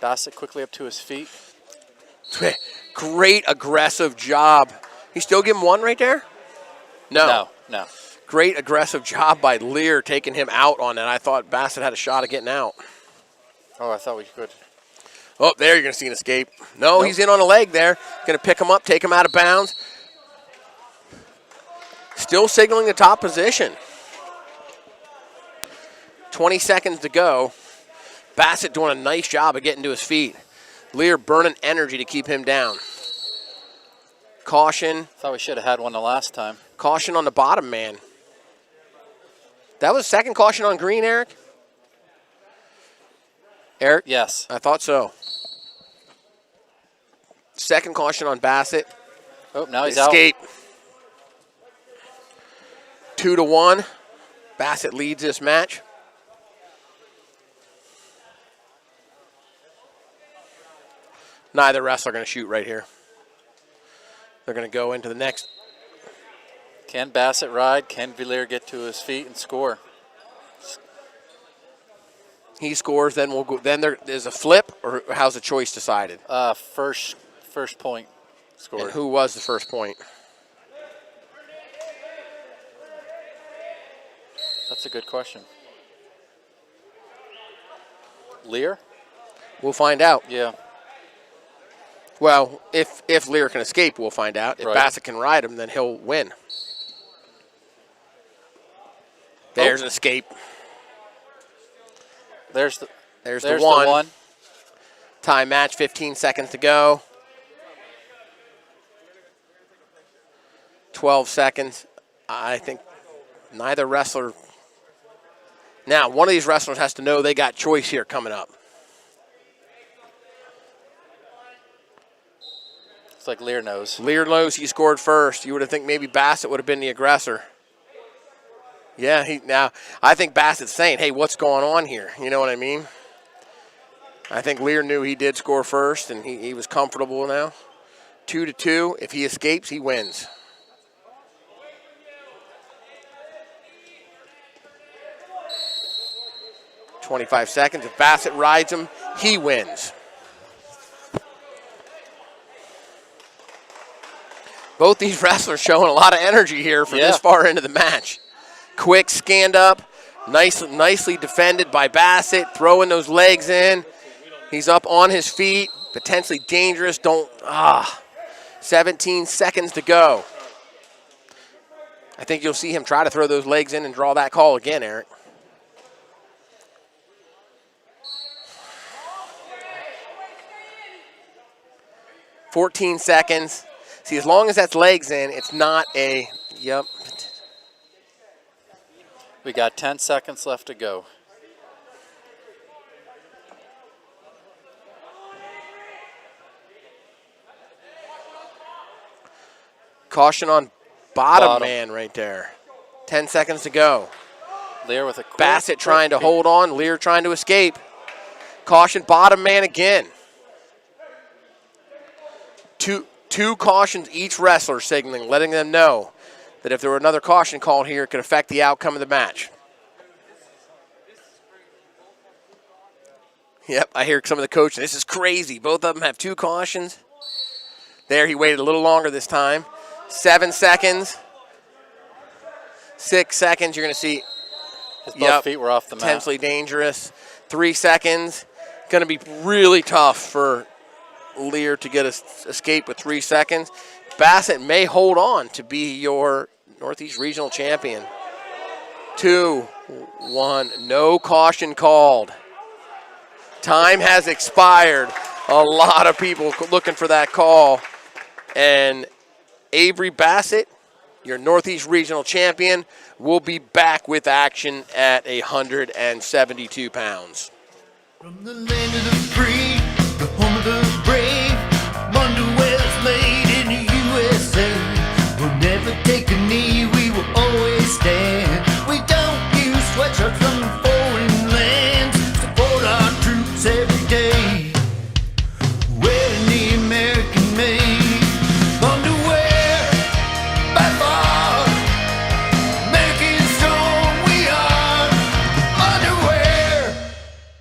Bassett quickly up to his feet. Great aggressive job. You still give him one right there? No. Great aggressive job by Lear taking him out on that. I thought Bassett had a shot of getting out. Oh, I thought we could. Oh, there you're going to see an escape. No, nope. He's in on a leg there. Going to pick him up, take him out of bounds. Still signaling the top position. 20 seconds to go. Bassett doing a nice job of getting to his feet. Lear burning energy to keep him down. Caution. Thought we should have had one the last time. Caution on the bottom man. That was second caution on green, Eric? Eric? Yes. I thought so. Second caution on Bassett. Oh, now he's Escape. out. 2-1. Bassett leads this match. Neither wrestler going to shoot right here. They're going to go into the next. Can Bassett ride? Can Villiers get to his feet and score? He scores, then we'll go. Then there's a flip, or how's the choice decided? First point scored. And who was the first point? That's a good question. Lear? We'll find out. Yeah. Well, if Lear can escape, we'll find out. If Right. Bassett can ride him, then he'll win. There's an escape. There's the one. Time match, 15 seconds to go. 12 seconds. I think neither wrestler. Now, one of these wrestlers has to know they got choice here coming up. It's like Lear knows. Lear knows he scored first. You would have think maybe Bassett would have been the aggressor. Yeah, now I think Bassett's saying, hey, what's going on here? You know what I mean? I think Lear knew he did score first, and he was comfortable now. 2-2. If he escapes, he wins. .25 seconds. If Bassett rides him, he wins. Both these wrestlers showing a lot of energy here for this far into the match. Quick stand up, nicely defended by Bassett, throwing those legs in. He's up on his feet, potentially dangerous. 17 seconds to go. I think you'll see him try to throw those legs in and draw that call again, Eric. .14 seconds. See, as long as that's legs in, it's not a, yep. We got 10 seconds left to go. Caution on bottom man right there. 10 seconds to go. Lear with a quick, Bassett trying to hold on. Lear trying to escape. Caution bottom man again. Two cautions each wrestler signaling, letting them know that if there were another caution called here, it could affect the outcome of the match. Yep, I hear some of the coaching. This is crazy. Both of them have 2 cautions. There, he waited a little longer this time. 7 seconds. 6 seconds, you're going to see. His both feet were off the mat. Potentially dangerous. 3 seconds. Going to be really tough for Lear to get an escape with 3 seconds. Bassett may hold on to be your Northeast Regional Champion. 2, 1, no caution called. Time has expired. A lot of people looking for that call. And Avery Bassett, your Northeast Regional Champion, will be back with action at 172 pounds. From the land of the free, the home of the brave, underwear's made in the USA. We'll never take a knee, we will always stand. We don't use sweatshirts from foreign lands. Support our troops every day. Wearing the American made underwear by far. American strong we are. Underwear.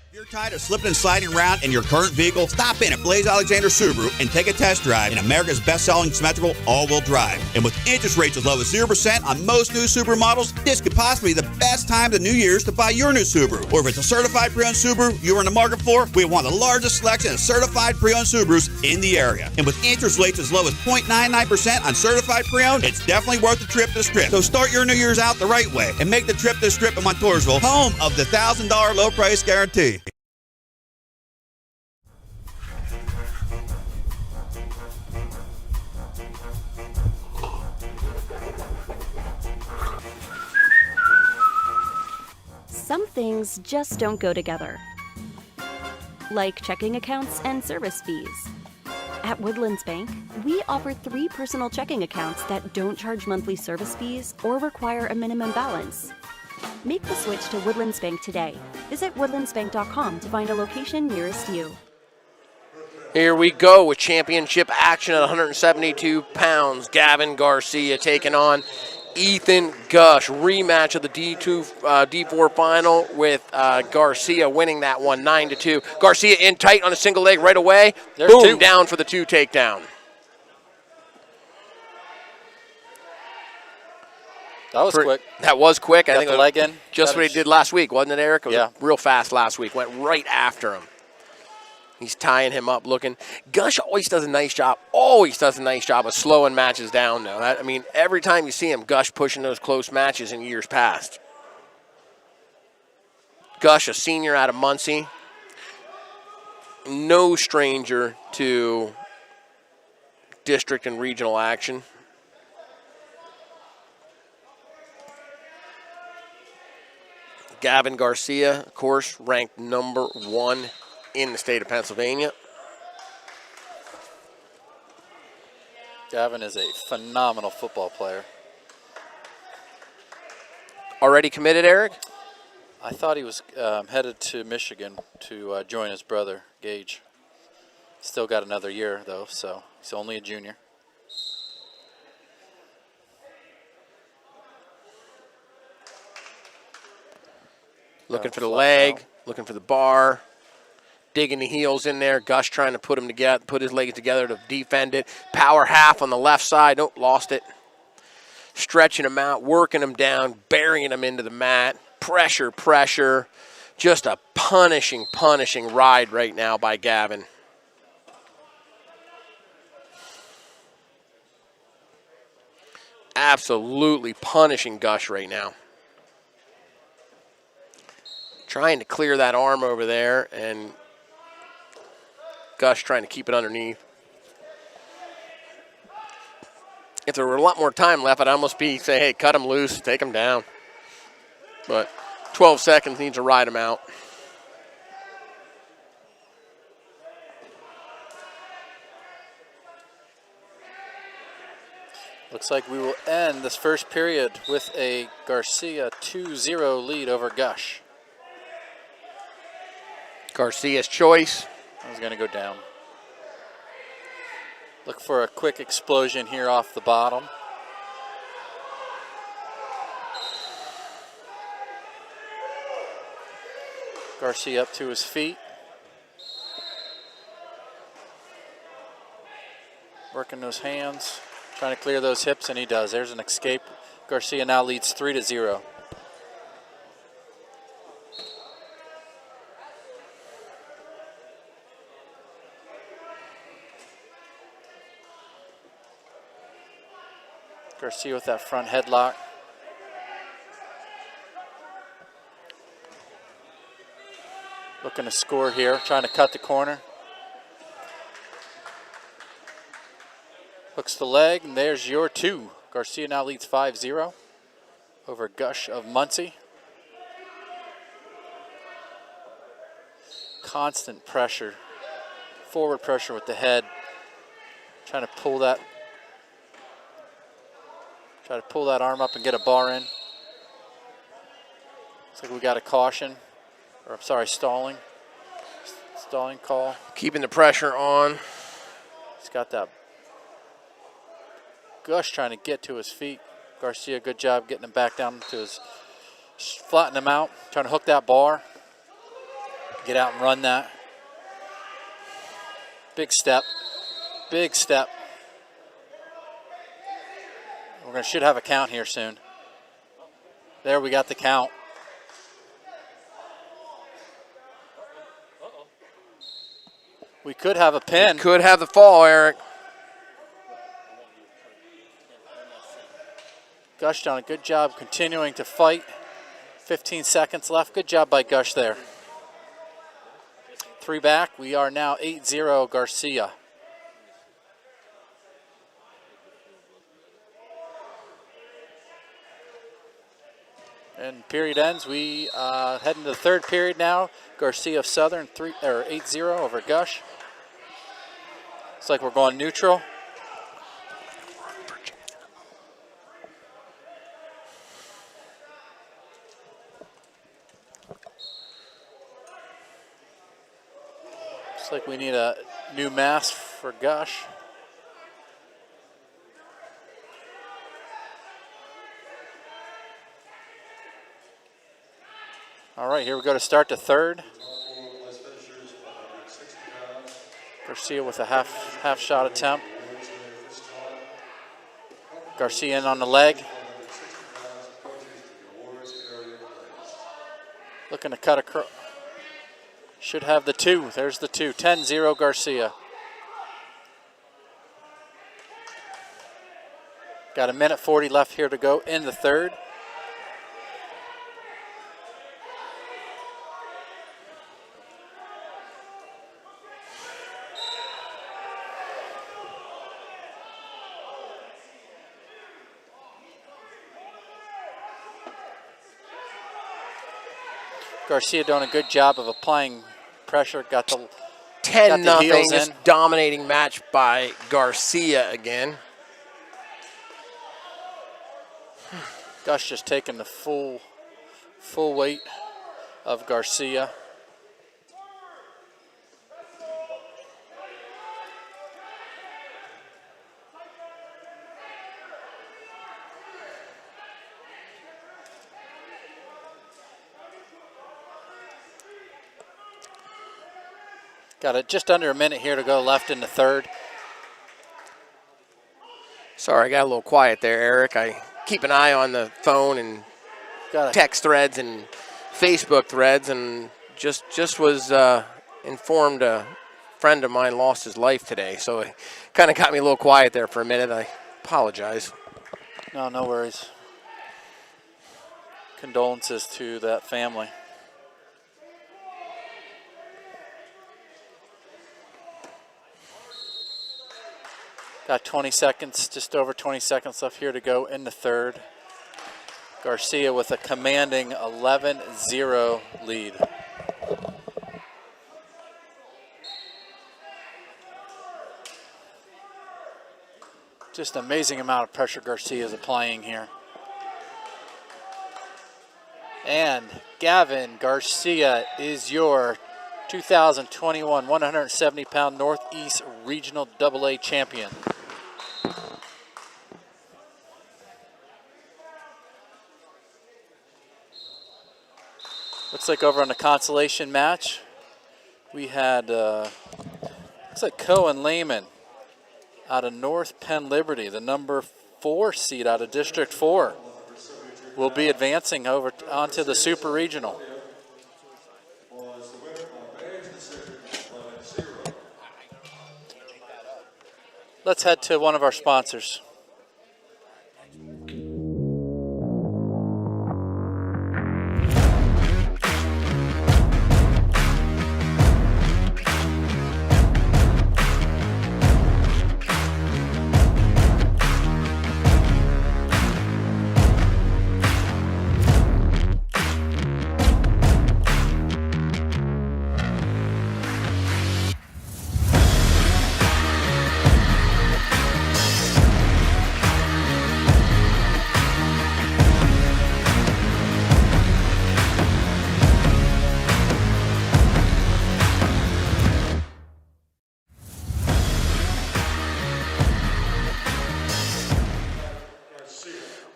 If you're tired of slipping and sliding around in your current vehicle, stop in at Blaze Alexander Subaru and take a test drive in America's best-selling symmetrical all-wheel drive. And with interest rates as low as 0% on most new Subaru models, this could possibly be the best time of the New Year's to buy your new Subaru. Or if it's a certified pre-owned Subaru you're in the market for, we have one of the largest selection of certified pre-owned Subarus in the area. And with interest rates as low as 0.99% on certified pre-owned, it's definitely worth the trip to the Strip. So start your New Year's out the right way and make the trip to the Strip in Montoursville, home of the $1,000 low price guarantee. Some things just don't go together, like checking accounts and service fees. At Woodlands Bank, we offer 3 personal checking accounts that don't charge monthly service fees or require a minimum balance. Make the switch to Woodlands Bank today. Visit woodlandsbank.com to find a location nearest you. Here we go with championship action at 172 pounds. Gavin Garcia taking on Ethan Gush. Rematch of the D4 final with Garcia winning that one 9-2. Garcia in tight on a single leg right away. There's Boom, 2. down for the 2 takedown. That was quick. That was quick. I Got think the it was leg in. just what he did last week, wasn't it, Eric? It was Yeah. real fast last week. Went right after him. He's tying him up looking. Gush always does a nice job of slowing matches down, though. I mean, every time you see him, Gush pushing those close matches in years past. Gush, a senior out of Muncie. No stranger to district and regional action. Gavin Garcia, of course, ranked number 1 in the state of Pennsylvania. Gavin is a phenomenal football player. Already committed, Eric? I thought he was headed to Michigan to join his brother, Gage. Still got another year, though, so he's only a junior. Looking for the leg, looking for the bar, digging the heels in there. Gush trying to put him together, put his legs together to defend it. Power half on the left side. Nope, lost it. Stretching him out, working him down, burying him into the mat. Pressure, pressure. Just a punishing ride right now by Gavin. Absolutely punishing Gush right now. Trying to clear that arm over there, and Gush trying to keep it underneath. If there were a lot more time left, I'd almost say, hey, cut him loose, take him down. But 12 seconds, needs to ride him out. Looks like we will end this first period with a Garcia 2-0 lead over Gush. Garcia's choice. I was going to go down. Look for a quick explosion here off the bottom. Garcia up to his feet. Working those hands, trying to clear those hips, and he does. There's an escape. Garcia now leads 3-0. Garcia with that front headlock. Looking to score here, trying to cut the corner. Hooks the leg, and there's your 2. Garcia now leads 5-0 over Gush of Muncie. Constant pressure, forward pressure with the head. Trying to pull that arm up and get a bar in. Looks like we got a caution, or I'm sorry, stalling call. Keeping the pressure on. He's got that. Gush trying to get to his feet. Garcia, good job getting him back down to his, flatten him out, trying to hook that bar. Get out and run that. Big step, big step. Should have a count here soon. There, we got the count. We could have a pin. Could have the fall, Eric. Gush done a good job continuing to fight. 15 seconds left. Good job by Gush there. 3 back. We are now 8-0 Garcia. And period ends. We head into the third period now. Garcia of Southern 8-0 over Gush. Looks like we're going neutral. Looks like we need a new mask for Gush. All right, here we go to start the third. Garcia with a half shot attempt. Garcia in on the leg. Looking to cut across. Should have the 2. There's the 2. 10-0 Garcia. Got a minute 40 left here to go in the third. Garcia doing a good job of applying pressure. Got the 10-0, heels just in. dominating match by Garcia again. Gus just taking the full weight of Garcia. Got it just under a minute here to go left in the third. Sorry, I got a little quiet there, Eric. I keep an eye on the phone and text threads and Facebook threads, and just was informed a friend of mine lost his life today, so it kind of got me a little quiet there for a minute. I apologize. No worries. Condolences to that family. Got 20 seconds, just over 20 seconds left here to go in the third. Garcia with a commanding 11-0 lead. Just an amazing amount of pressure Garcia is applying here. And Gavin Garcia is your 2021 170-pound Northeast Regional AA champion. Looks like over on the consolation match, we had, looks like Cohen Lehman out of North Penn Liberty, the number 4 seed out of District 4, will be advancing over onto the Super Regional. Let's head to one of our sponsors.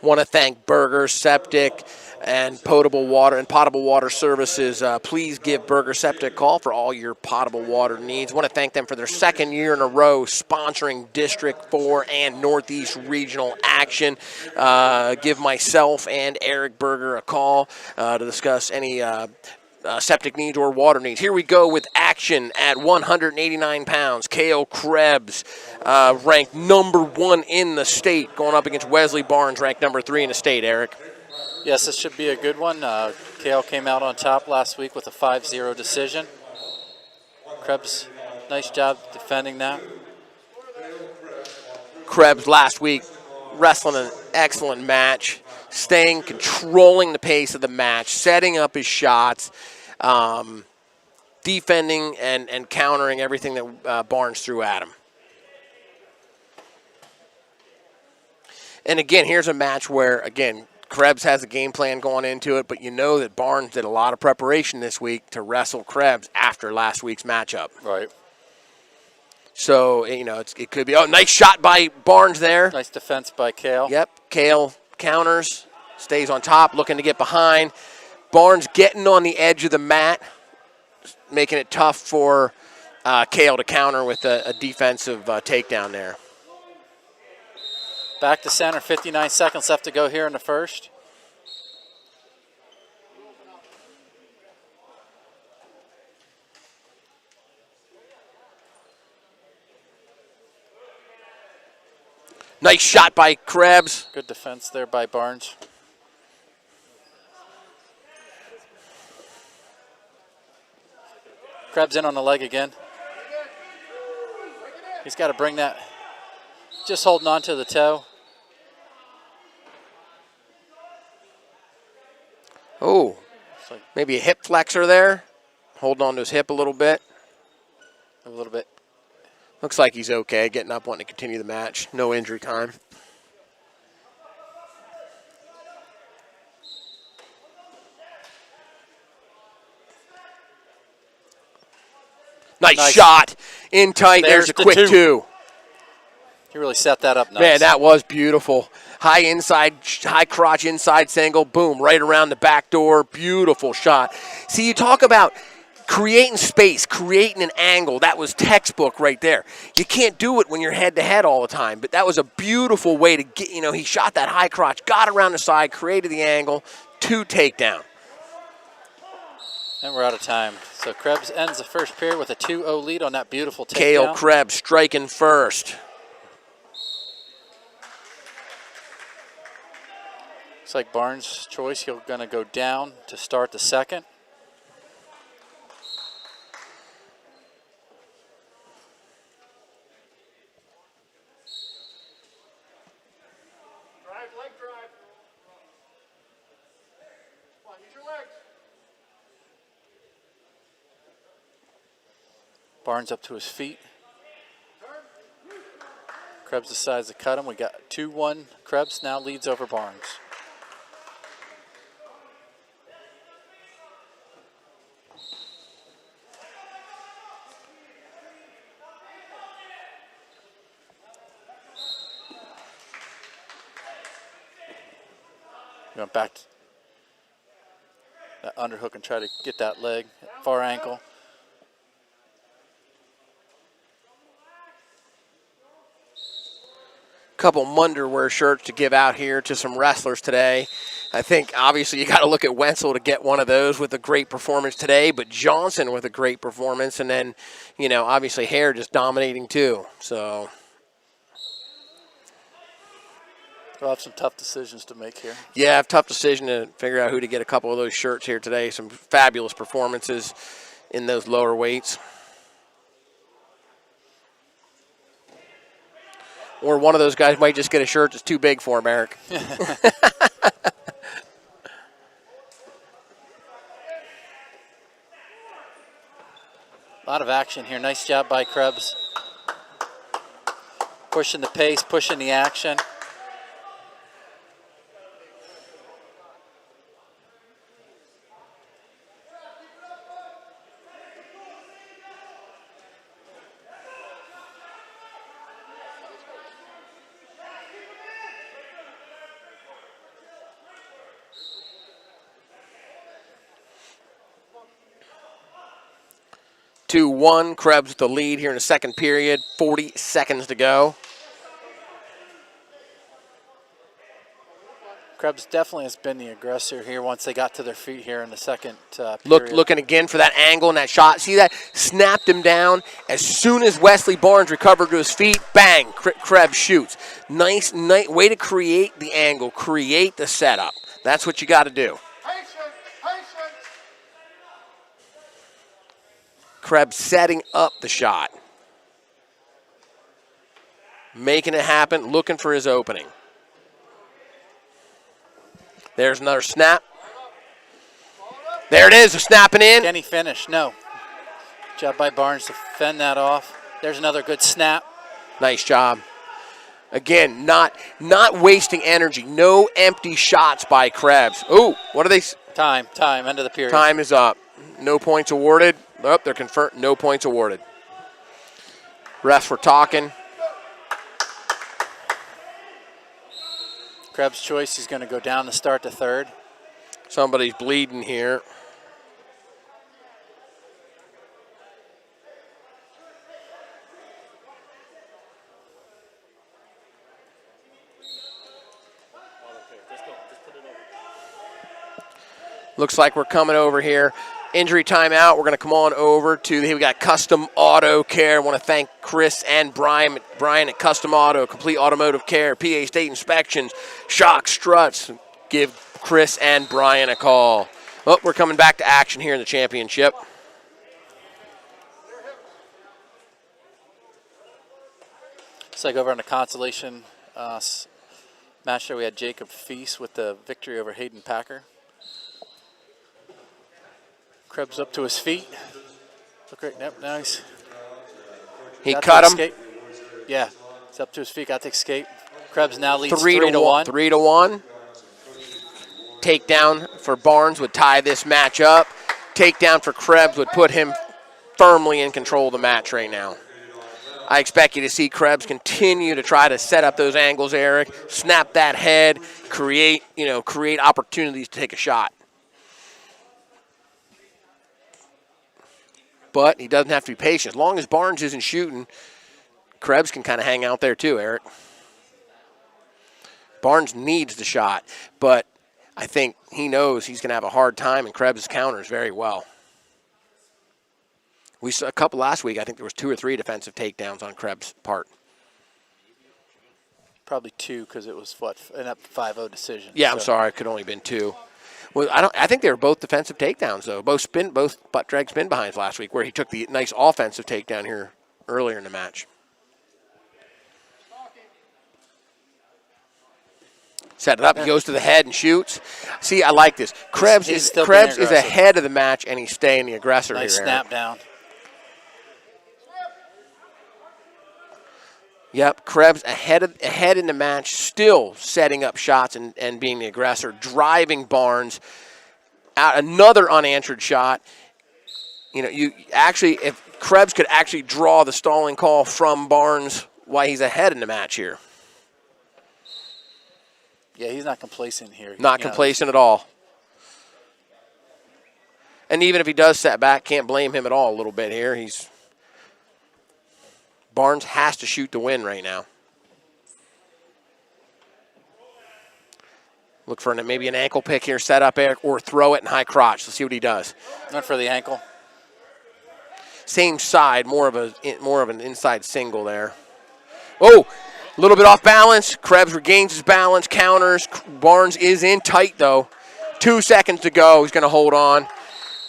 Want to thank Burger Septic and potable water services. Please give Burger Septic a call for all your potable water needs. Want to thank them for their second year in a row sponsoring District 4 and Northeast Regional action. Give myself and Eric Berger a call to discuss any septic needs or water needs. Here we go with action at 189 pounds. Cale Krebs, ranked number 1 in the state, going up against Wesley Barnes, ranked number 3 in the state, Eric. Yes, this should be a good one. Cale came out on top last week with a 5-0 decision. Krebs, nice job defending that. Krebs last week wrestling an excellent match, controlling the pace of the match, setting up his shots, defending and countering everything that Barnes threw at him. And again, here's a match where, again, Krebs has a game plan going into it, but you know that Barnes did a lot of preparation this week to wrestle Krebs after last week's matchup. Right. So, you know, it could be, nice shot by Barnes there. Nice defense by Cale. Yep, Cale counters, stays on top, looking to get behind. Barnes getting on the edge of the mat, making it tough for Cale to counter with a defensive takedown there. Back to center, 59 seconds left to go here in the first. Nice shot by Krebs. Good defense there by Barnes. Krebs in on the leg again. He's got to bring that. Just holding on to the toe. Oh, maybe a hip flexor there. Holding on to his hip a little bit. A little bit. Looks like he's okay, getting up, wanting to continue the match. No injury time. Nice shot. In tight. There's a the quick two. He really set that up nice. Man, that was beautiful. High crotch inside single. Boom, right around the back door. Beautiful shot. See, you talk about creating space, creating an angle. That was textbook right there. You can't do it when you're head-to-head all the time, but that was a beautiful way to get, he shot that high crotch, got around the side, created the angle, 2 takedown. And we're out of time. So Krebs ends the first period with a 2-0 lead on that beautiful takedown. Cale Krebs striking first. Looks like Barnes' choice. He's going to go down to start the second. Leg drive. Come on, use your legs. Barnes up to his feet. Krebs decides to cut him. We got 2-1. Krebs now leads over Barnes. Going back to that underhook and try to get that leg, far ankle. Couple Munderwear shirts to give out here to some wrestlers today. I think obviously you got to look at Wenzel to get one of those with a great performance today, but Johnson with a great performance, and then, obviously Hare just dominating too. So We'll have some tough decisions to make here. yeah, tough decision to figure out who to get a couple of those shirts here today. Some fabulous performances in those lower weights. Or one of those guys might just get a shirt that's too big for him, Eric. A lot of action here. Nice job by Krebs. Pushing the pace, pushing the action. Two, 2-1, Krebs with the lead here in the second period. 40 seconds to go. Krebs definitely has been the aggressor here once they got to their feet here in the second period. Looking again for that angle and that shot. See that? Snapped him down. As soon as Wesley Barnes recovered to his feet, bang, Krebs shoots. Nice way to create the angle, create the setup. That's what you got to do. Krebs setting up the shot. Making it happen, looking for his opening. There's another snap. There it is, a snapping in. Can he finish? No. Job by Barnes to fend that off. There's another good snap. Nice job. Again, not wasting energy. No empty shots by Krebs. Ooh, what are they? Time, end of the period. Time is up. No points awarded. Oh, they're confirmed. No points awarded. Refs were talking. Krebs' choice, he's going to go down to start the third. Somebody's bleeding here. Looks like we're coming over here. injury timeout. We're going to come on over to we got Custom Auto Care. I want to thank Chris and Brian at Custom Auto, complete automotive care, PA state inspections, shock struts. Give Chris and Brian a call. Oh, we're coming back to action here in the championship. It's like over on the consolation match there, we had Jacob Feast with the victory over Hayden Packer. Krebs up to his feet. Look right, yep, nice. He cut him. Yeah, he's up to his feet, got to escape. Krebs now leads 3-1. 3-1. Takedown for Barnes would tie this match up. Takedown for Krebs would put him firmly in control of the match right now. I expect you to see Krebs continue to try to set up those angles, Eric, snap that head, create opportunities to take a shot. But he doesn't have to be patient. As long as Barnes isn't shooting, Krebs can kind of hang out there too, Eric. Barnes needs the shot, but I think he knows he's going to have a hard time, and Krebs counters very well. We saw a couple last week. I think there was 2 or 3 defensive takedowns on Krebs' part. Probably 2 because it was an up 5-0 decision. Yeah, I'm sorry, it could only been 2. Well, I think they were both defensive takedowns though. Both butt drag spin behinds last week, where he took the nice offensive takedown here earlier in the match. Set it up. He goes to the head and shoots. See, I like this. Krebs is ahead of the match, and he's staying the aggressor nice here. Nice snap down. Yep, Krebs ahead in the match, still setting up shots and being the aggressor, driving Barnes out. Another unanswered shot. If Krebs could actually draw the stalling call from Barnes while he's ahead in the match here. Yeah, he's not complacent here. Not complacent at all. And even if he does set back, can't blame him at all a little bit here. Barnes has to shoot to win right now. Look for maybe an ankle pick here, set up, Eric, or throw it in high crotch. Let's see what he does. Went for the ankle. Same side, more of an inside single there. Oh, a little bit off balance. Krebs regains his balance, counters. Barnes is in tight, though. 2 seconds to go. He's going to hold on.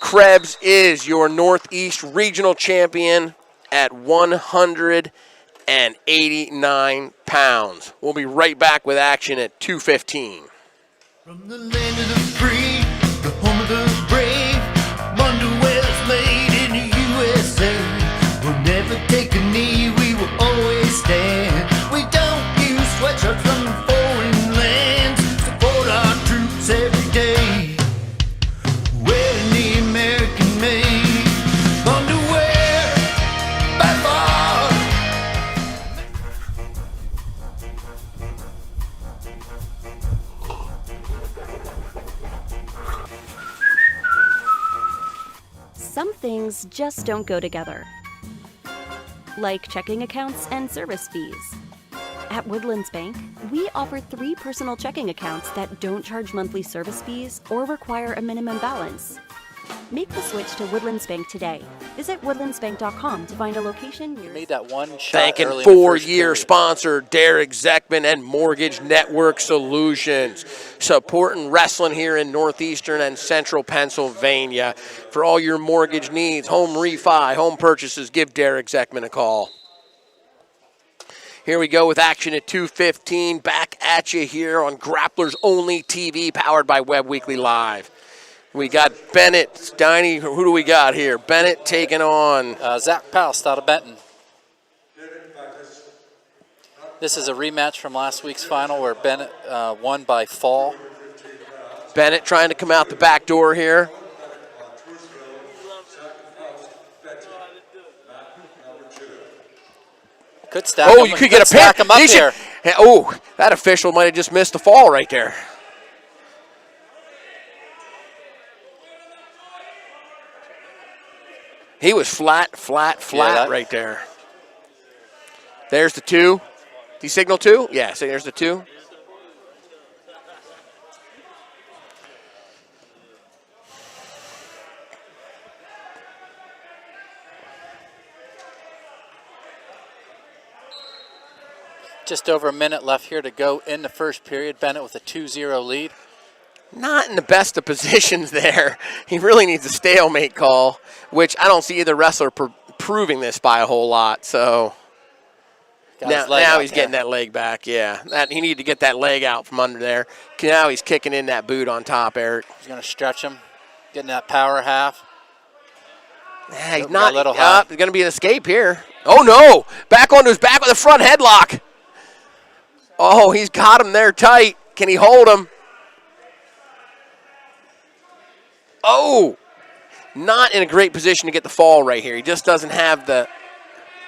Krebs is your Northeast Regional Champion at 189 pounds. We'll be right back with action at 2:15. From the land of the free, the home of the brave, underwear's made in the USA. We'll never take a knee, we will always stand. We don't use sweatshirts from foreign lands. Support our troops every day. Wearing the American made underwear by far. Some things just don't go together, like checking accounts and service fees. At Woodlands Bank, we offer 3 personal checking accounts that don't charge monthly service fees or require a minimum balance. Make the switch to Woodlands Bank today. Visit woodlandsbank.com to find a location near. Made that one shot. Thanking early in the first 4-year period. sponsor Derek Zeckman and Mortgage Network Solutions, supporting wrestling here in northeastern and central Pennsylvania. For all your mortgage needs, home refi, home purchases, give Derek Zeckman a call. Here we go with action at 2:15. Back at you here on Grapplers Only TV, powered by Webb Weekly Live. We got Bennett, Steiny. Who do we got here? Bennett taking on Zach Paust out of Benton. This is a rematch from last week's final where Bennett won by fall. Bennett trying to come out the back door here. Could stack Oh, him. you could get a pin. Stack him up here. Oh, that official might have just missed the fall right there. He was flat right there. There's the 2. Did he signal 2? Yeah, so there's the 2. Just over a minute left here to go in the first period. Bennett with a 2-0 lead. Not in the best of positions there. He really needs a stalemate call, which I don't see either wrestler proving this by a whole lot. So now he's getting that leg back. Yeah, he needed to get that leg out from under there. Now he's kicking in that boot on top, Eric. He's going to stretch him, getting that power half. Yeah, he's not. There's going to be an escape here. Oh, no. Back onto his back with a front headlock. Oh, he's got him there tight. Can he hold him? Oh, not in a great position to get the fall right here. He just doesn't have the.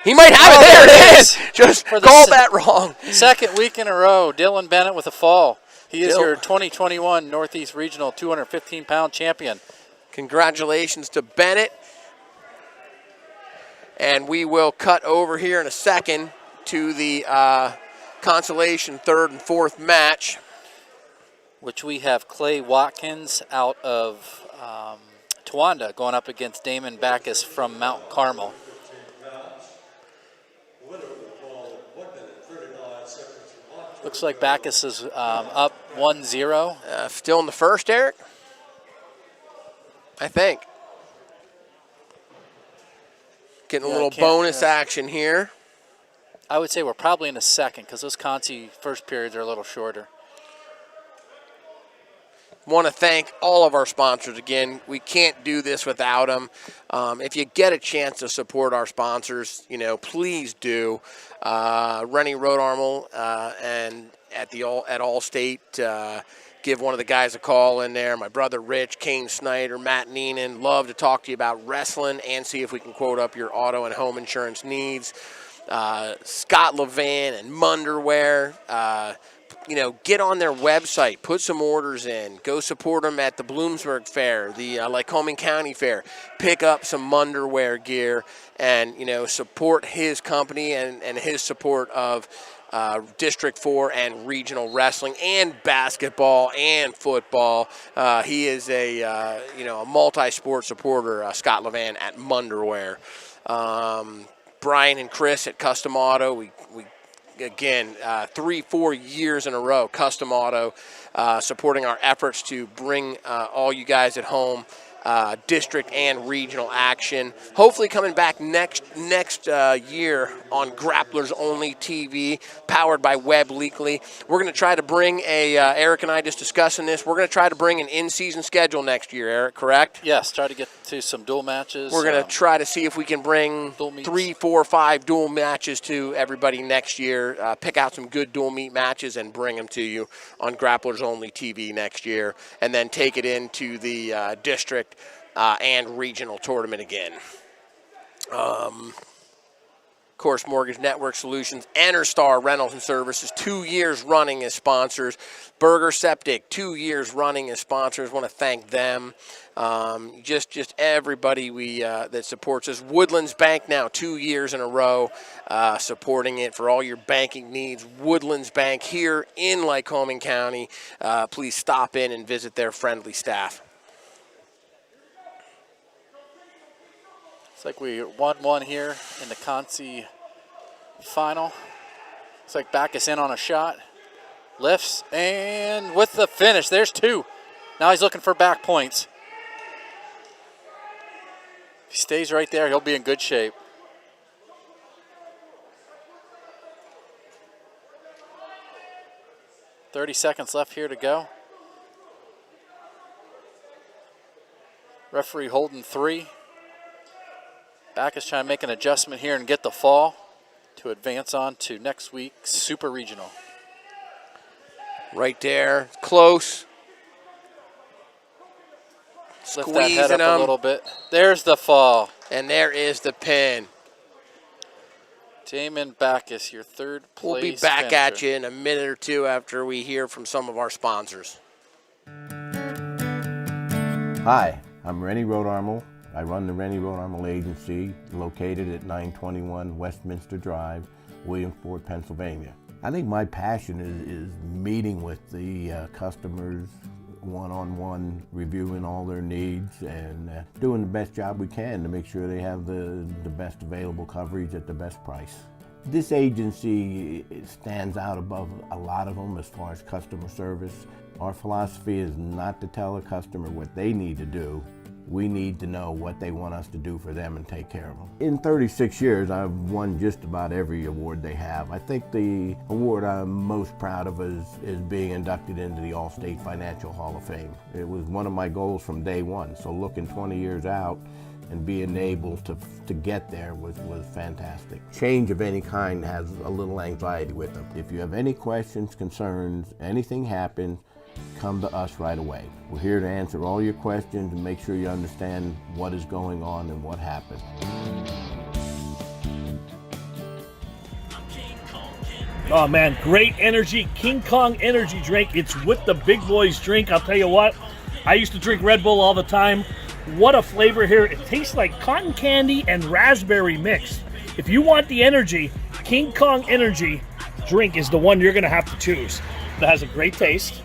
He might have it. There it is. Just called that wrong. Second week in a row, Dylan Bennett with a fall. He is your 2021 Northeast Regional 215-pound champion. Congratulations to Bennett. And we will cut over here in a second to the consolation third and fourth match, which we have Clay Watkins out of Towanda going up against Damon Backus from Mount Carmel. Looks like Backus is up 1-0. Still in the first, Eric? I think. Getting a little bonus action here. I would say we're probably in the second because those Consi first periods are a little shorter. Want to thank all of our sponsors again. We can't do this without them. If you get a chance to support our sponsors, please do. Rennie Road Armel and at Allstate, give one of the guys a call in there. My brother Rich, Kane Snyder, Matt Neenan. Love to talk to you about wrestling and see if we can quote up your auto and home insurance needs. Scott Levan and Munderwear. Get on their website, put some orders in, go support them at the Bloomsburg Fair, the Lycoming County Fair, pick up some Munderwear gear, and support his company and his support of District 4 and regional wrestling and basketball and football. He is a multi-sport supporter, Scott Levan at Munderwear. Brian and Chris at Custom Auto. We again, 3-4 years in a row, Custom Auto, supporting our efforts to bring all you guys at home district and regional action. Hopefully coming back next year on Grapplers Only TV, powered by Webb Leakley. We're going to try to bring Eric and I just discussing this, we're going to try to bring an in-season schedule next year, Eric, correct? Yes, try to get to some dual matches. We're going to try to see if we can bring 3, 4, 5 dual matches to everybody next year. Pick out some good dual meet matches and bring them to you on Grapplers Only TV next year, and then take it into the district and regional tournament again. Of course, Mortgage Network Solutions, Interstar Rentals and Services, 2 years running as sponsors. Burger Septic, 2 years running as sponsors. Want to thank them. Just everybody that supports us. Woodlands Bank now 2 years in a row supporting it for all your banking needs. Woodlands Bank here in Lycoming County. Please stop in and visit their friendly staff. Looks like we 1-1 here in the Consi final. Looks like Backus in on a shot. Lifts, and with the finish, there's 2. Now he's looking for back points. If he stays right there, he'll be in good shape. .30 seconds left here to go. Referee holding 3. Backus trying to make an adjustment here and get the fall to advance on to next week's Super Regional. Right there, close. Lift that head up a little bit. There's the fall. And there is the pin. Damon Backus, your third place We'll be back finisher. at you in a minute or two after we hear from some of our sponsors. Hi, I'm Rennie Road Armel. I run the Rennie Road Armel Agency, located at 921 Westminster Drive, Williamsport, Pennsylvania. I think my passion is meeting with the customers one-on-one, reviewing all their needs and doing the best job we can to make sure they have the best available coverage at the best price. This agency stands out above a lot of them as far as customer service. Our philosophy is not to tell a customer what they need to do. We need to know what they want us to do for them and take care of them. In 36 years, I've won just about every award they have. I think the award I'm most proud of is being inducted into the All-State Financial Hall of Fame. It was one of my goals from day one, so looking 20 years out and being able to get there was fantastic. Change of any kind has a little anxiety with them. If you have any questions, concerns, anything happens, come to us right away. We're here to answer all your questions and make sure you understand what is going on and what happened. Oh man, great energy. King Kong energy drink. It's with the big boys drink. I'll tell you what, I used to drink Red Bull all the time. What a flavor here. It tastes like cotton candy and raspberry mix. If you want the energy, King Kong energy drink is the one you're going to have to choose. It has a great taste.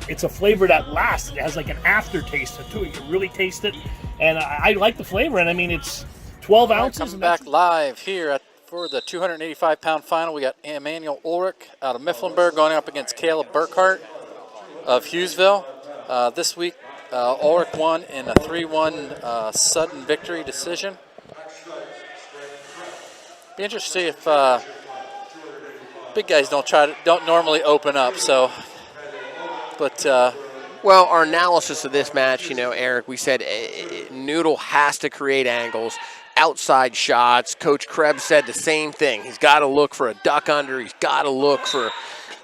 It's a flavor that lasts. It has like an aftertaste to it. You can really taste it. And I like the flavor. And I mean, it's 12 ounces. Coming back live here for the 285-pound final. We got Emmanuel Ulrich out of Mifflinburg going up against Caleb Burkhart of Hughesville. This week, Ulrich won in a 3-1 sudden victory decision. Be interesting to see if big guys don't normally open up. So. But, well, our analysis of this match, Eric, we said Noodle has to create angles, outside shots. Coach Krebs said the same thing. He's got to look for a duck under. He's got to look for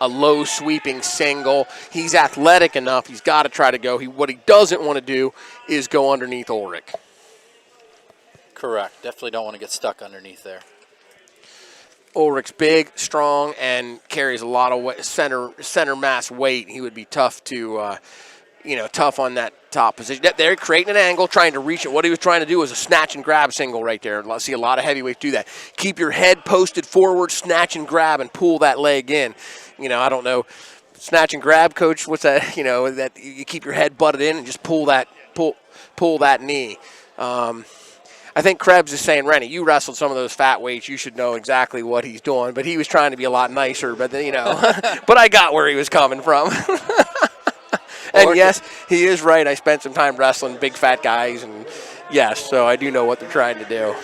a low sweeping single. He's athletic enough. He's got to try to go. What he doesn't want to do is go underneath Ulrich. Correct. Definitely don't want to get stuck underneath there. Ulrich's big, strong, and carries a lot of weight, center mass weight. He would be tough to, tough on that top position. They're creating an angle, trying to reach it. What he was trying to do was a snatch and grab single right there. I see a lot of heavyweights do that. Keep your head posted forward, snatch and grab, and pull that leg in. I don't know, snatch and grab, coach. What's that? That you keep your head butted in and just pull that knee. I think Krebs is saying, Rennie, you wrestled some of those fat weights. You should know exactly what he's doing. But he was trying to be a lot nicer. But, but I got where he was coming from. And, yes, he is right. I spent some time wrestling big fat guys. And, yes, so I do know what they're trying to do.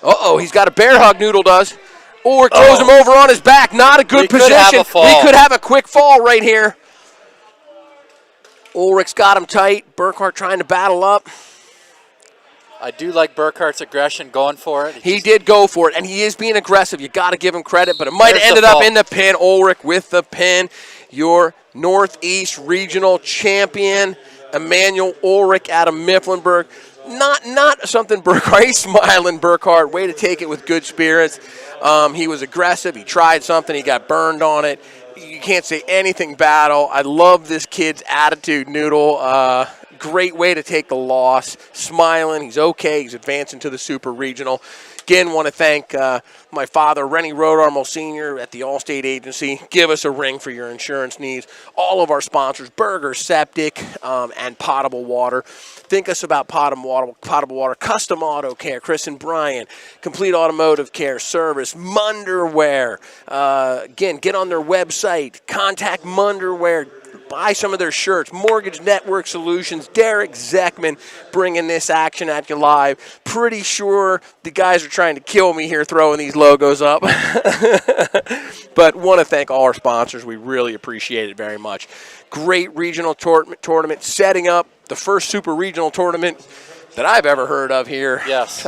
Uh-oh, he's got a bear hug, Noodle does. Or throws him over on his back. Not a good position. We could have a quick fall right here. Ulrich's got him tight. Burkhart trying to battle up. I do like Burkhart's aggression, going for it. He did go for it, and he is being aggressive. You got to give him credit, but it might have ended up in the pin. Ulrich with the pin. Your Northeast Regional Champion, Emmanuel Ulrich out of Mifflinburg. Not something Burkhart. He's smiling, Burkhart. Way to take it with good spirits. He was aggressive. He tried something. He got burned on it. You can't say anything bad. I love this kid's attitude, Noodle. Great way to take the loss. Smiling. He's okay. He's advancing to the Super Regional. Again, want to thank my father, Rennie Rodarmel Sr. at the Allstate Agency. Give us a ring for your insurance needs. All of our sponsors, Burger Septic and Potable Water. Think us about potable water, Custom Auto Care, Chris and Brian, Complete Automotive Care Service, Munderwear. Again, get on their website, contact Munderwear. Buy some of their shirts. Mortgage Network Solutions. Derek Zeckman bringing this action at you live. Pretty sure the guys are trying to kill me here throwing these logos up. But want to thank all our sponsors. We really appreciate it very much. Great regional tournament. Setting up the first Super Regional tournament that I've ever heard of here. Yes.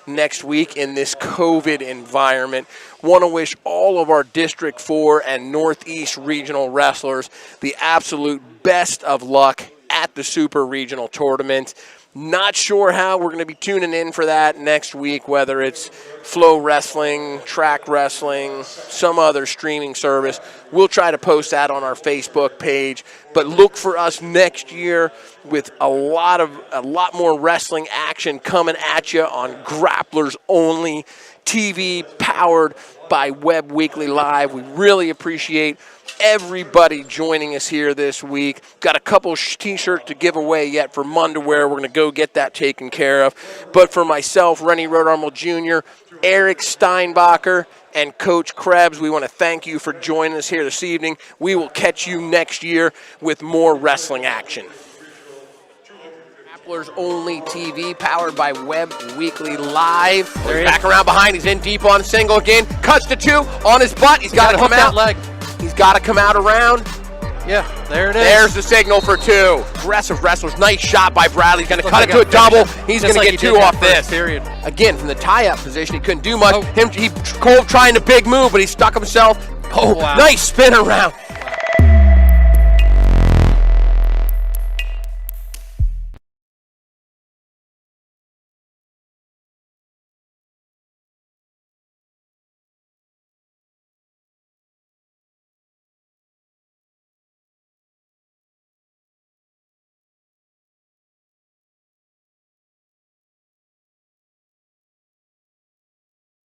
Next week in this COVID environment. Want to wish all of our District 4 and Northeast Regional wrestlers the absolute best of luck at the Super Regional Tournament. Not sure how we're going to be tuning in for that next week, whether it's Flow Wrestling, Track Wrestling, some other streaming service. We'll try to post that on our Facebook page. but look for us next year with a lot more wrestling action coming at you on Grapplers Only TV, powered by Webb Weekly Live. We really appreciate everybody joining us here this week. Got a couple t-shirts to give away yet for Munderwear. We're going to go get that taken care of. But for myself, Rennie Rodarmel Jr., Eric Steinbacher, and Coach Krebs, we want to thank you for joining us here this evening. We will catch you next year with more wrestling action. Grapplers Only TV, powered by Webb Weekly Live. He's back around behind. He's in deep on single again. Cuts to 2 on his butt. He's got to come out. Leg. He's got to come out around. Yeah, there it is. There's the signal for 2. Aggressive wrestlers. Nice shot by Bradley. He's going to cut it to a double. He's going to get 2 off this. Period. Again, from the tie-up position, he couldn't do much. Cole trying to big move, but he stuck himself. Oh, wow. Nice spin around.